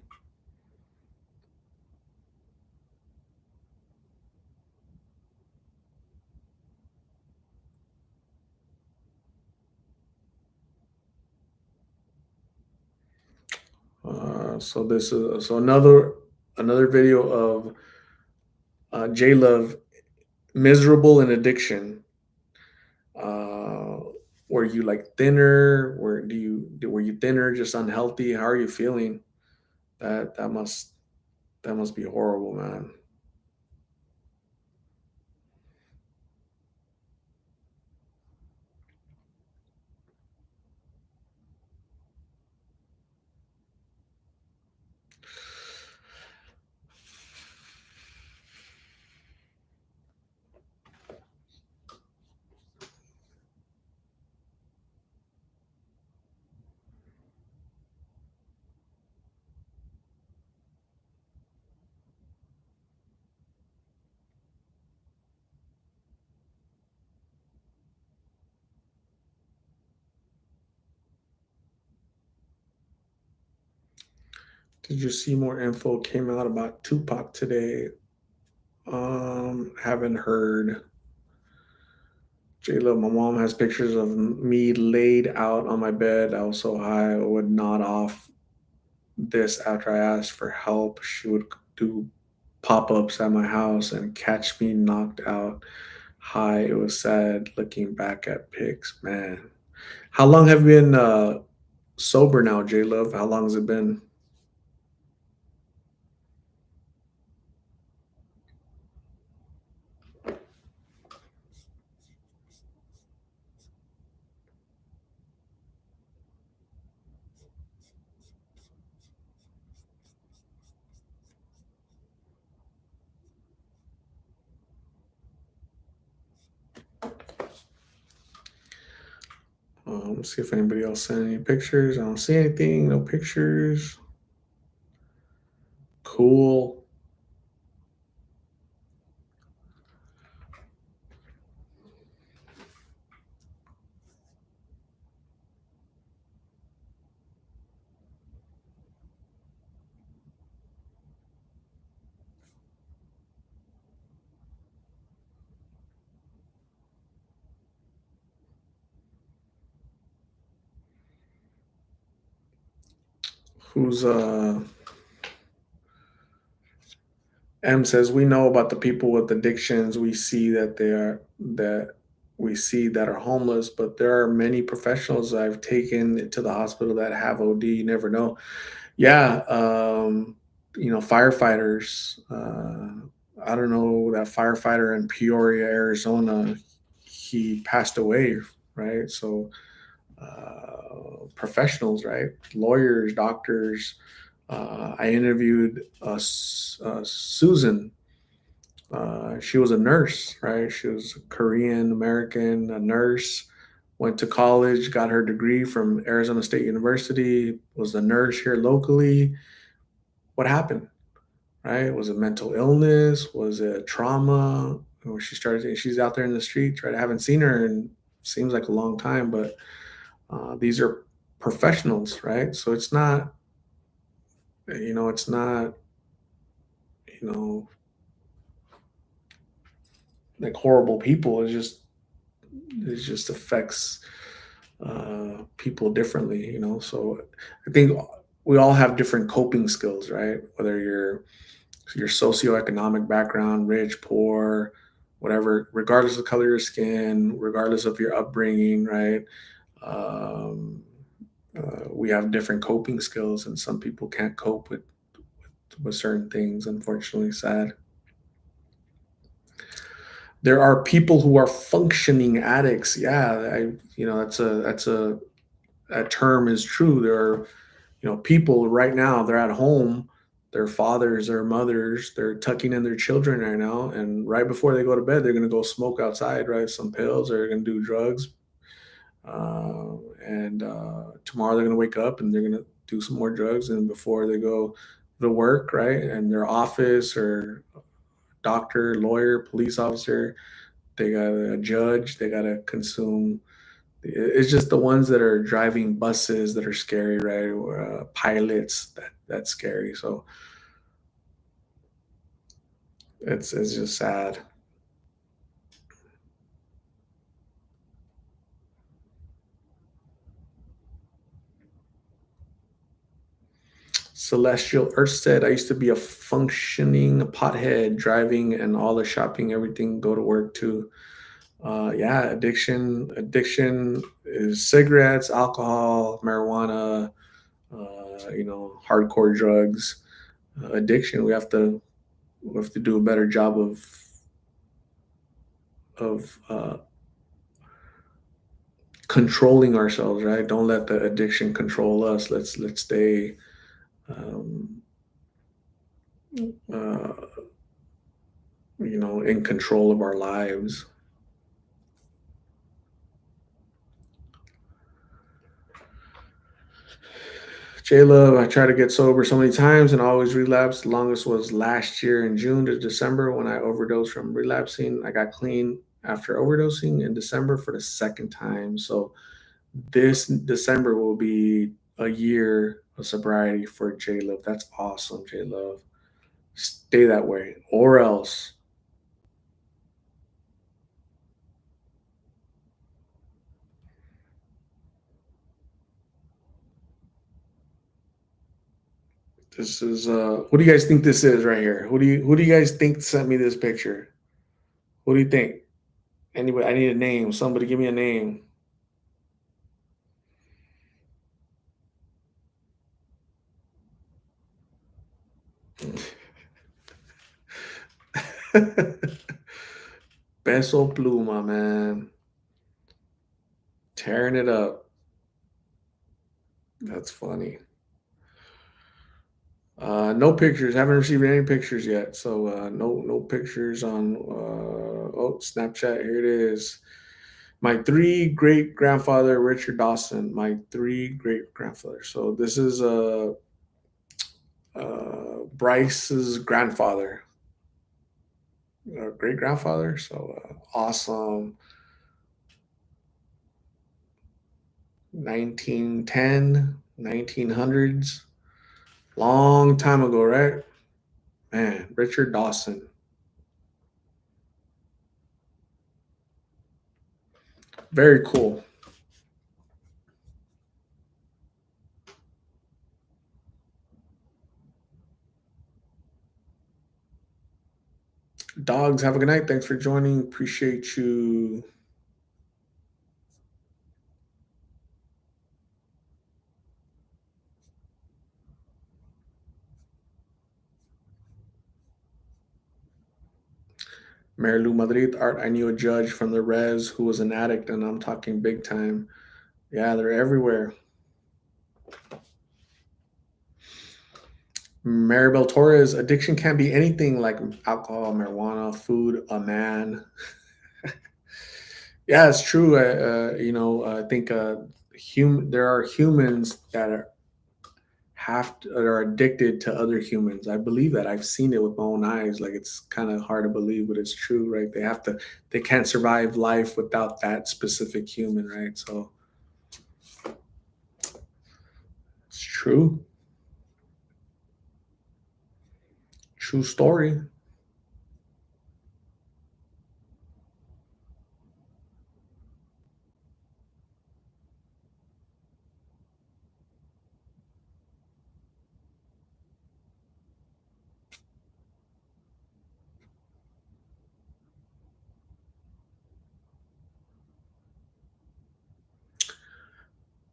So this is so another video of J Love miserable in addiction. Uh, were you like thinner? Were you thinner, just unhealthy? How are you feeling? That must be horrible, man. Did you see more info came out about Tupac today? Haven't heard. J-Lo, my mom has pictures of me laid out on my bed. I was so high, I would nod off this after I asked for help. She would do pop-ups at my house and catch me knocked out high. It was sad looking back at pics, man. How long have you been sober now, J-Love? How long has it been? Let's see if anybody else sent any pictures. I don't see anything. No pictures. Cool. Who's M says we know about the people with addictions. We see that are homeless, but there are many professionals I've taken to the hospital that have OD. You never know. Yeah, firefighters. I don't know that firefighter in Peoria, Arizona. He passed away, right? So professionals, right? Lawyers, doctors. I interviewed Susan. She was a nurse, right? She was Korean American, a nurse. Went to college, got her degree from Arizona State University. Was a nurse here locally. What happened? Right? Was it mental illness? Was it trauma? Or she started. She's out there in the streets, right? I haven't seen her in seems like a long time, but these are professionals, right? So it's not, it's not, you know, like horrible people. It just affects people differently, So I think we all have different coping skills, right? Whether your socioeconomic background, rich, poor, whatever, regardless of the color of your skin, regardless of your upbringing, right? Um, we have different coping skills, and some people can't cope with certain things. Unfortunately, sad. There are people who are functioning addicts. Yeah, that's a that term is true. There are people right now. They're at home. Their fathers, their mothers, they're tucking in their children right now, and right before they go to bed, they're gonna go smoke outside, right? Some pills, or they're gonna do drugs, and tomorrow they're gonna wake up and they're gonna do some more drugs, and before they go to work, right, and their office or doctor, lawyer, police officer, they got a judge, they got to consume. It's just the ones that are driving buses that are scary, right? Or pilots, that's scary. So it's just sad. Celestial Earth said, I used to be a functioning pothead, driving and all the shopping, everything, go to work too. Yeah, addiction is cigarettes, alcohol, marijuana, hardcore drugs. Addiction, we have to do a better job of controlling ourselves, right? Don't let the addiction control us. Let's stay um, uh, in control of our lives. J Love, I tried to get sober so many times and always relapsed. The longest was last year in June to December when I overdosed from relapsing. I got clean after overdosing in December for the second time. So this December will be a year of sobriety for J Love. That's awesome, J Love. Stay that way, or else. This is Who do you guys think this is right here? Who do you guys think sent me this picture? What do you think? Anybody? I need a name. Somebody give me a name. Peso Pluma, man. Tearing it up. That's funny. No pictures. Haven't received any pictures yet. So no pictures on Snapchat. Here it is. My three great grandfather, Richard Dawson. My three great grandfathers. So this is Bryce's grandfather, great grandfather. So awesome. 1910, 1900s. Long time ago, right? Man, Richard Dawson. Very cool. Dogs, have a good night. Thanks for joining. Appreciate you. Marilu Madrid, Art. I knew a judge from the res who was an addict, and I'm talking big time. Yeah, they're everywhere. Maribel Torres, addiction can be anything like alcohol, marijuana, food, a man. Yeah, it's true. I think there are humans that are addicted to other humans. I believe that. I've seen it with my own eyes. Like it's kind of hard to believe, but it's true, right? They can't survive life without that specific human, right? So it's true. True story.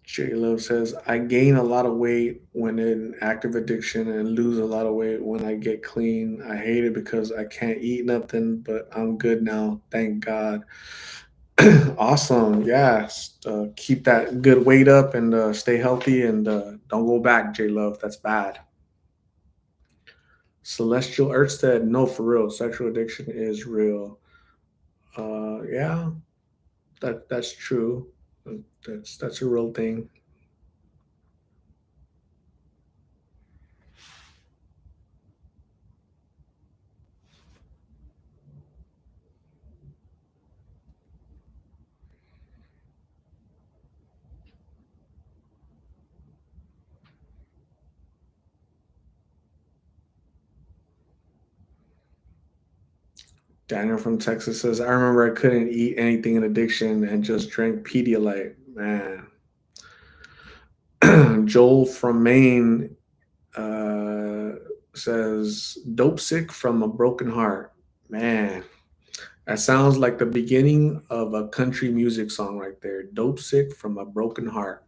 J Lo says, I gain a lot of weight when in active addiction and lose a lot of weight when I get clean. I hate it because I can't eat nothing, but I'm good now. Thank God. Awesome. Yeah. Keep that good weight up and stay healthy and don't go back, J Love. That's bad. Celestial Earthstead, no, for real. Sexual addiction is real. Yeah, that's true. That's a real thing. Daniel from Texas says, I remember I couldn't eat anything in addiction and just drank Pedialyte. Man. Joel from Maine uh, says, dope sick from a broken heart. Man, that sounds like the beginning of a country music song right there. Dope sick from a broken heart.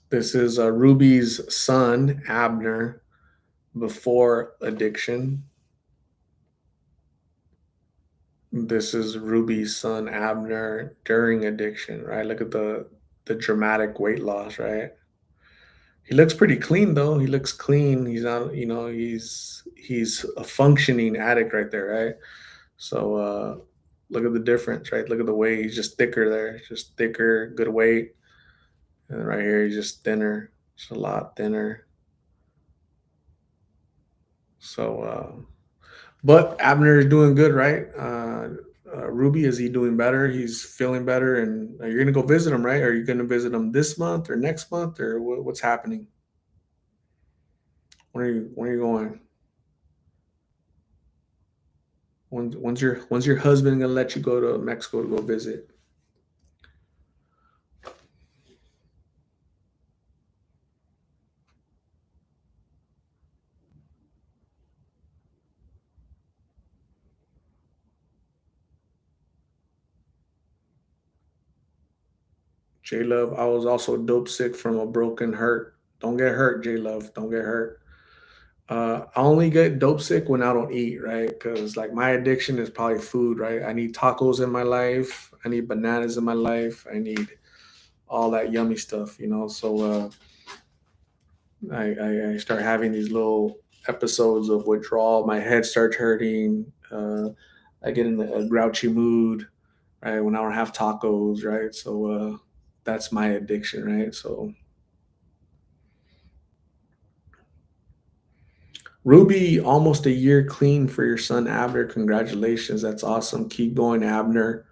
This is Ruby's son Abner before addiction. This is Ruby's son Abner during addiction, right? Look at the dramatic weight loss, right? He looks pretty clean though. He looks clean. He's not, he's a functioning addict right there, right? So look at the difference, right? Look at the weight. He's just thicker there, just thicker, good weight. And right here, he's just thinner, just a lot thinner. So, but Abner is doing good, right? Ruby, is he doing better? He's feeling better, and you're gonna go visit him, right? Are you gonna visit him this month or next month, or what's happening? When are you going? When's your husband gonna let you go to Mexico to go visit? J Love, I was also dope sick from a broken hurt. Don't get hurt, J Love. Don't get hurt. I only get dope sick when I don't eat, right? Because like my addiction is probably food, right? I need tacos in my life. I need bananas in my life. I need all that yummy stuff, So I start having these little episodes of withdrawal. My head starts hurting. I get in a grouchy mood, right? When I don't have tacos, right? So that's my addiction, right? So Ruby, almost a year clean for your son Abner. Congratulations. That's awesome. Keep going, Abner.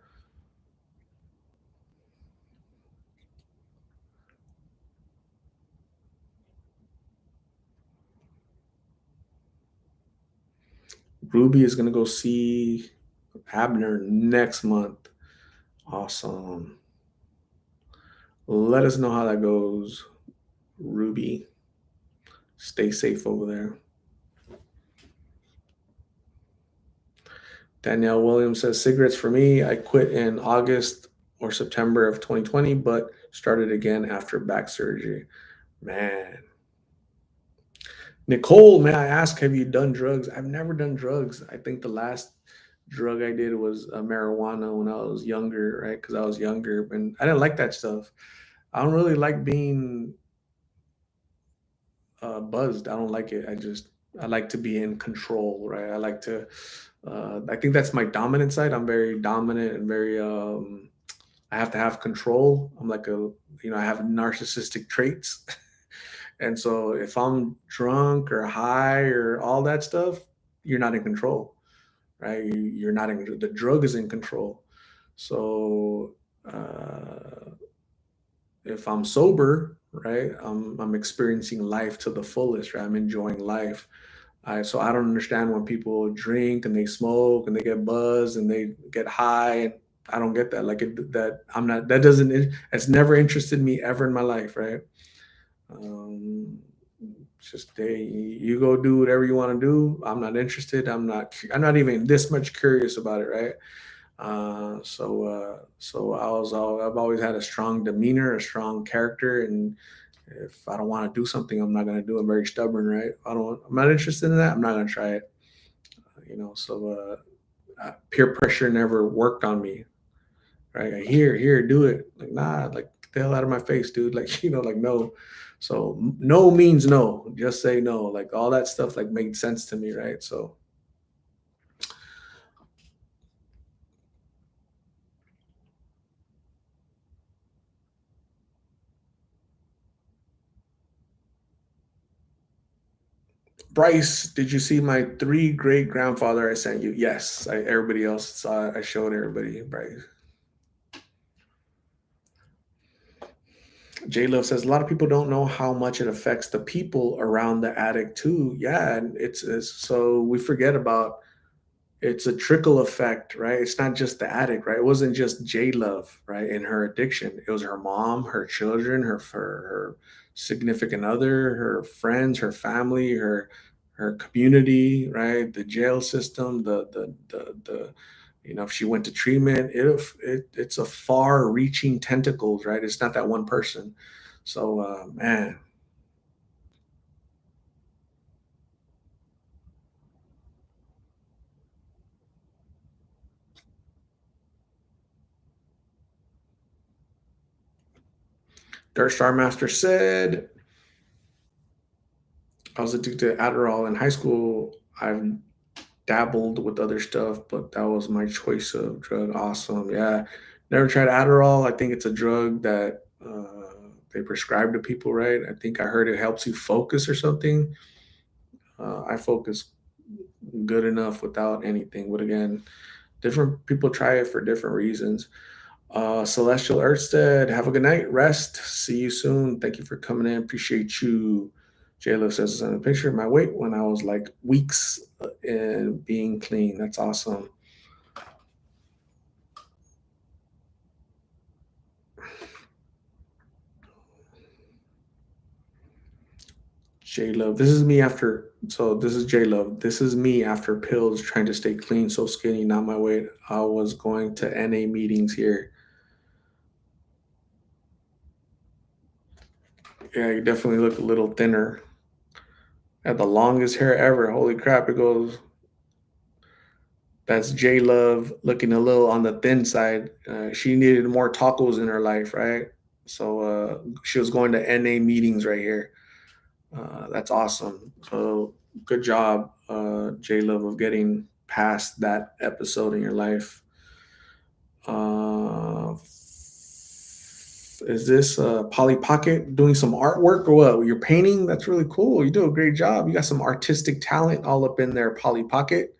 Ruby is going to go see Abner next month. Awesome. Let us know how that goes, Ruby. Stay safe over there. Danielle Williams says cigarettes for me. I quit in August or September of 2020, but started again after back surgery. Man. Nicole, may I ask, have you done drugs? I've never done drugs. I think the last drug I did was marijuana when I was younger, right? Because I was younger and I didn't like that stuff. I don't really like being buzzed. I don't like it. I like to be in control, right? I think that's my dominant side. I'm very dominant and very, I have to have control. I have narcissistic traits. And so if I'm drunk or high or all that stuff, you're not in control, right? You're not in control. The drug is in control. So if I'm sober, right, I'm experiencing life to the fullest, right? I'm enjoying life. So I don't understand when people drink and they smoke and they get buzzed and they get high. And I don't get that. That I'm not. That doesn't. It's never interested me ever in my life, right? Um, just you go do whatever you want to do. I'm not interested. I'm not even this much curious about it, right? So I've always had a strong demeanor, a strong character, and if I don't want to do something, I'm not going to do it. I'm very stubborn, right? I'm not interested in that. I'm not going to try it. So peer pressure never worked on me, right? Like, here, do it. Like, nah, like get the hell out of my face, dude. Like, like no. So no means no. Just say no. Like all that stuff like made sense to me, right? So Bryce, did you see my three great grandfather I sent you? Yes, everybody else saw it. I showed everybody. Bryce. J Love says a lot of people don't know how much it affects the people around the addict too. Yeah, and it's so we forget about it's a trickle effect, right? It's not just the addict, right? It wasn't just J Love, right? In her addiction, it was her mom, her children, her significant other, her friends, her family, her community, right? The jail system, the if she went to treatment, it's a far-reaching tentacles, right? It's not that one person. So, man, Dirt Star Master said, I was addicted to Adderall in high school. I've dabbled with other stuff, but that was my choice of drug. Awesome. Yeah. Never tried Adderall. I think it's a drug that they prescribe to people, right? I think I heard it helps you focus or something. I focus good enough without anything. But again, different people try it for different reasons. Celestial Earthstead, have a good night. Rest. See you soon. Thank you for coming in. Appreciate you. JLo says in a picture of my weight when I was like weeks in being clean. That's awesome. J Love. This is me after. So this is J Love. This is me after pills, trying to stay clean, so skinny, not my weight. I was going to NA meetings here. Yeah, you definitely look a little thinner. Had the longest hair ever. Holy crap! It goes. That's J Love looking a little on the thin side. She needed more tacos in her life, right? So she was going to NA meetings right here. That's awesome. So good job, J Love, of getting past that episode in your life. Is this Polly Pocket doing some artwork or what? You're painting? That's really cool. You do a great job. You got some artistic talent all up in there, Polly Pocket.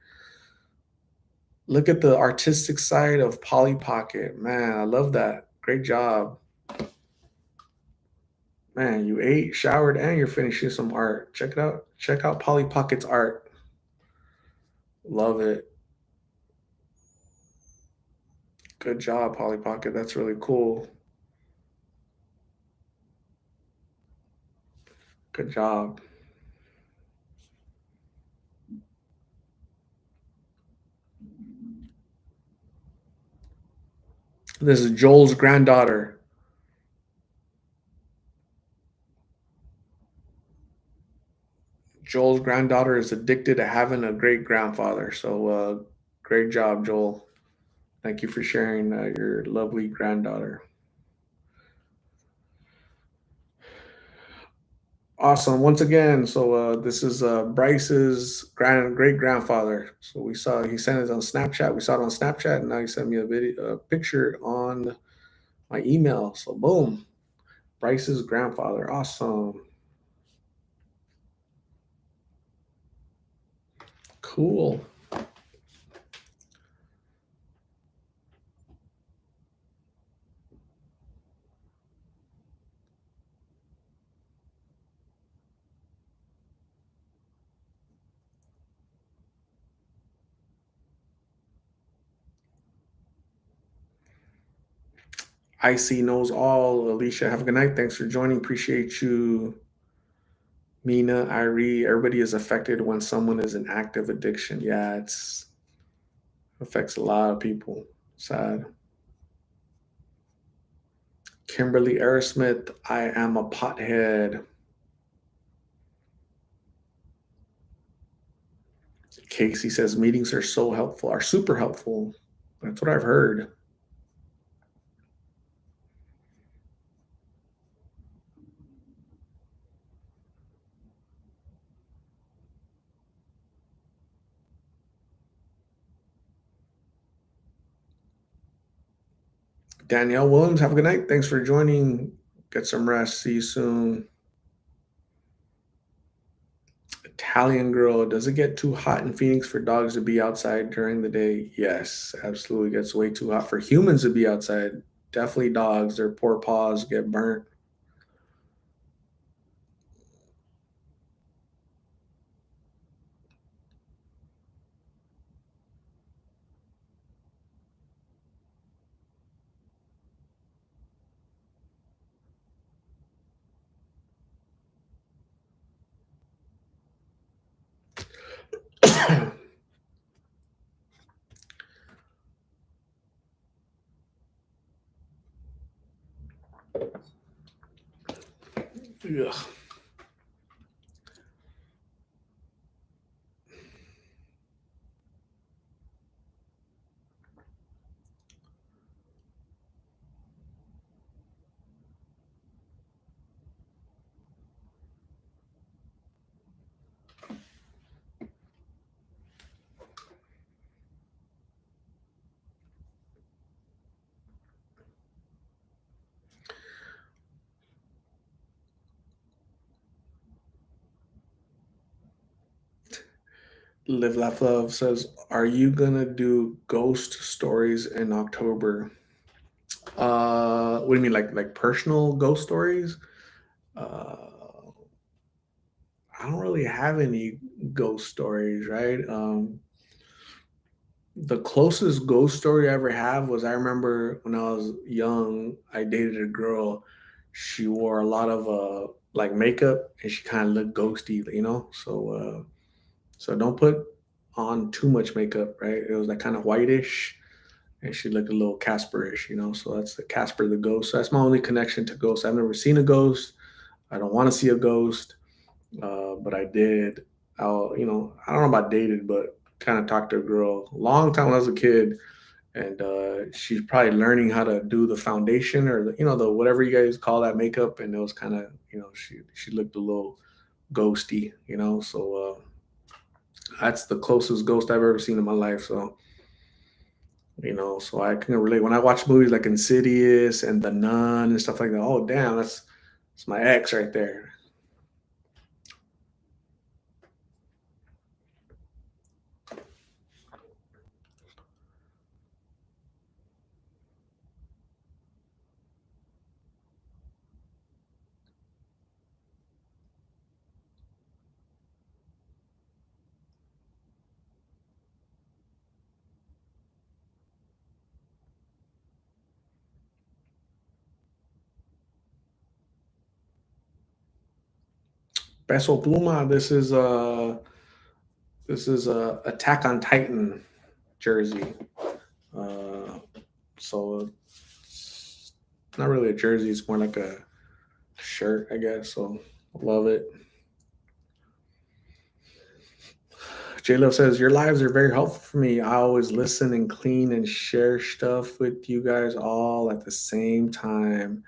Look at the artistic side of Polly Pocket. Man, I love that. Great job. Man, you ate, showered, and you're finishing some art. Check it out. Check out Polly Pocket's art. Love it. Good job, Polly Pocket. That's really cool. Good job. This is Joel's granddaughter. Joel's granddaughter is addicted to having a great grandfather. So, great job, Joel. Thank you for sharing your lovely granddaughter. Awesome. Once again, so this is Bryce's great grandfather. So we saw he sent it on Snapchat. We saw it on Snapchat, and now he sent me a picture on my email. So boom, Bryce's grandfather. Awesome. Cool. Icy knows all. Alicia, have a good night. Thanks for joining. Appreciate you. Mina, Irie, everybody is affected when someone is in active addiction. Yeah, it's affects a lot of people. Sad. Kimberly Aerosmith, I am a pothead. Casey says meetings are so helpful, are super helpful. That's what I've heard. Danielle Williams, have a good night. Thanks for joining. Get some rest. See you soon. Italian girl, does it get too hot in Phoenix for dogs to be outside during the day? Yes, absolutely. Gets way too hot for humans to be outside. Definitely dogs. Their poor paws get burnt. Ugh. Live Laugh Love says, "Are you gonna do ghost stories in October?" What do you mean, like personal ghost stories? Uh, I don't really have any ghost stories, right? The closest ghost story I ever have was I remember when I was young, I dated a girl. She wore a lot of like makeup and she kind of looked ghosty, you know. So don't put on too much makeup, right? It was like kind of whitish and she looked a little Casperish, you know. So that's the Casper the ghost. So that's my only connection to ghosts. I've never seen a ghost. I don't want to see a ghost, but I did. I don't know about dated, but kind of talked to a girl a long time when I was a kid, and she's probably learning how to do the foundation or the whatever you guys call that makeup, and it was kind of she looked a little ghosty, you know. So that's the closest ghost I've ever seen in my life. So so I can relate when I watch movies like Insidious and The Nun and stuff like that. Oh damn, that's my ex right there. Peso Pluma. This is a Attack on Titan jersey. Uh, so it's not really a jersey; it's more like a shirt, I guess. So love it. J Love says your lives are very helpful for me. I always listen and clean and share stuff with you guys all at the same time.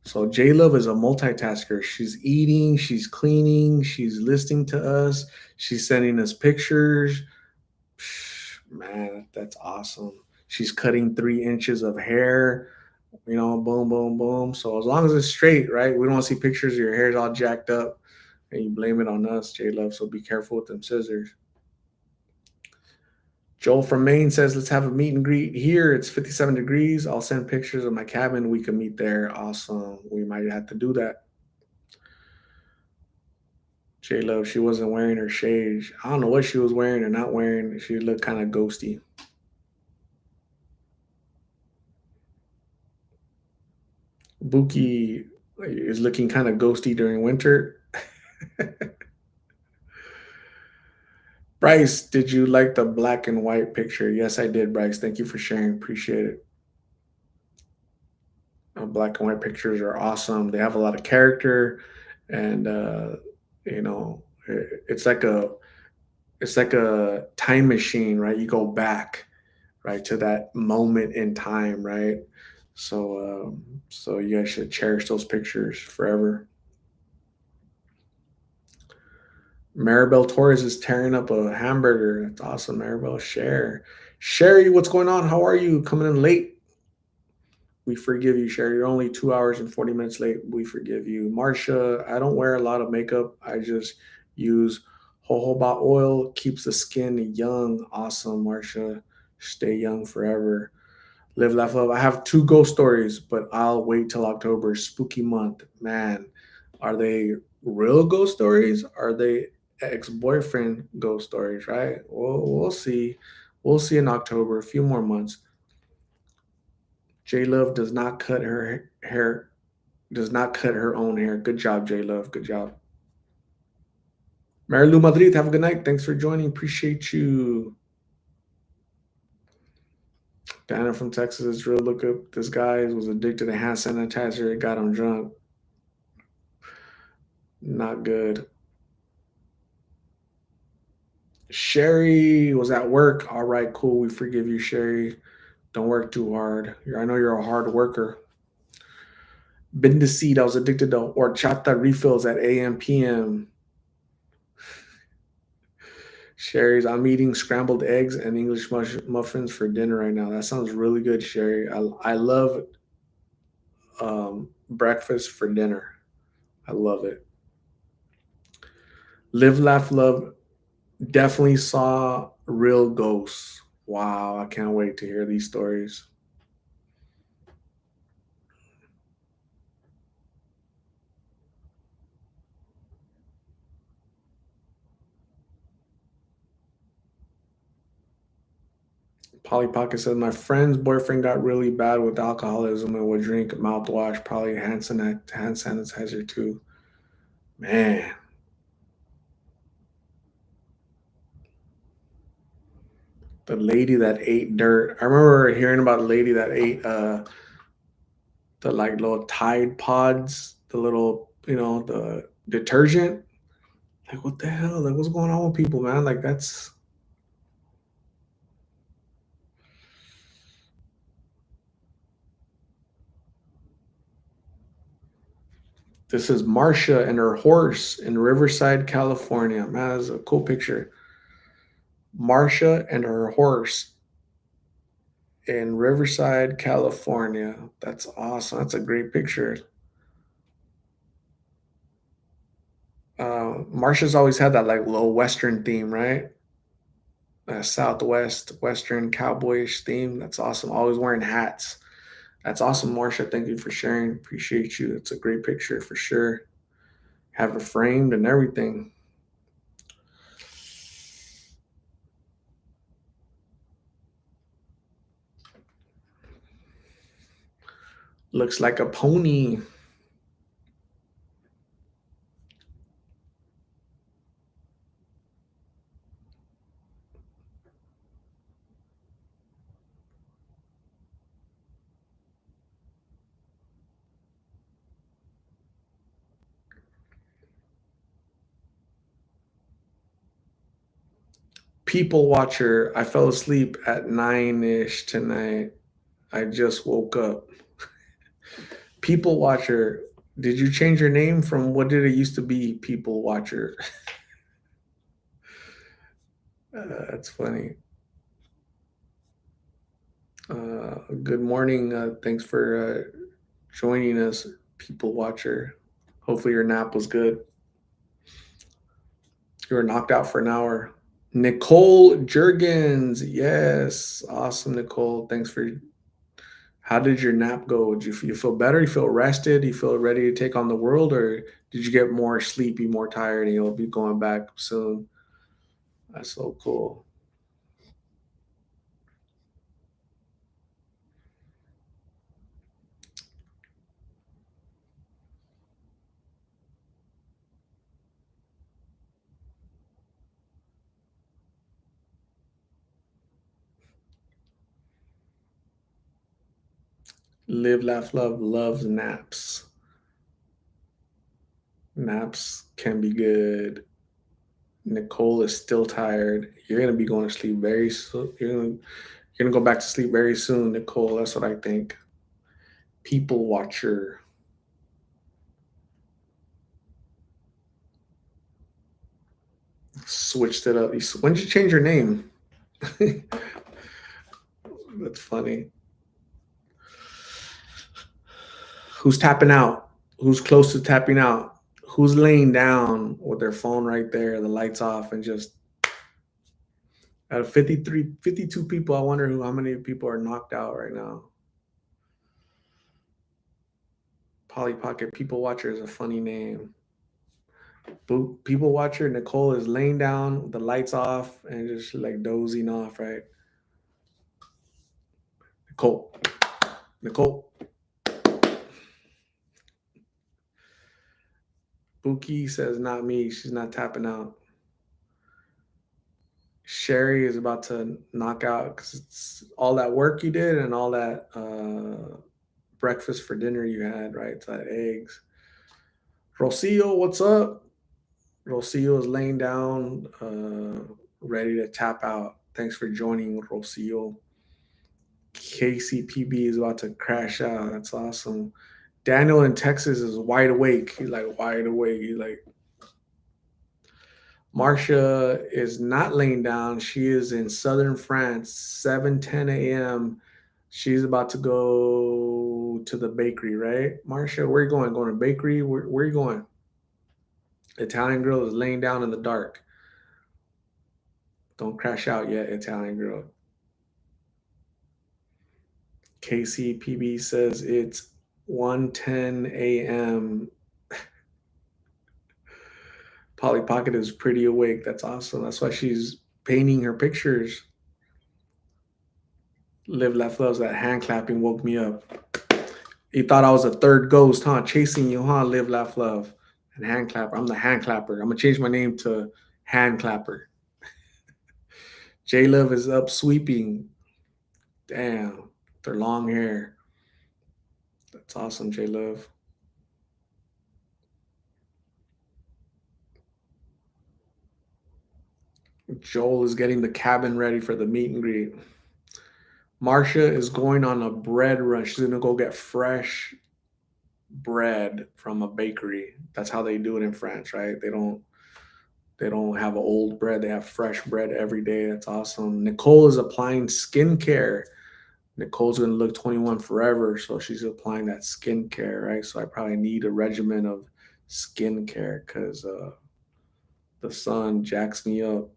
So J Love is a multitasker. She's eating, she's cleaning, she's listening to us, she's sending us pictures. Man, that's awesome. She's cutting 3 inches of hair, boom, boom, boom. So as long as it's straight, right? We don't want to see pictures of your hair's all jacked up and you blame it on us, J Love. So be careful with them scissors. Joel from Maine says, let's have a meet and greet here. It's 57 degrees. I'll send pictures of my cabin. We can meet there. Awesome. We might have to do that. J Love, she wasn't wearing her shades. I don't know what she was wearing or not wearing. She looked kind of ghosty. Buki is looking kind of ghosty during winter. Bryce, did you like the black and white picture? Yes, I did, Bryce. Thank you for sharing. Appreciate it. Black and white pictures are awesome. They have a lot of character, and you know, it's like a time machine, right? You go back, right, to that moment in time, right? So you guys should cherish those pictures forever. Maribel Torres is tearing up a hamburger. That's awesome, Maribel. Share. Sherry, what's going on? How are you? Coming in late? We forgive you, Sherry. You're only 2 hours and 40 minutes late. We forgive you. Marcia, I don't wear a lot of makeup. I just use Jojoba oil keeps the skin young. Awesome, Marsha. Stay young forever. Live, laugh, love. I have two ghost stories, but I'll wait till October. Spooky month. Man, are they real ghost stories? Are they ex-boyfriend ghost stories, right? We'll see. We'll see in October, a few more months. J Love does not cut her hair, does not cut her own hair. Good job, J Love. Good job. Marilu Madrid, have a good night. Thanks for joining. Appreciate you. Dana from Texas is real. Look up. This guy was addicted to hand sanitizer. It got him drunk. Not good. Sherry was at work. All right, cool. We forgive you, Sherry. Don't work too hard. I know you're a hard worker. Been the seed. I was addicted to horchata refills at AM PM. Sherry's, I'm eating scrambled eggs and English muffins for dinner right now. That sounds really good, Sherry. I love breakfast for dinner. I love it. Live, laugh, love. Definitely saw real ghosts. Wow, I can't wait to hear these stories. Polly Pocket says, my friend's boyfriend got really bad with alcoholism and would drink mouthwash, probably hand sanitizer too. Man. The lady that ate dirt. I remember hearing about a lady that ate the like little Tide Pods, the little, the detergent. Like, what the hell? Like, what's going on with people, man? Like, that's. This is Marcia and her horse in Riverside, California. Man, that's a cool picture. Marcia and her horse in Riverside, California. That's awesome. That's a great picture. Marcia's always had that like little Western theme, right? Southwest Western cowboyish theme. That's awesome. Always wearing hats. That's awesome, Marcia. Thank you for sharing. Appreciate you. It's a great picture for sure. Have it framed and everything. Looks like a pony. People watcher. I fell asleep at 9-ish tonight. I just woke up. People watcher. Did you change your name from what did it used to be? People watcher. That's funny. Good morning. Thanks for joining us, people watcher. Hopefully your nap was good. You were knocked out for an hour. Nicole Jurgens. Yes. Awesome, Nicole. Thanks for. How did your nap go? Did you feel better? You feel rested? You feel ready to take on the world? Or did you get more sleepy, more tired, and you'll be going back soon? That's so cool. Live, laugh, love loves naps. Naps can be good. Nicole is still tired. You're gonna be going to sleep very soon. You're gonna go back to sleep very soon, Nicole. That's what I think. People watcher. Switched it up. When did you change your name? That's funny. Who's tapping out? Who's close to tapping out? Who's laying down with their phone right there, the lights off, and just out of 53, 52 people, I wonder how many people are knocked out right now. Polly Pocket People Watcher is a funny name. People Watcher Nicole is laying down with the lights off and just like dozing off, right? Nicole, Nicole. Buki says, not me. She's not tapping out. Sherry is about to knock out because it's all that work you did and all that breakfast for dinner you had, right? So that eggs. Rocio, what's up? Rocio is laying down, ready to tap out. Thanks for joining, Rocio. KCPB is about to crash out. That's awesome. Daniel in Texas is wide awake. He's like wide awake. He's like, Marcia is not laying down. She is in southern France, 7:10 a.m. She's about to go to the bakery, right? Marcia, where are you going? Going to bakery? Where are you going? Italian girl is laying down in the dark. Don't crash out yet, Italian girl. KCPB says it's 1:10 a.m. Polly Pocket is pretty awake. That's awesome. That's why she's painting her pictures. Live, laugh, loves. That hand clapping woke me up. You thought I was a third ghost, huh? Chasing you, huh? Live, laugh, love. And hand clapper. I'm the hand clapper. I'm gonna change my name to hand clapper. J Love is up sweeping. Damn, their long hair. That's awesome, J Love. Joel is getting the cabin ready for the meet and greet. Marcia is going on a bread run. She's gonna go get fresh bread from a bakery. That's how they do it in France, right? They don't have old bread. They have fresh bread every day. That's awesome. Nicole is applying skincare. Nicole's gonna look 21 forever, so she's applying that skincare, right? So I probably need a regimen of skincare because the sun jacks me up.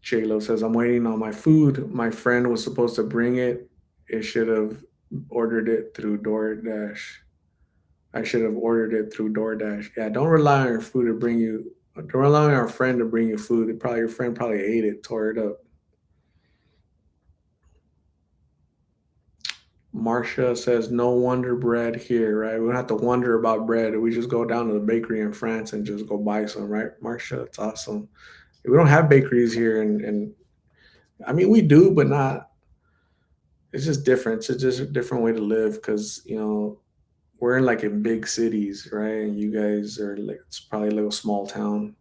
J Lo says, I'm waiting on my food. My friend was supposed to bring it. It should have ordered it through DoorDash. I should have ordered it through DoorDash. Yeah, don't rely on your food to bring you. Don't rely on our friend to bring you food. Your friend probably ate it, tore it up. Marcia says, no wonder bread here, right? We don't have to wonder about bread. We just go down to the bakery in France and just go buy some, right? Marcia, it's awesome. We don't have bakeries here, and I mean, we do, but not. It's just different. It's just a different way to live because, we're in like in big cities, right? And you guys are like, it's probably a little small town.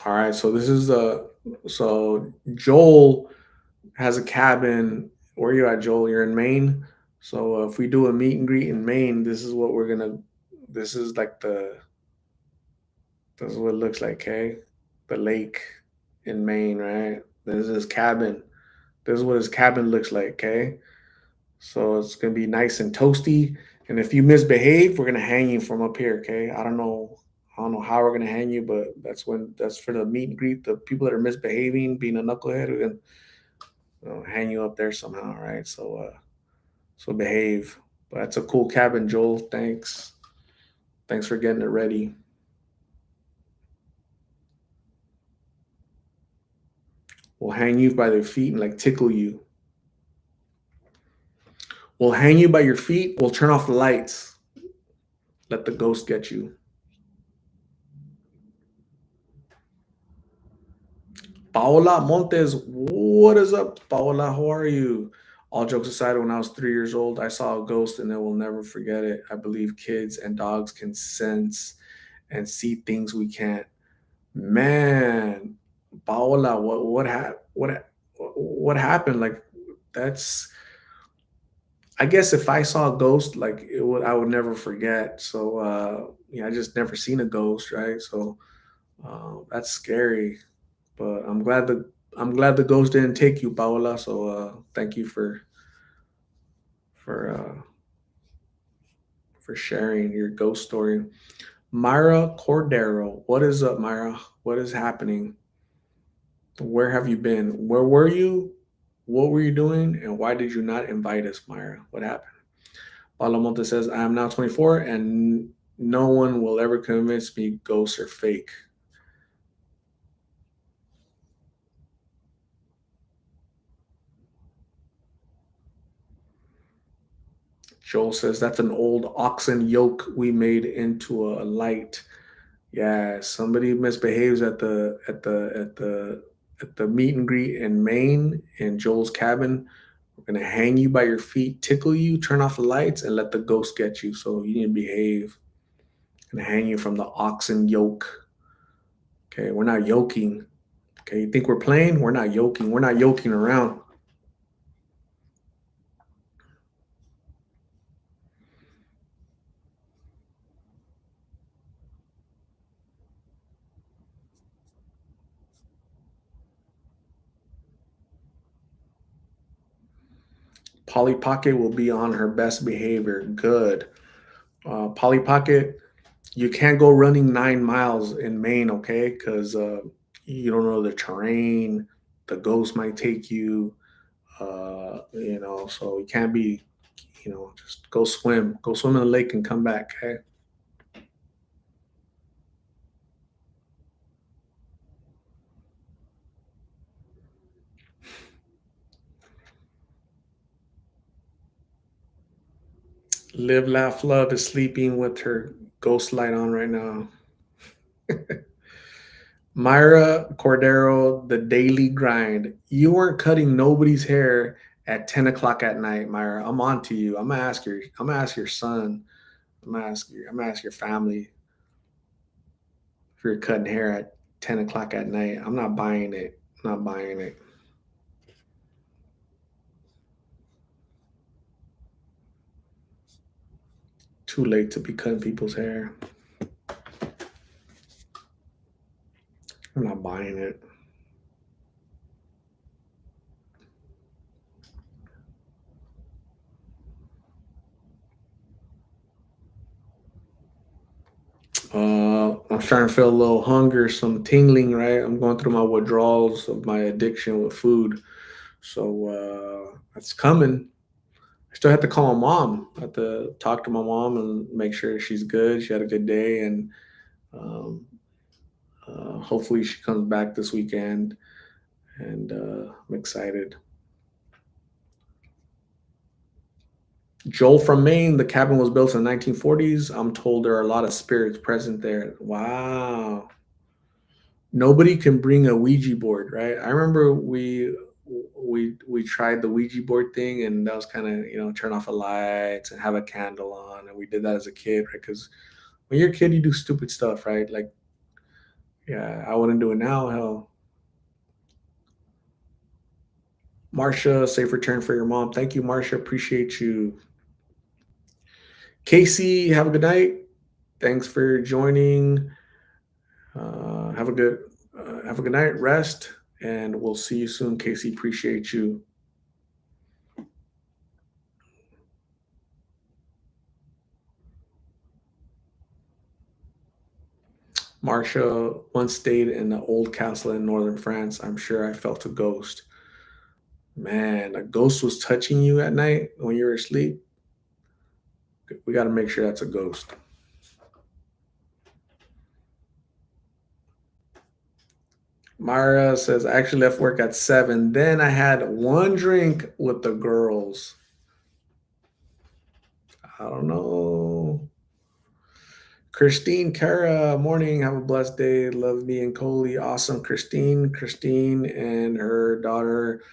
All right. So this is so Joel has a cabin. Where you at, Joel? You're in Maine. So if we do a meet and greet in Maine, this is what we're gonna. This is like the. This is what it looks like. Okay, the lake in Maine, right? This is his cabin. This is what his cabin looks like. Okay, so it's gonna be nice and toasty. And if you misbehave, we're gonna hang you from up here. Okay, I don't know. I don't know how we're gonna hang you, but that's for the meet and greet. The people that are misbehaving, being a knucklehead, we're gonna hang you up there somehow, right? So behave. But that's a cool cabin, Joel. Thanks. Thanks for getting it ready. We'll hang you by the feet and like tickle you. We'll hang you by your feet. We'll turn off the lights. Let the ghost get you. Paola Montes, what is up, Paola? How are you? All jokes aside, when I was 3 years old, I saw a ghost and I will never forget it. I believe kids and dogs can sense and see things we can't. Man, Paola, what happened? Like that's I guess if I saw a ghost, like I would never forget. So yeah, I just never seen a ghost, right? So that's scary. But I'm glad the ghost didn't take you, Paola. So thank you for uh, for sharing your ghost story. Myra Cordero, what is up, Myra? What is happening? Where have you been? Where were you? What were you doing? And why did you not invite us, Myra? What happened? Palamonte says, I am now 24 and no one will ever convince me ghosts are fake. Joel says, that's an old oxen yoke we made into a light. Yeah, somebody misbehaves at the meet and greet in Maine in Joel's cabin. We're gonna hang you by your feet, tickle you, turn off the lights, and let the ghost get you. So you need to behave. And hang you from the oxen yoke. Okay, we're not yoking. Okay, you think we're playing? We're not yoking. We're not yoking around. Polly Pocket will be on her best behavior. Good. Polly Pocket, you can't go running 9 miles in Maine, okay? Because you don't know the terrain. The ghost might take you. So you can't be, just go swim. Go swim in the lake and come back, okay? Live, laugh, love is sleeping with her ghost light on right now. Myra Cordero, the daily grind. You weren't cutting nobody's hair at 10 o'clock at night, Myra. I'm on to you. I'm gonna ask your son. I'm gonna ask your family if you're cutting hair at 10 o'clock at night. I'm not buying it. I'm not buying it. Too late to be cutting people's hair. I'm not buying it. I'm starting to feel a little hunger, some tingling, right? I'm going through my withdrawals of my addiction with food. So that's coming. I still have to call my mom. I have to talk to my mom and make sure she's good. She had a good day, and um, hopefully she comes back this weekend. And I'm excited. Joel from Maine. The cabin was built in the 1940s. I'm told there are a lot of spirits present there. Wow. Nobody can bring a Ouija board, right? I remember we tried the Ouija board thing, and that was kind of turn off the lights and have a candle on, and we did that as a kid, right? Because when you're a kid, you do stupid stuff, right? Like, yeah, I wouldn't do it now. Hell, Marsha, safe return for your mom. Thank you, Marsha. Appreciate you. Casey, have a good night. Thanks for joining. Have a good night. Rest, and we'll see you soon, Casey. Appreciate you. Marsha once stayed in an old castle in northern France. I'm sure I felt a ghost. Man, a ghost was touching you at night when you were asleep. We got to make sure that's a ghost. Mara says, I actually left work at 7. Then I had one drink with the girls. I don't know. Christine, Kara, morning. Have a blessed day. Love me and Coley. Awesome. Christine and her daughter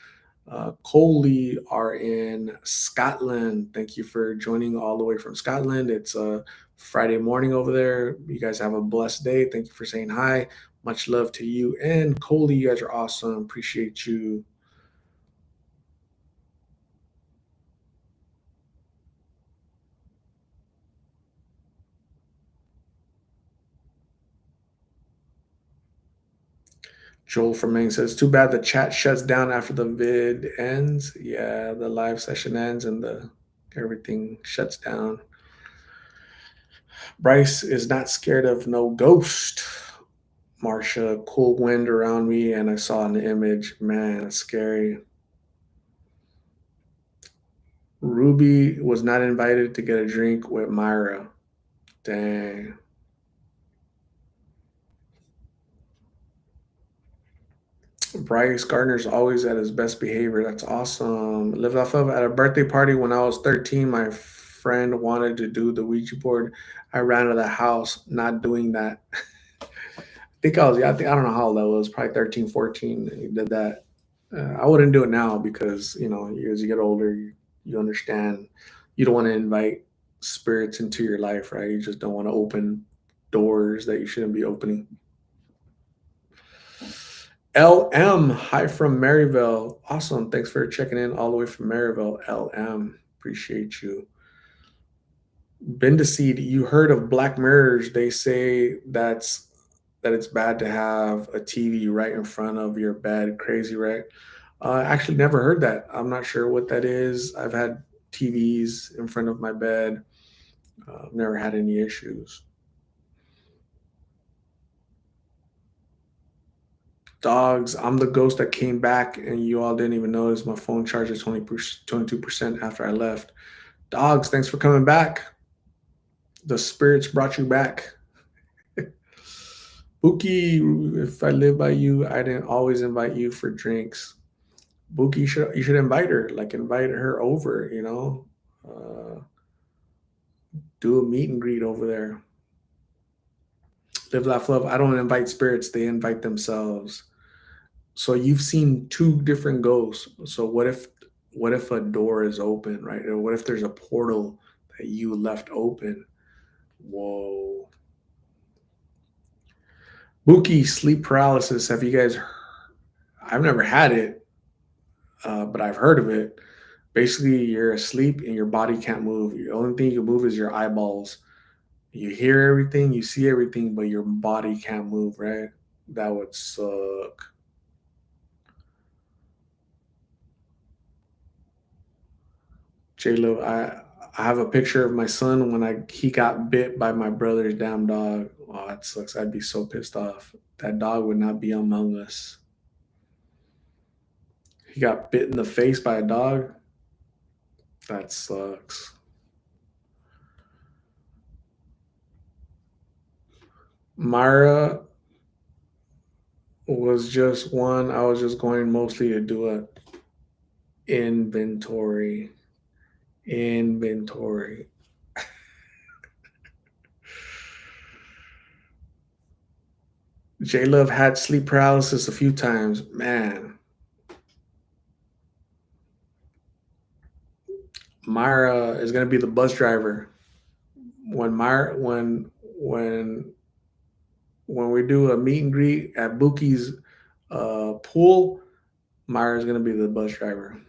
Coley are in Scotland. Thank you for joining all the way from Scotland. It's a Friday morning over there. You guys have a blessed day. Thank you for saying hi. Much love to you and Coley. You guys are awesome. Appreciate you. Joel from Maine says, "Too bad the chat shuts down after the vid ends." Yeah, the live session ends and the everything shuts down. Bryce is not scared of no ghost. Marsha, cool wind around me, and I saw an image. Man, it's scary. Ruby was not invited to get a drink with Myra. Dang. Bryce Gardner's always at his best behavior. That's awesome. Lived off of at a birthday party when I was 13. My friend wanted to do the Ouija board. I ran out of the house, not doing that. I don't know how old I was, probably 13, 14. He did that. I wouldn't do it now because, as you get older, you understand you don't want to invite spirits into your life, right? You just don't want to open doors that you shouldn't be opening. LM, hi from Maryville. Awesome. Thanks for checking in all the way from Maryville. LM, appreciate you. Bendeseed, you heard of Black Mirrors. They say that it's bad to have a TV right in front of your bed. Crazy, right? Actually, never heard that. I'm not sure what that is. I've had TVs in front of my bed. Never had any issues. Dogs, I'm the ghost that came back and you all didn't even notice my phone charged at 22% after I left. Dogs, thanks for coming back. The spirits brought you back. Buki, if I live by you, I didn't always invite you for drinks. Buki, you should invite her, like invite her over, do a meet and greet over there. Live, laugh, love. I don't invite spirits; they invite themselves. So you've seen two different ghosts. So what if a door is open, right? Or what if there's a portal that you left open? Whoa. Buki, sleep paralysis. Have you guys? I've never had it, but I've heard of it. Basically, you're asleep and your body can't move. The only thing you can move is your eyeballs. You hear everything, you see everything, but your body can't move, right? That would suck. J Lo, I have a picture of my son when he got bit by my brother's damn dog. Oh, that sucks. I'd be so pissed off. That dog would not be among us. He got bit in the face by a dog. That sucks. Myra was just one. I was just going mostly to do a inventory. Inventory. J Love had sleep paralysis a few times. Man, Myra is gonna be the bus driver when Myra when we do a meet and greet at Buki's pool. Myra's gonna be the bus driver.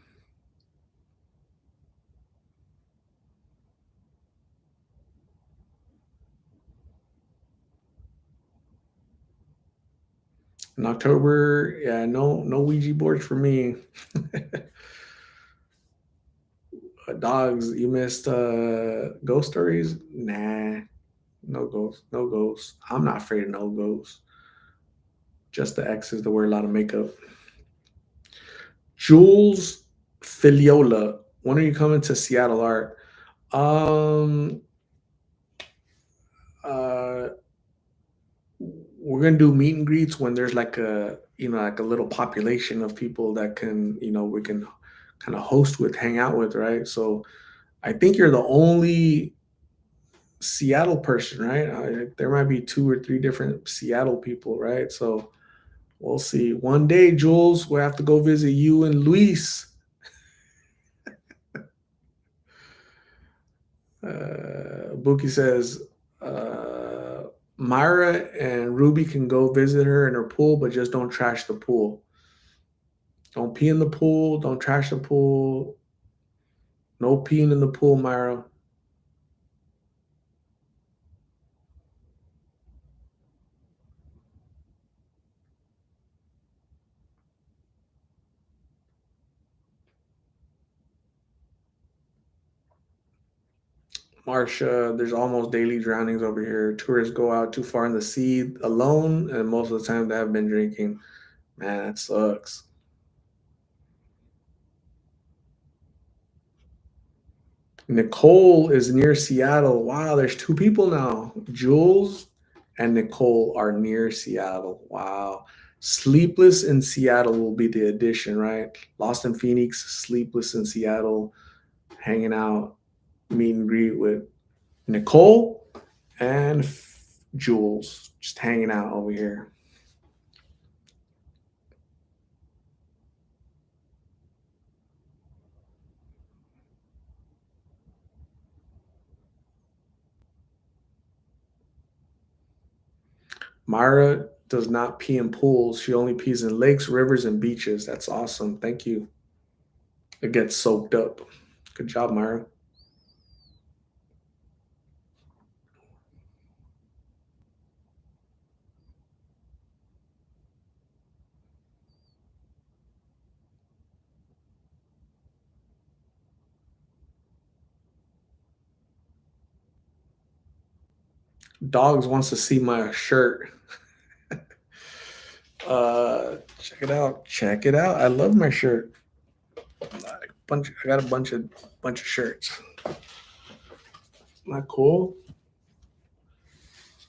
In October, yeah, no Ouija boards for me. Dogs, you missed ghost stories? Nah, no ghosts, no ghosts. I'm not afraid of no ghosts. Just the exes that wear a lot of makeup. Jules Filiola, when are you coming to Seattle Art? Um, uh, we're gonna do meet and greets when there's like a little population of people that we can kind of host with, hang out with, right? So I think you're the only Seattle person, right? There might be two or three different Seattle people, right? So we'll see. One day, Jules, we'll have to go visit you and Luis. Buki says Myra and Ruby can go visit her in her pool, but just don't trash the pool. Don't pee in the pool. Don't trash the pool. No peeing in the pool, Myra. Marsha, there's almost daily drownings over here. Tourists go out too far in the sea alone, and most of the time they have been drinking. Man, that sucks. Nicole is near Seattle. Wow, there's two people now. Jules and Nicole are near Seattle. Wow. Sleepless in Seattle will be the addition, right? Lost in Phoenix, Sleepless in Seattle, hanging out, meet and greet with Nicole and Jules, just hanging out over here. Myra does not pee in pools. She only pees in lakes, rivers, and beaches. That's awesome. Thank you. It gets soaked up. Good job, Myra. Dogs wants to see my shirt. Check it out. Check it out. I love my shirt. I got a bunch of shirts. Not cool.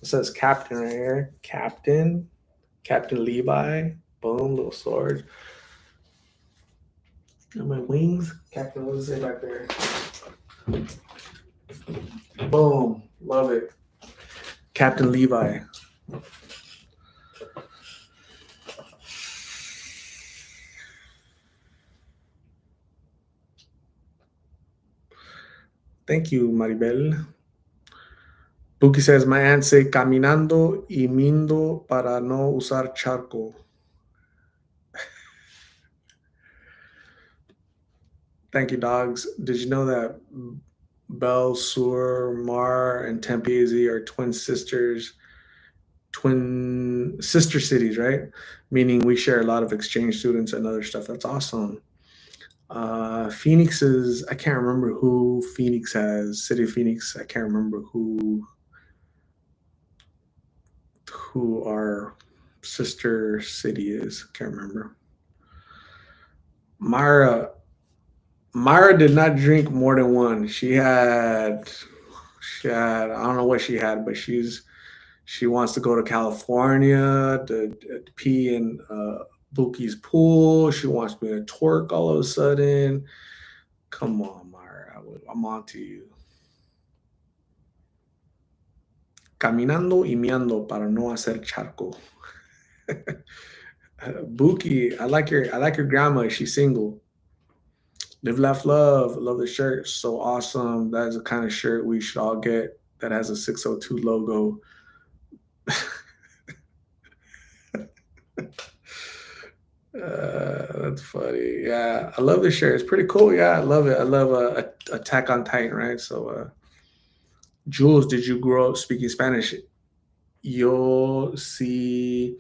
It says Captain right here. Captain Levi. Boom, little sword. And my wings. Captain, what does it say back there? Boom. Love it. Captain Levi. Thank you, Maribel. Buki says, my aunt say caminando y mindo para no usar charco. Thank you, dogs. Did you know that Belle, Sur, Mar, and Tempe are twin sister cities, right? Meaning we share a lot of exchange students and other stuff. That's awesome. Phoenix is, I can't remember who Phoenix has. City of Phoenix, I can't remember who our sister city is. Can't remember. Myra did not drink more than one. She had I don't know what she had, but she wants to go to California to pee in Buki's pool. She wants me to twerk all of a sudden. Come on, Myra. I'm on to you. Caminando y miando para no hacer charco. Buki, I like your grandma. She's single. Live, laugh, love. Love the shirt. So awesome. That is the kind of shirt we should all get that has a 602 logo. That's funny. Yeah, I love this shirt. It's pretty cool. Yeah, I love it. I love Attack on Titan, right? So, Jules, did you grow up speaking Spanish? Yo sí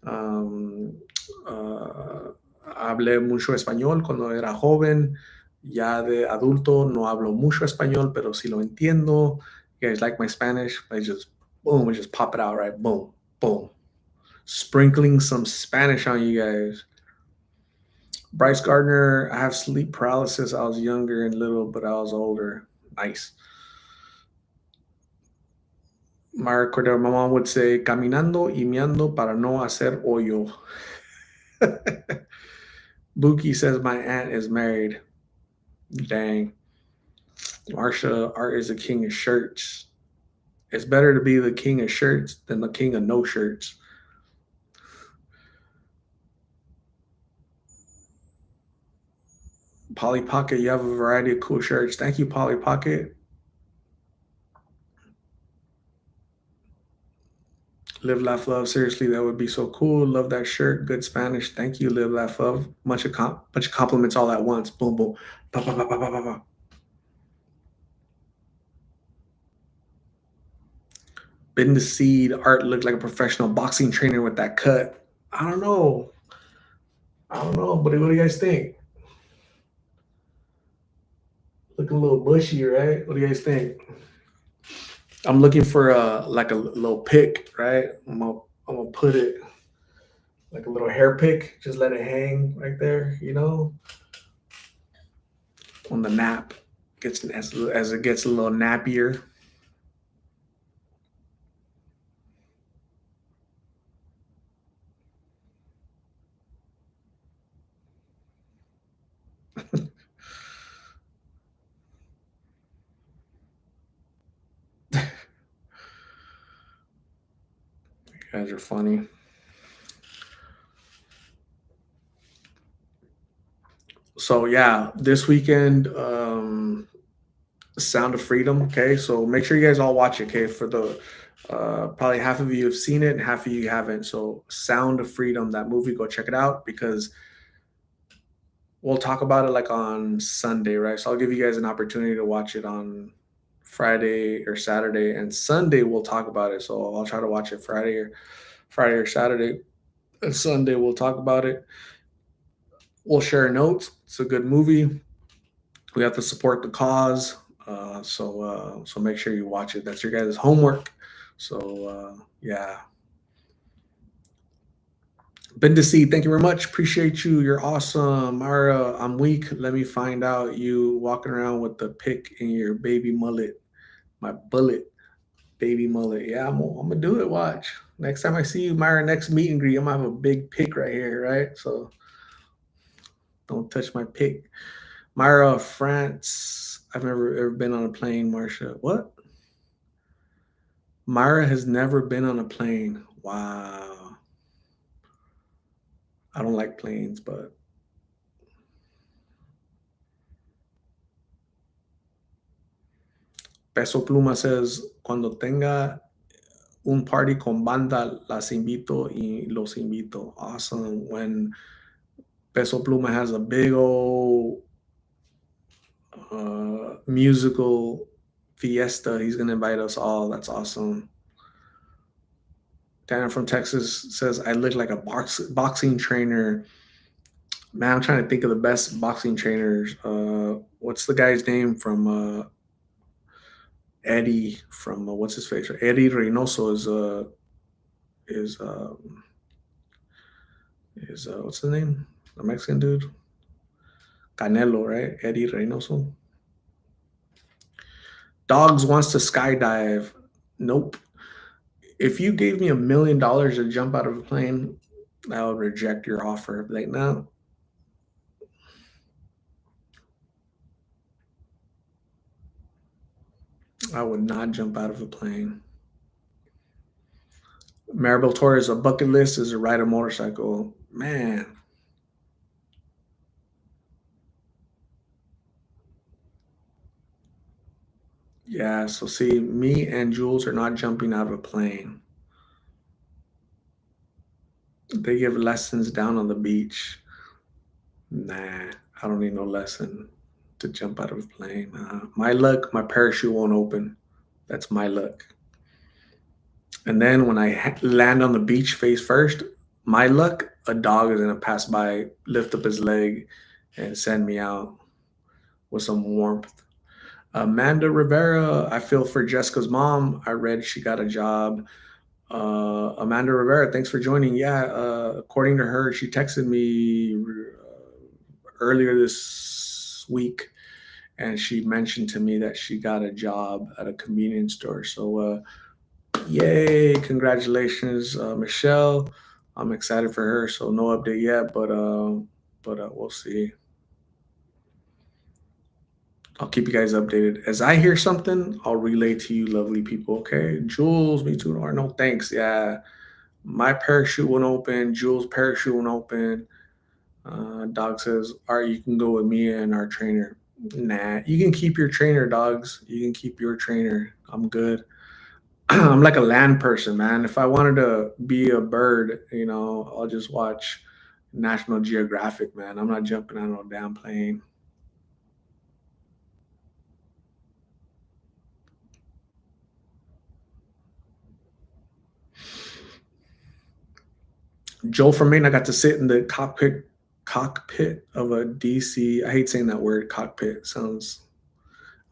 um, hablé mucho español cuando era joven. Ya de adulto no hablo mucho español, pero sí lo entiendo. You guys like my Spanish? I just boom, I just pop it out, right? Boom, boom. Sprinkling some Spanish on you guys. Bryce Gardner, I have sleep paralysis. I was younger and little, but I was older. Nice. Mara Cordero, my mom would say, caminando y meando para no hacer hoyo. Buki says, my aunt is married. Dang. Marsha, art is the king of shirts. It's better to be the king of shirts than the king of no shirts. Polly Pocket, you have a variety of cool shirts. Thank you, Polly Pocket. Live, laugh, love. Seriously, that would be so cool. Love that shirt. Good Spanish. Thank you. Live, laugh, love. Bunch of compliments all at once. Boom, boom. Pa, pa, pa, pa, pa, pa, pa. Been to see Art look like a professional boxing trainer with that cut. I don't know. I don't know, but what do you guys think? Looking a little bushy, right? What do you guys think? I'm looking for a like a little pick, right? I'm gonna put it like a little hair pick, just let it hang right there, on the nap. Gets as it gets a little nappier. You guys are funny. So yeah, this weekend, Sound of Freedom. Okay, so make sure you guys all watch it. Okay, for the probably half of you have seen it and half of you haven't. So Sound of Freedom, that movie, go check it out because we'll talk about it like on Sunday, right? So I'll give you guys an opportunity to watch it on Friday or Saturday, and Sunday we'll talk about it. So I'll try to watch it Friday or Saturday, and Sunday we'll talk about it. We'll share notes. It's a good movie. We have to support the cause. So make sure you watch it. That's your guys' homework. So yeah, been to see. Thank you very much. Appreciate you. You're awesome, Mara. I'm weak. Let me find out you walking around with the pick in your baby mullet. My bullet baby mullet. Yeah, I'm gonna do it. Watch. Next time I see you, Myra, next meet and greet, I'm gonna have a big pick right here, right? So don't touch my pick. Myra, France. I've never ever been on a plane, Marsha. What? Myra has never been on a plane. Wow. I don't like planes, but Peso Pluma says, cuando tenga un party con banda, las invito y los invito. Awesome. When Peso Pluma has a big old musical fiesta. He's gonna invite us all. That's awesome. Dana from Texas says I look like a boxing trainer. Man, I'm trying to think of the best boxing trainers. What's the guy's name from Eddie from what's his face? Eddie Reynoso is what's the name? The Mexican dude, Canelo, right? Eddie Reynoso. Dogs wants to skydive. Nope. If you gave me $1 million to jump out of a plane, I would reject your offer. Like, no, I would not jump out of a plane. Maribel Torres, a bucket list is to ride a motorcycle. Man, yeah. So see, me and Jules are not jumping out of a plane. They give lessons down on the beach. Nah, I don't need no lesson to jump out of a plane. My luck, my parachute won't open. That's my luck. And then when I land on the beach face first, my luck, a dog is gonna pass by, lift up his leg, and send me out with some warmth. Amanda Rivera, I feel for Jessica's mom. I read she got a job. Amanda Rivera, thanks for joining. Yeah, according to her, she texted me earlier this week, and she mentioned to me that she got a job at a convenience store. So yay, congratulations, Michelle. I'm excited for her. So no update yet, but we'll see. I'll keep you guys updated. As I hear something, I'll relay to you, lovely people. Okay, Jules, me too. Or no, thanks. Yeah, my parachute won't open. Jules' parachute won't open. Dog says, "All right, you can go with me and our trainer." Nah, you can keep your trainer, dogs. You can keep your trainer. I'm good. I'm like a land person, man. If I wanted to be a bird, I'll just watch National Geographic, man. I'm not jumping on no damn plane. Joel from Maine, I got to sit in the cockpit of a DC. I hate saying that word, cockpit. Sounds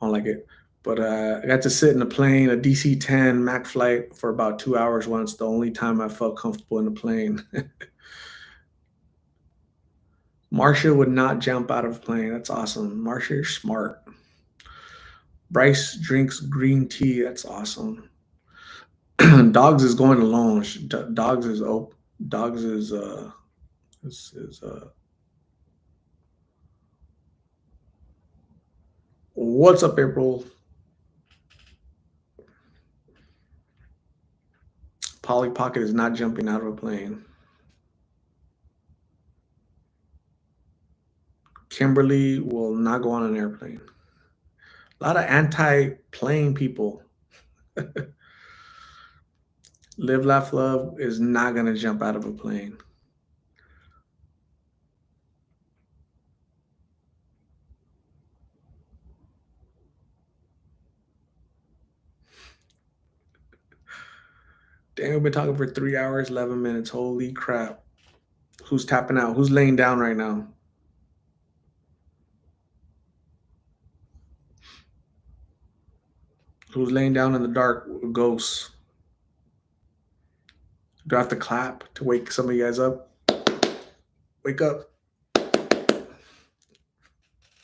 I don't like it. But I got to sit in a plane, a DC-10 Mac flight for about 2 hours once. The only time I felt comfortable in a plane. Marcia would not jump out of a plane. That's awesome. Marcia, you're smart. Bryce drinks green tea. That's awesome. Dogs is going alone. Dogs is op- Dogs is what's up, April? Polly Pocket is not jumping out of a plane. Kimberly will not go on an airplane. A lot of anti-plane people. Live, laugh, love is not gonna jump out of a plane. Damn, we've been talking for 3 hours, 11 minutes. Holy crap! Who's tapping out? Who's laying down right now? Who's laying down in the dark? Ghosts. Do I have to clap to wake some of you guys up? Wake up!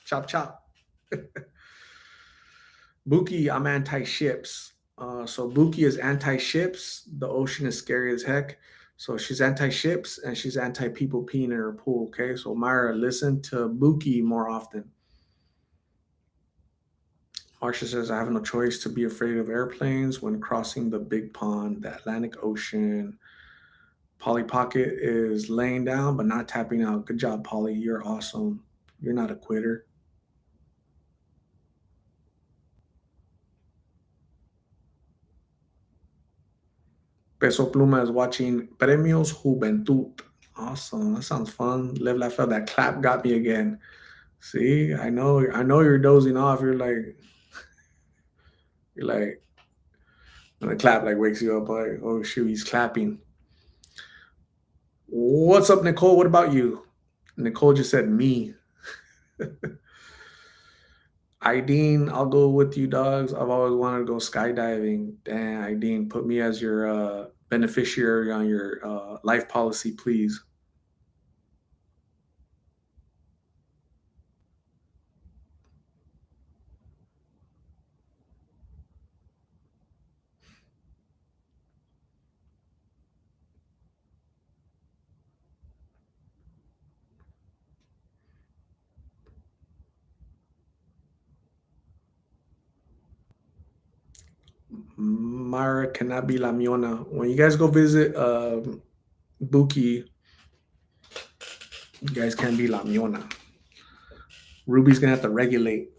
Chop chop. Buki, I'm anti-ships. So Buki is anti-ships. The ocean is scary as heck. So she's anti-ships and she's anti-people peeing in her pool. Okay, so Myra, listen to Buki more often. Marsha says, I have no choice to be afraid of airplanes when crossing the big pond, the Atlantic Ocean. Polly Pocket is laying down but not tapping out. Good job, Polly. You're awesome. You're not a quitter. Peso Pluma is watching Premios Juventud. Awesome. That sounds fun. Live, laugh, love. That clap got me again. See, I know you're dozing off. You're like, and the clap like wakes you up. Like, oh shoot, he's clapping. What's up, Nicole? What about you? Nicole just said me. Ideen, I'll go with you, dogs. I've always wanted to go skydiving. Damn, Ideen, put me as your beneficiary on your life policy, please. Mara cannot be La Miona. When you guys go visit Buki, you guys can't be La Miona. Ruby's gonna have to regulate.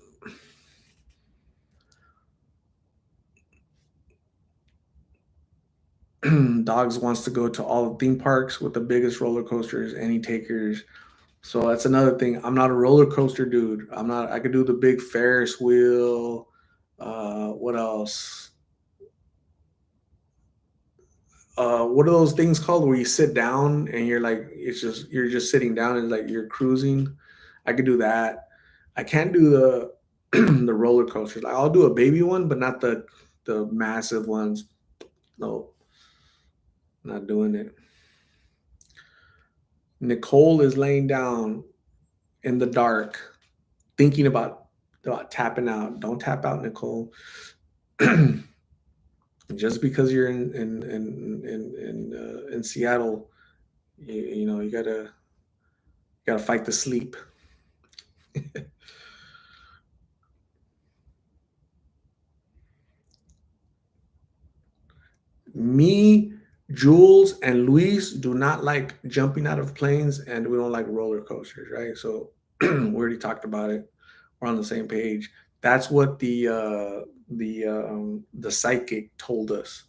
Dogs wants to go to all the theme parks with the biggest roller coasters, any takers. So that's another thing. I'm not a roller coaster dude. I'm not. I could do the big Ferris wheel. What else? What are those things called where you sit down and you're like you're just sitting down and like you're cruising? I could do that. I can't do the the roller coasters. Like, I'll do a baby one, but not the massive ones. No, not doing it. Nicole is laying down in the dark, thinking about tapping out. Don't tap out, Nicole. Just because you're in Seattle, you know you gotta fight the sleep. Me, Jules, and Luis do not like jumping out of planes, and we don't like roller coasters, right? So we already talked about it. We're on the same page. That's what the psychic told us.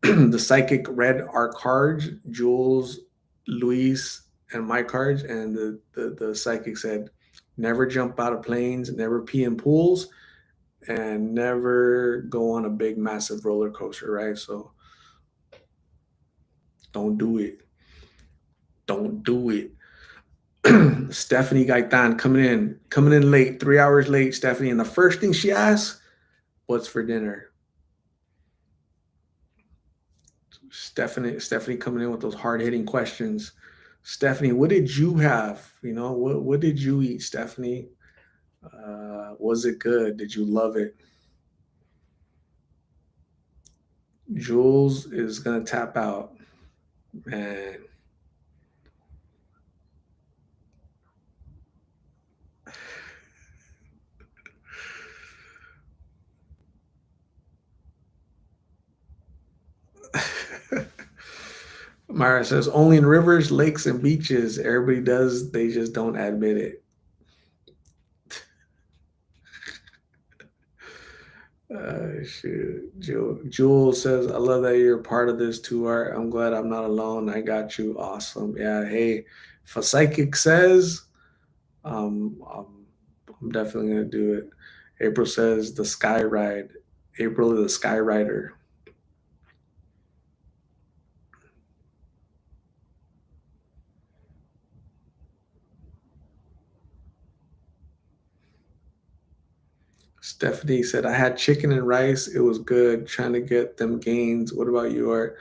The psychic read our cards, Jules, Luis, and my cards, and the psychic said, never jump out of planes, never pee in pools, and never go on a big, massive roller coaster, right? So don't do it. Don't do it. Stephanie Gaitan coming in late, 3 hours late, Stephanie. And the first thing she asks, what's for dinner? Stephanie coming in with those hard hitting questions. Stephanie, what did you have? What did you eat, Stephanie? Was it good? Did you love it? Jules is gonna tap out, man. Myra says only in rivers, lakes, and beaches. Everybody does, they just don't admit it. Shoot. Jewel says, I love that you're part of this too, Art. I'm glad I'm not alone. I got you. Awesome. Yeah. Hey, if a psychic says, I'm definitely going to do it. April says, the sky ride. April is the sky rider. Stephanie said, I had chicken and rice. It was good. Trying to get them gains. What about you, Art?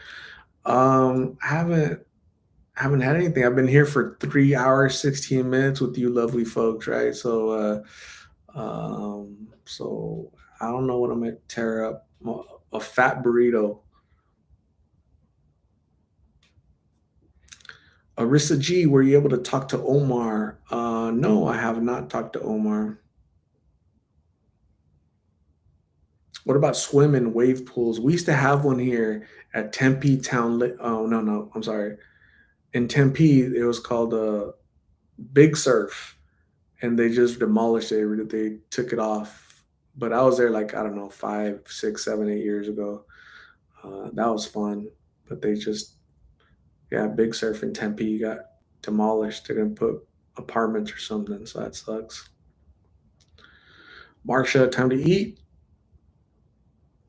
I haven't had anything. I've been here for 3 hours, 16 minutes with you lovely folks, right? So I don't know what I'm gonna tear up. A fat burrito. Arissa G, were you able to talk to Omar? No, I have not talked to Omar. What about swim and wave pools? We used to have one here at Tempe Town. Oh no, no, I'm sorry. In Tempe, it was called Big Surf, and they just demolished it. They took it off. But I was there like I don't know 5, 6, 7, 8 years ago. That was fun, but they just yeah, Big Surf in Tempe got demolished. They're gonna put apartments or something, so that sucks. Marsha, time to eat.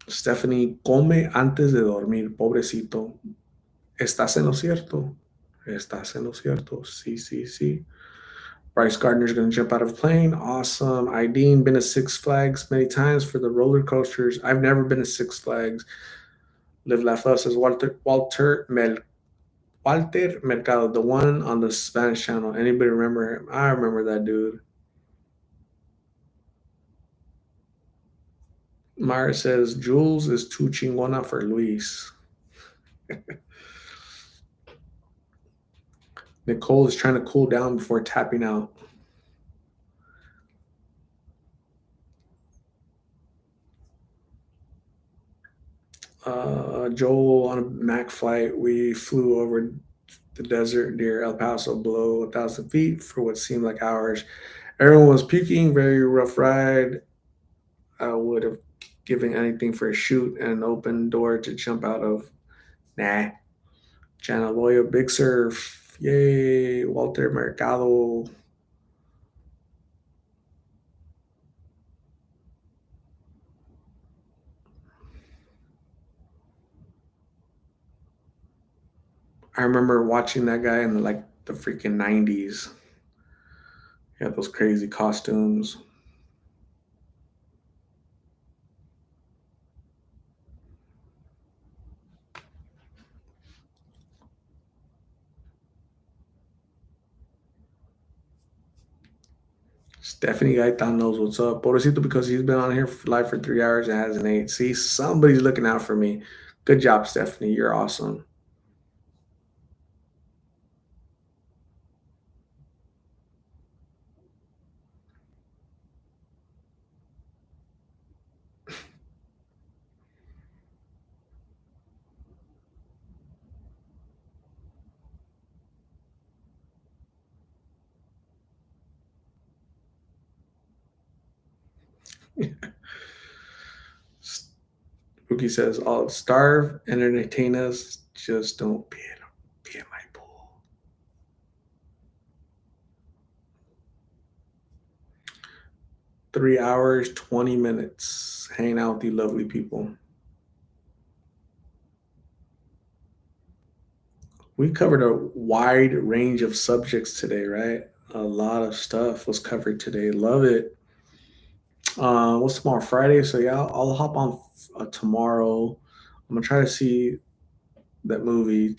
Stephanie, come antes de dormir, pobrecito. ¿Estás en lo cierto? ¿Estás en lo cierto? Sí, sí, sí. Bryce Gardner's going to jump out of a plane. Awesome. Ideen, been to Six Flags many times for the roller coasters. I've never been to Six Flags. Live Laugh Love says Walter Mercado, the one on the Spanish channel. Anybody remember him? I remember that dude. Mara says Jules is too chingona for Luis. Nicole is trying to cool down before tapping out. Joel on a Mac flight, we flew over the desert near El Paso below 1,000 feet for what seemed like hours. Everyone was puking, very rough ride. I would have given anything for a chute and an open door to jump out of. Nah. Jana Loya, Big Surf. Yay. Walter Mercado. I remember watching that guy in the freaking 90s. He had those crazy costumes. Stephanie Gaitan knows what's up. Pobrecito, because he's been on here live for 3 hours and hasn't ate. See, somebody's looking out for me. Good job, Stephanie. You're awesome. Spooky says, I'll starve and entertain us. Just don't be at my pool. 3 hours, 20 minutes hanging out with you lovely people. We covered a wide range of subjects today, right? A lot of stuff was covered today. Love it. What's tomorrow? Friday. So yeah, I'll hop on tomorrow. I'm gonna try to see that movie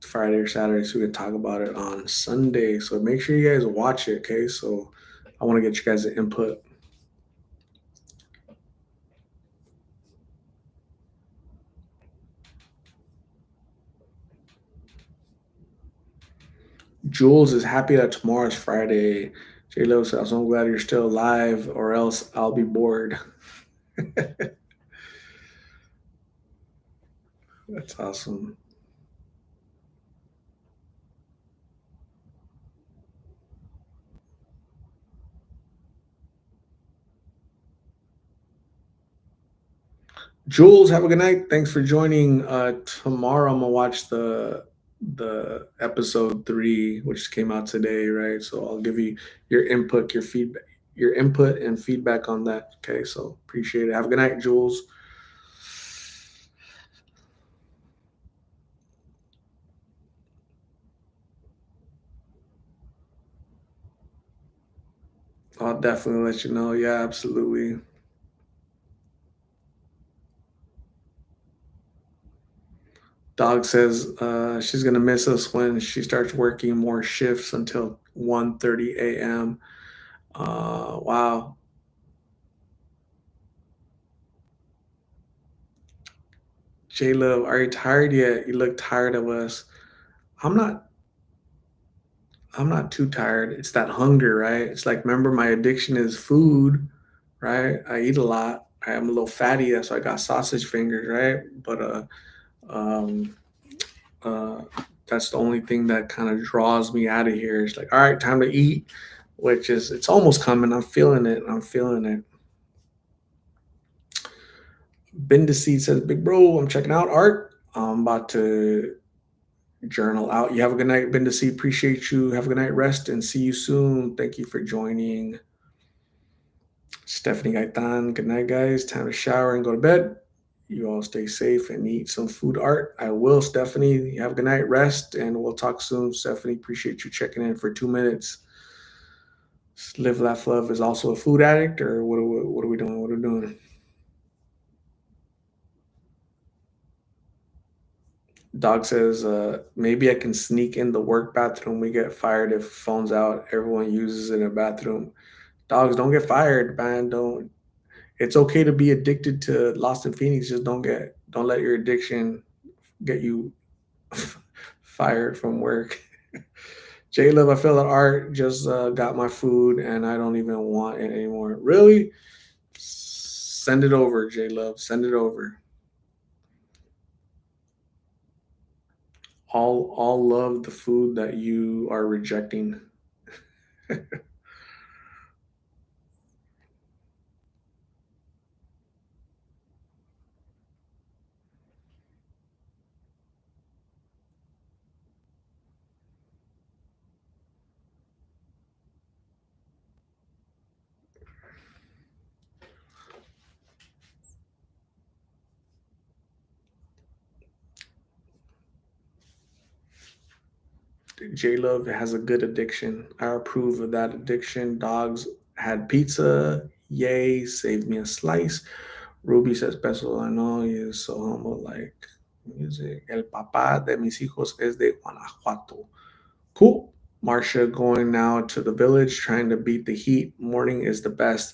Friday or Saturday so we can talk about it on Sunday. So make sure you guys watch it, okay? So I want to get you guys' input. Jules is happy that tomorrow's Friday. J Lo says, I'm glad you're still alive, or else I'll be bored. That's awesome. Jules, have a good night. Thanks for joining. Tomorrow I'm gonna watch the episode 3, which came out today, right? So I'll give you your input and feedback on that. Okay, so appreciate it. Have a good night, Jules. I'll definitely let you know. Yeah, absolutely. Dog says she's gonna miss us when she starts working more shifts until 1:30 a.m. Wow, J Love, are you tired yet? You look tired of us. I'm not. I'm not too tired. It's that hunger, right? It's like, remember, my addiction is food, right? I eat a lot. I'm a little fatty, so I got sausage fingers, right? But um, uh, that's the only thing that kind of draws me out of here. It's like, all right, time to eat, which is it's almost coming. I'm feeling it. I'm feeling it. Ben Deceit says, "Big bro, I'm checking out art. I'm about to journal out. You have a good night, Ben Deceit. Appreciate you. Have a good night. Rest and see you soon. Thank you for joining." Stephanie Gaitan, good night, guys. Time to shower and go to bed. You all stay safe and eat some food art. I will, Stephanie. Have a good night, rest, and we'll talk soon. Stephanie, appreciate you checking in for 2 minutes. Live, laugh, love is also a food addict, or what are we doing? What are we doing? Dog says, maybe I can sneak in the work bathroom. We get fired if phone's out. Everyone uses it in a bathroom. Dogs don't get fired, man. Don't. It's okay to be addicted to Lost in Phoenix. Just don't let your addiction get you fired from work. J Love, I feel that art just got my food and I don't even want it anymore. Really? Send it over, J Love. Send it over. All love the food that you are rejecting. J Love has a good addiction. I approve of that addiction. Dogs had pizza. Yay, save me a slice. Ruby says, Peso, I know you're so humble. Like music. El papá de mis hijos es de Guanajuato. Cool. Marcia going now to the village, trying to beat the heat. Morning is the best.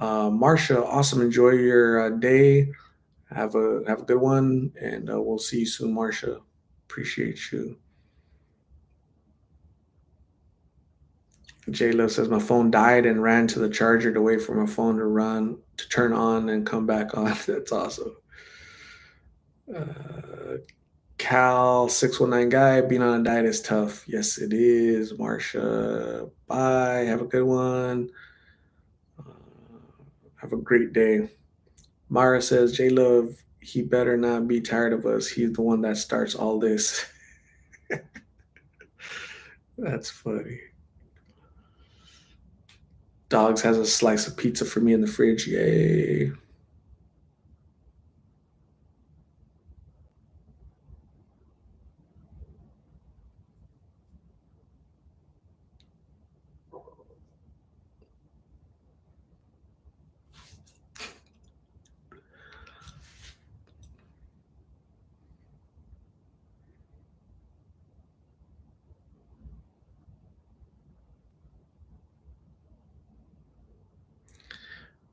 Marcia, awesome. Enjoy your day. Have a good one, and we'll see you soon, Marcia. Appreciate you. J Lo says my phone died and ran to the charger to wait for my phone to turn on and come back on. That's awesome. Uh, Cal 619 guy, being on a diet is tough. Yes, it is. Marcia, bye. Have a good one. Uh, have a great day. Mara says, J Love, he better not be tired of us. He's the one that starts all this. That's funny. Dogs has a slice of pizza for me in the fridge. Yay.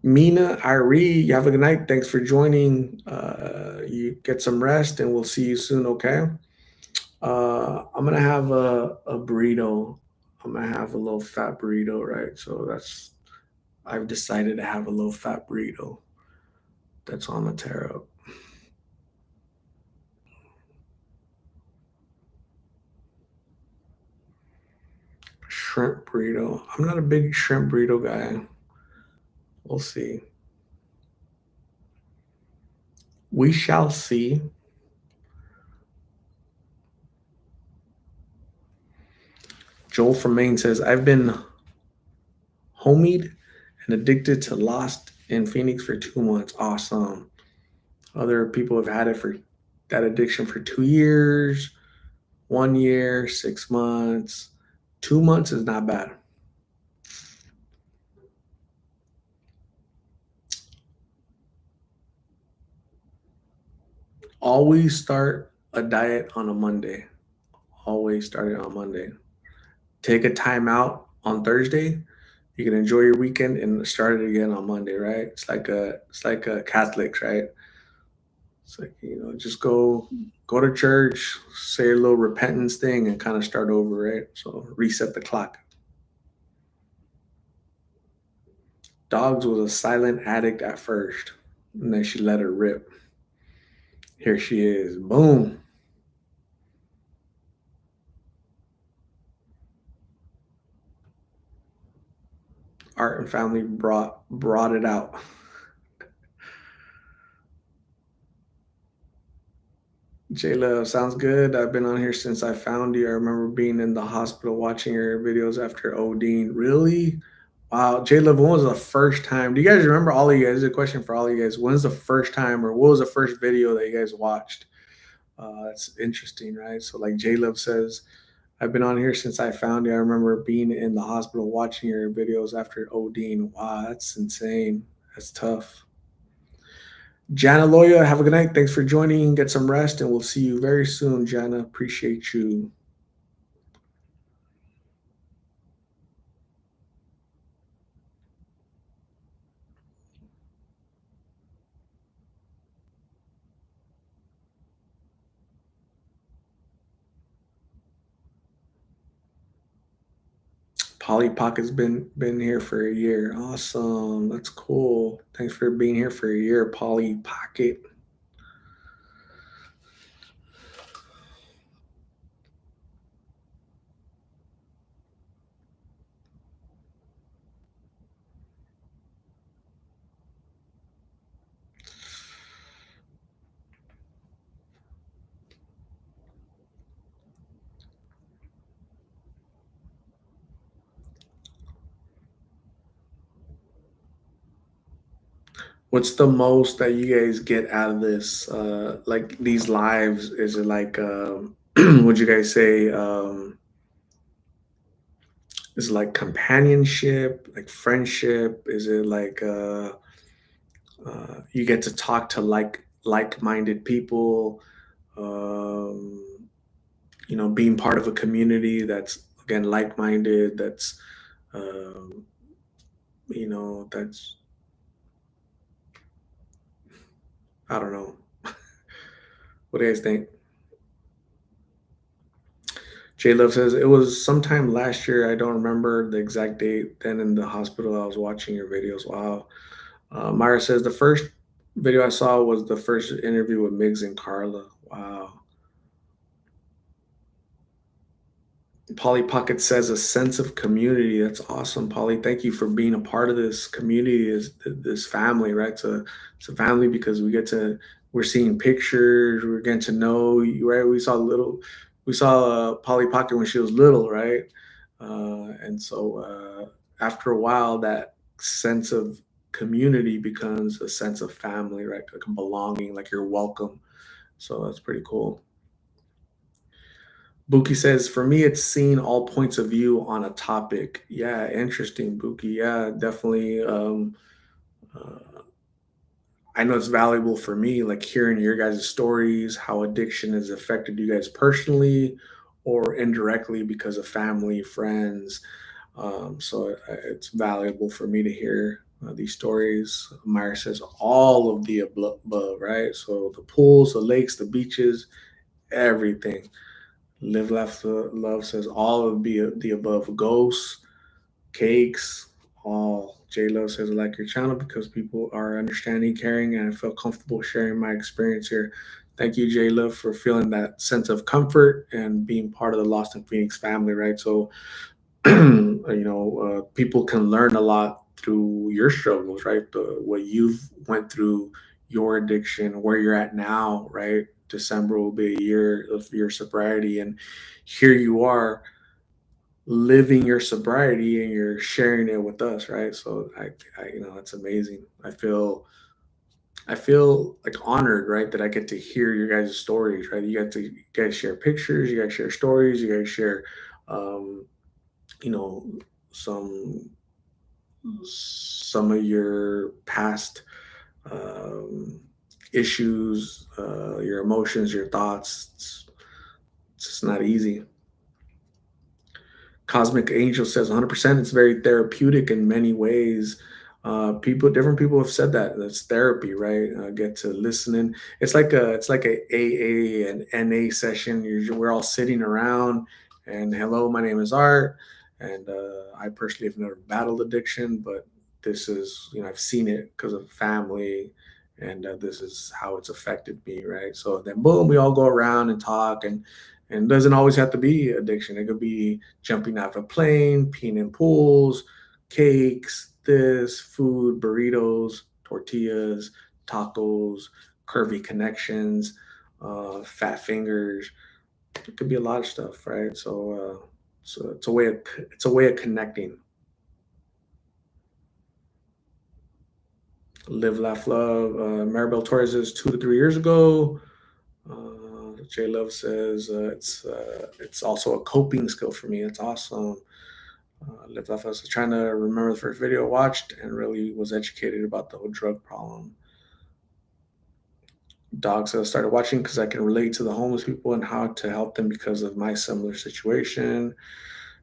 Mina, Irie, you have a good night. Thanks for joining. You get some rest and we'll see you soon, okay? I'm gonna have a burrito. I'm gonna have a little fat burrito, right? So I've decided to have a little fat burrito. That's on the tarot. Shrimp burrito. I'm not a big shrimp burrito guy. We'll see. We shall see. Joel from Maine says, I've been homied and addicted to Lost in Phoenix for 2 months. Awesome. Other people have had it for that addiction for 2 years, 1 year, 6 months. 2 months is not bad. Always start a diet on a Monday. Always start it on Monday. Take a time out on Thursday. You can enjoy your weekend and start it again on Monday, right? It's like a Catholics, right? It's like, just go to church, say a little repentance thing and kind of start over, right? So reset the clock. Dogs was a silent addict at first, and then she let her rip. Here she is. Boom. Art and family brought it out. Jayla, sounds good. I've been on here since I found you. I remember being in the hospital watching your videos after ODing. Really? Wow. Jayla, when was the first time? Do you guys remember all of you guys? This is a question for all of you guys. When's the first time or what was the first video that you guys watched? That's interesting, right? So, like J Love says, I've been on here since I found you. I remember being in the hospital watching your videos after ODing. Wow, that's insane. That's tough. Jana Loya, have a good night. Thanks for joining. Get some rest, and we'll see you very soon, Jana. Appreciate you. Polly Pocket's been here for a year. Awesome. That's cool. Thanks for being here for a year, Polly Pocket. What's the most that you guys get out of this? Like these lives? Is it like would you guys say is it like companionship, like friendship? Is it like you get to talk to like-minded people? Um, being part of a community that's again like-minded. Um, that's I don't know. What do you guys think? J Love says it was sometime last year. I don't remember the exact date. Then in the hospital, I was watching your videos. Wow. Myra says the first video I saw was the first interview with Miggs and Carla. Wow. Polly Pocket says a sense of community. That's awesome, Polly. Thank you for being a part of this community, this family, right? It's a family because we're seeing pictures, we're getting to know you, right? We saw Polly Pocket when she was little, right? And so after a while, that sense of community becomes a sense of family, right? Like a belonging, like you're welcome. So that's pretty cool. Buki says, for me, it's seeing all points of view on a topic. Yeah, interesting, Buki. Yeah, definitely. Uh, I know it's valuable for me, like hearing your guys' stories, how addiction has affected you guys personally or indirectly because of family, friends. So it's valuable for me to hear. these stories. Meyer says all of the above, right? So the pools, the lakes, the beaches, everything. Live, laugh, love says all of the above. Ghosts, cakes, all. J Love says I like your channel because people are understanding, caring, and I feel comfortable sharing my experience here. Thank you, J Love, for feeling that sense of comfort and being part of the Lost in Phoenix family, right? So people can learn a lot through your struggles, right? What you've went through, your addiction, where you're at now, right? December will be a year of your sobriety, and here you are living your sobriety, and you're sharing it with us, right? So that's amazing. I feel like honored, right, that I get to hear your guys' stories, right? You guys share pictures, you guys share stories, you guys share um, you know some some of your past um, issues, your emotions, your thoughts. It's just not easy. Cosmic Angel says 100%. It's very therapeutic in many ways. Different people have said that that's therapy, right? Get to listening. It's like a AA and NA session. We're all sitting around, and hello, my name is Art, and I personally have never battled addiction, but this is I've seen it because of family, and this is how it's affected me, right? So then, boom, we all go around and talk, and it doesn't always have to be addiction. It could be jumping out of a plane, peeing in pools, cakes, this, food, burritos, tortillas, tacos, curvy connections, fat fingers. It could be a lot of stuff, right? So it's a way of connecting. Live, laugh, love. Maribel Torres is 2 to 3 years ago. J Love says it's also a coping skill for me. It's awesome. Live Laugh Us is trying to remember the first video I watched and really was educated about the whole drug problem. Dogs I started watching because I can relate to the homeless people and how to help them because of my similar situation.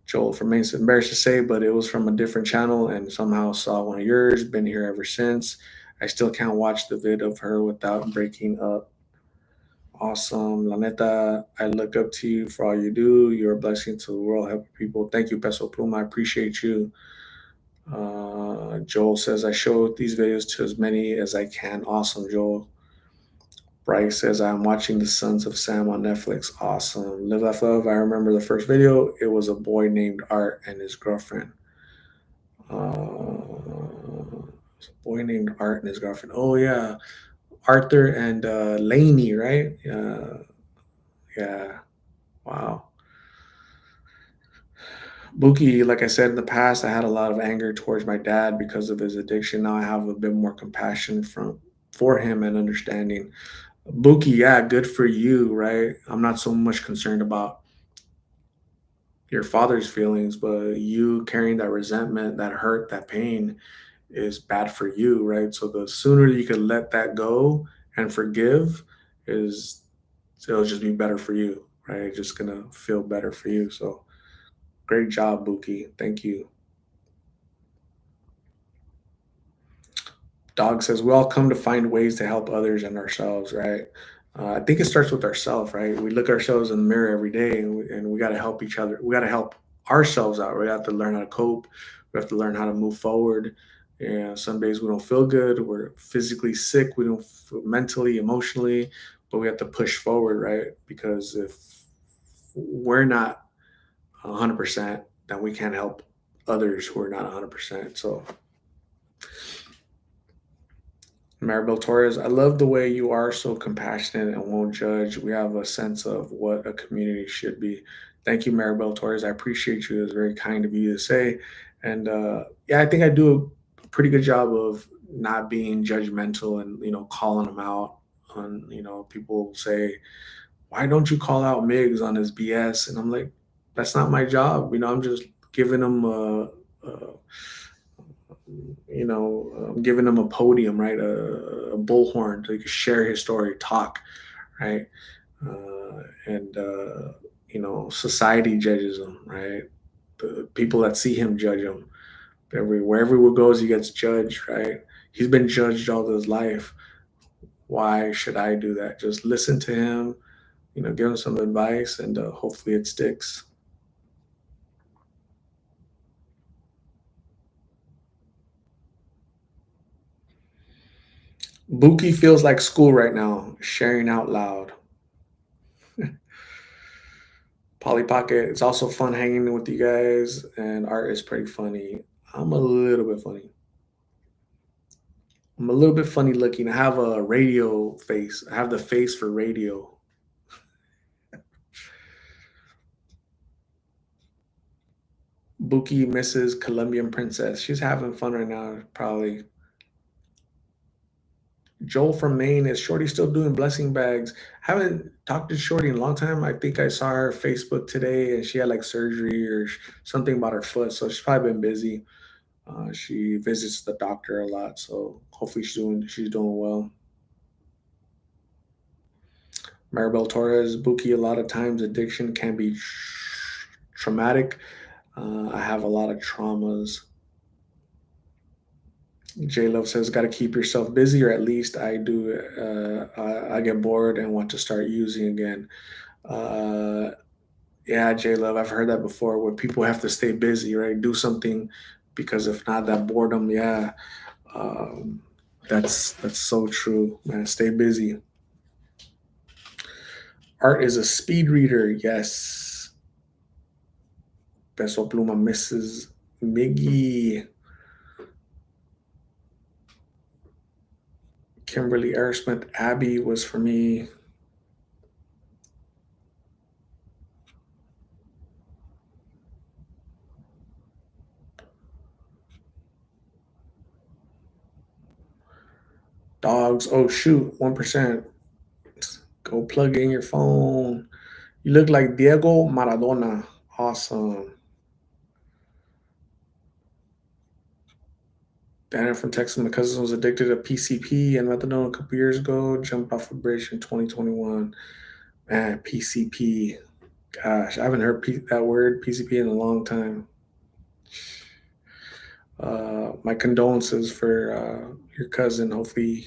Joel from Maine's embarrassed to say, but it was from a different channel and somehow saw one of yours. Been here ever since. I still can't watch the vid of her without breaking up. Awesome. La neta, I look up to you for all you do. You're a blessing to the world, helping people. Thank you, Peso Pluma. I appreciate you. Joel says, I show these videos to as many as I can. Awesome, Joel. Bryce says, I'm watching The Sons of Sam on Netflix. Awesome. Live, Laugh, Love. I remember the first video. It was a boy named Art and his girlfriend. It's a boy named Art and his girlfriend. Oh, yeah. Arthur and Lainey, right? Yeah. Wow. Buki, like I said in the past, I had a lot of anger towards my dad because of his addiction. Now I have a bit more compassion for him and understanding. Buki, yeah, good for you, right? I'm not so much concerned about your father's feelings, but you carrying that resentment, that hurt, that pain is bad for you, right? So the sooner you can let that go and forgive, is it'll just be better for you, right? It's just gonna feel better for you. So great job, Buki. Thank you. Dog says we all come to find ways to help others and ourselves, right? I think it starts with ourselves, right? We look ourselves in the mirror every day, and we got to help each other. We got to help ourselves out. We have to learn how to cope. We have to learn how to move forward. Yeah, some days we don't feel good. We're physically sick. We don't feel mentally, emotionally, but we have to push forward, right? Because if we're not 100%, then we can't help others who are not 100%. So Maribel Torres, I love the way you are so compassionate and won't judge. We have a sense of what a community should be. Thank you, Maribel Torres. I appreciate you. It's very kind of you to say. And yeah, I think I do a pretty good job of not being judgmental and, calling them out on, people say, why don't you call out Miggs on his BS? And I'm like, that's not my job. I'm just giving them I'm giving him a podium, right? A bullhorn so he can share his story, talk, right? And society judges him, right? The people that see him judge him. Wherever he goes, he gets judged, right? He's been judged all his life. Why should I do that? Just listen to him, give him some advice, and hopefully it sticks. Buki feels like school right now, sharing out loud. Polly Pocket, it's also fun hanging with you guys, and art is pretty funny. I'm a little bit funny. I'm a little bit funny looking. I have a radio face. I have the face for radio. Buki misses Colombian Princess. She's having fun right now, probably. Joel from Maine, is Shorty still doing blessing bags? Haven't talked to Shorty in a long time. I think I saw her Facebook today, and she had like surgery or something about her foot, so she's probably been busy. She visits the doctor a lot, so hopefully she's doing well. Maribel Torres, Buki, a lot of times addiction can be traumatic. I have a lot of traumas. J Love says, "Got to keep yourself busy, or at least I do. I get bored and want to start using again." Uh, yeah, J Love, I've heard that before. Where people have to stay busy, right? Do something, because if not, that boredom. Yeah, um, that's so true, man. Stay busy. Art is a speed reader. Yes. Peso Pluma Mrs. Miggy. Kimberly Aerosmith. Abby was for me. Dogs. Oh shoot, 1%. Go plug in your phone. You look like Diego Maradona. Awesome. Dana from Texas. My cousin was addicted to PCP and methadone a couple years ago. Jumped off a bridge in 2021. Man, PCP. Gosh, I haven't heard that word PCP in a long time. My condolences for your cousin. Hopefully,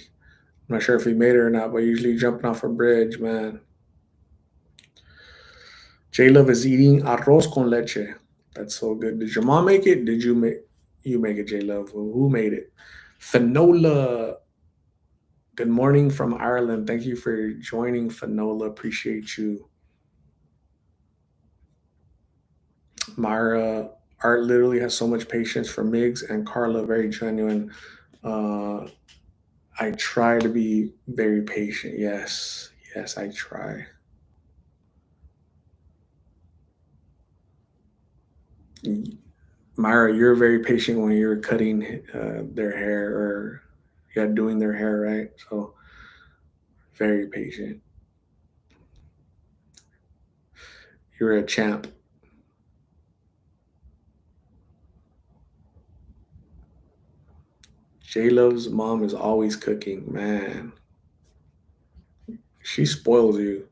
I'm not sure if he made it or not, but usually jumping off a bridge, man. J Love is eating arroz con leche. That's so good. Did your mom make it? Did you make it, J Love? Who made it? Finola. Good morning from Ireland. Thank you for joining, Finola. Appreciate you. Myra, Art literally has so much patience for Migs and Carla. Very genuine. Uh, I try to be very patient. Yes, yes, I try. Myra, you're very patient when you're cutting their hair or yeah, doing their hair, right? So very patient. You're a champ. J Love's mom is always cooking. Man, she spoils you.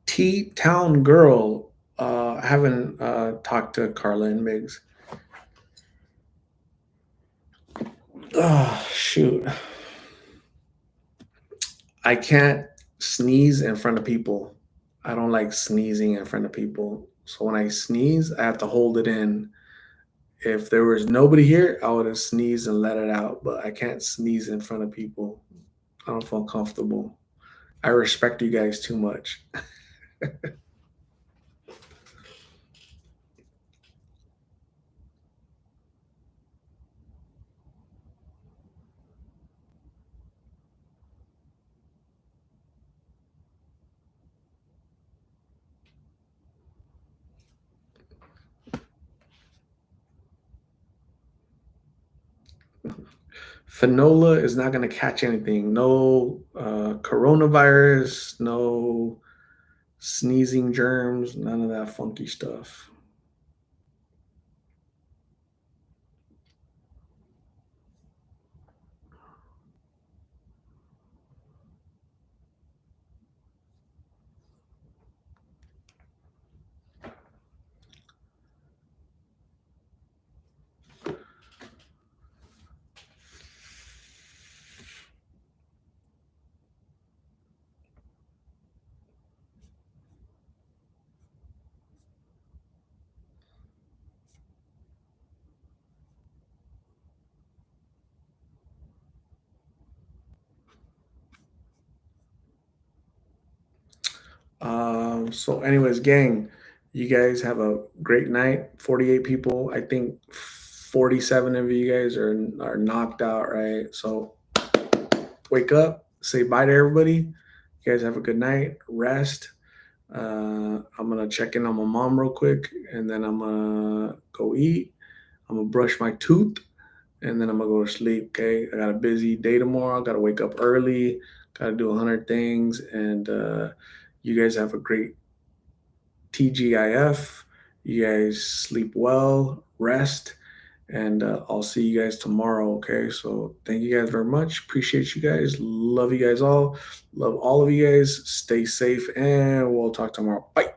T Town Girl. I haven't talked to Carla and Migs. Oh, shoot. I can't sneeze in front of people. I don't like sneezing in front of people. So when I sneeze, I have to hold it in. If there was nobody here, I would have sneezed and let it out, but I can't sneeze in front of people. I don't feel comfortable. I respect you guys too much. Finola is not going to catch anything. No coronavirus, no sneezing germs, none of that funky stuff. So, anyways, gang, you guys have a great night. 48 people. I think 47 of you guys are knocked out, right? So, wake up, say bye to everybody. You guys have a good night. Rest. I'm gonna check in on my mom real quick, and then I'm gonna go eat. I'm gonna brush my tooth, and then I'm gonna go to sleep. Okay, I got a busy day tomorrow. Got to wake up early. Got to do 100 things, and you guys have a great TGIF. You guys sleep well, rest, and I'll see you guys tomorrow. Okay, so thank you guys very much. Appreciate you guys. Love you guys all. Love all of you guys. Stay safe, and we'll talk tomorrow. Bye.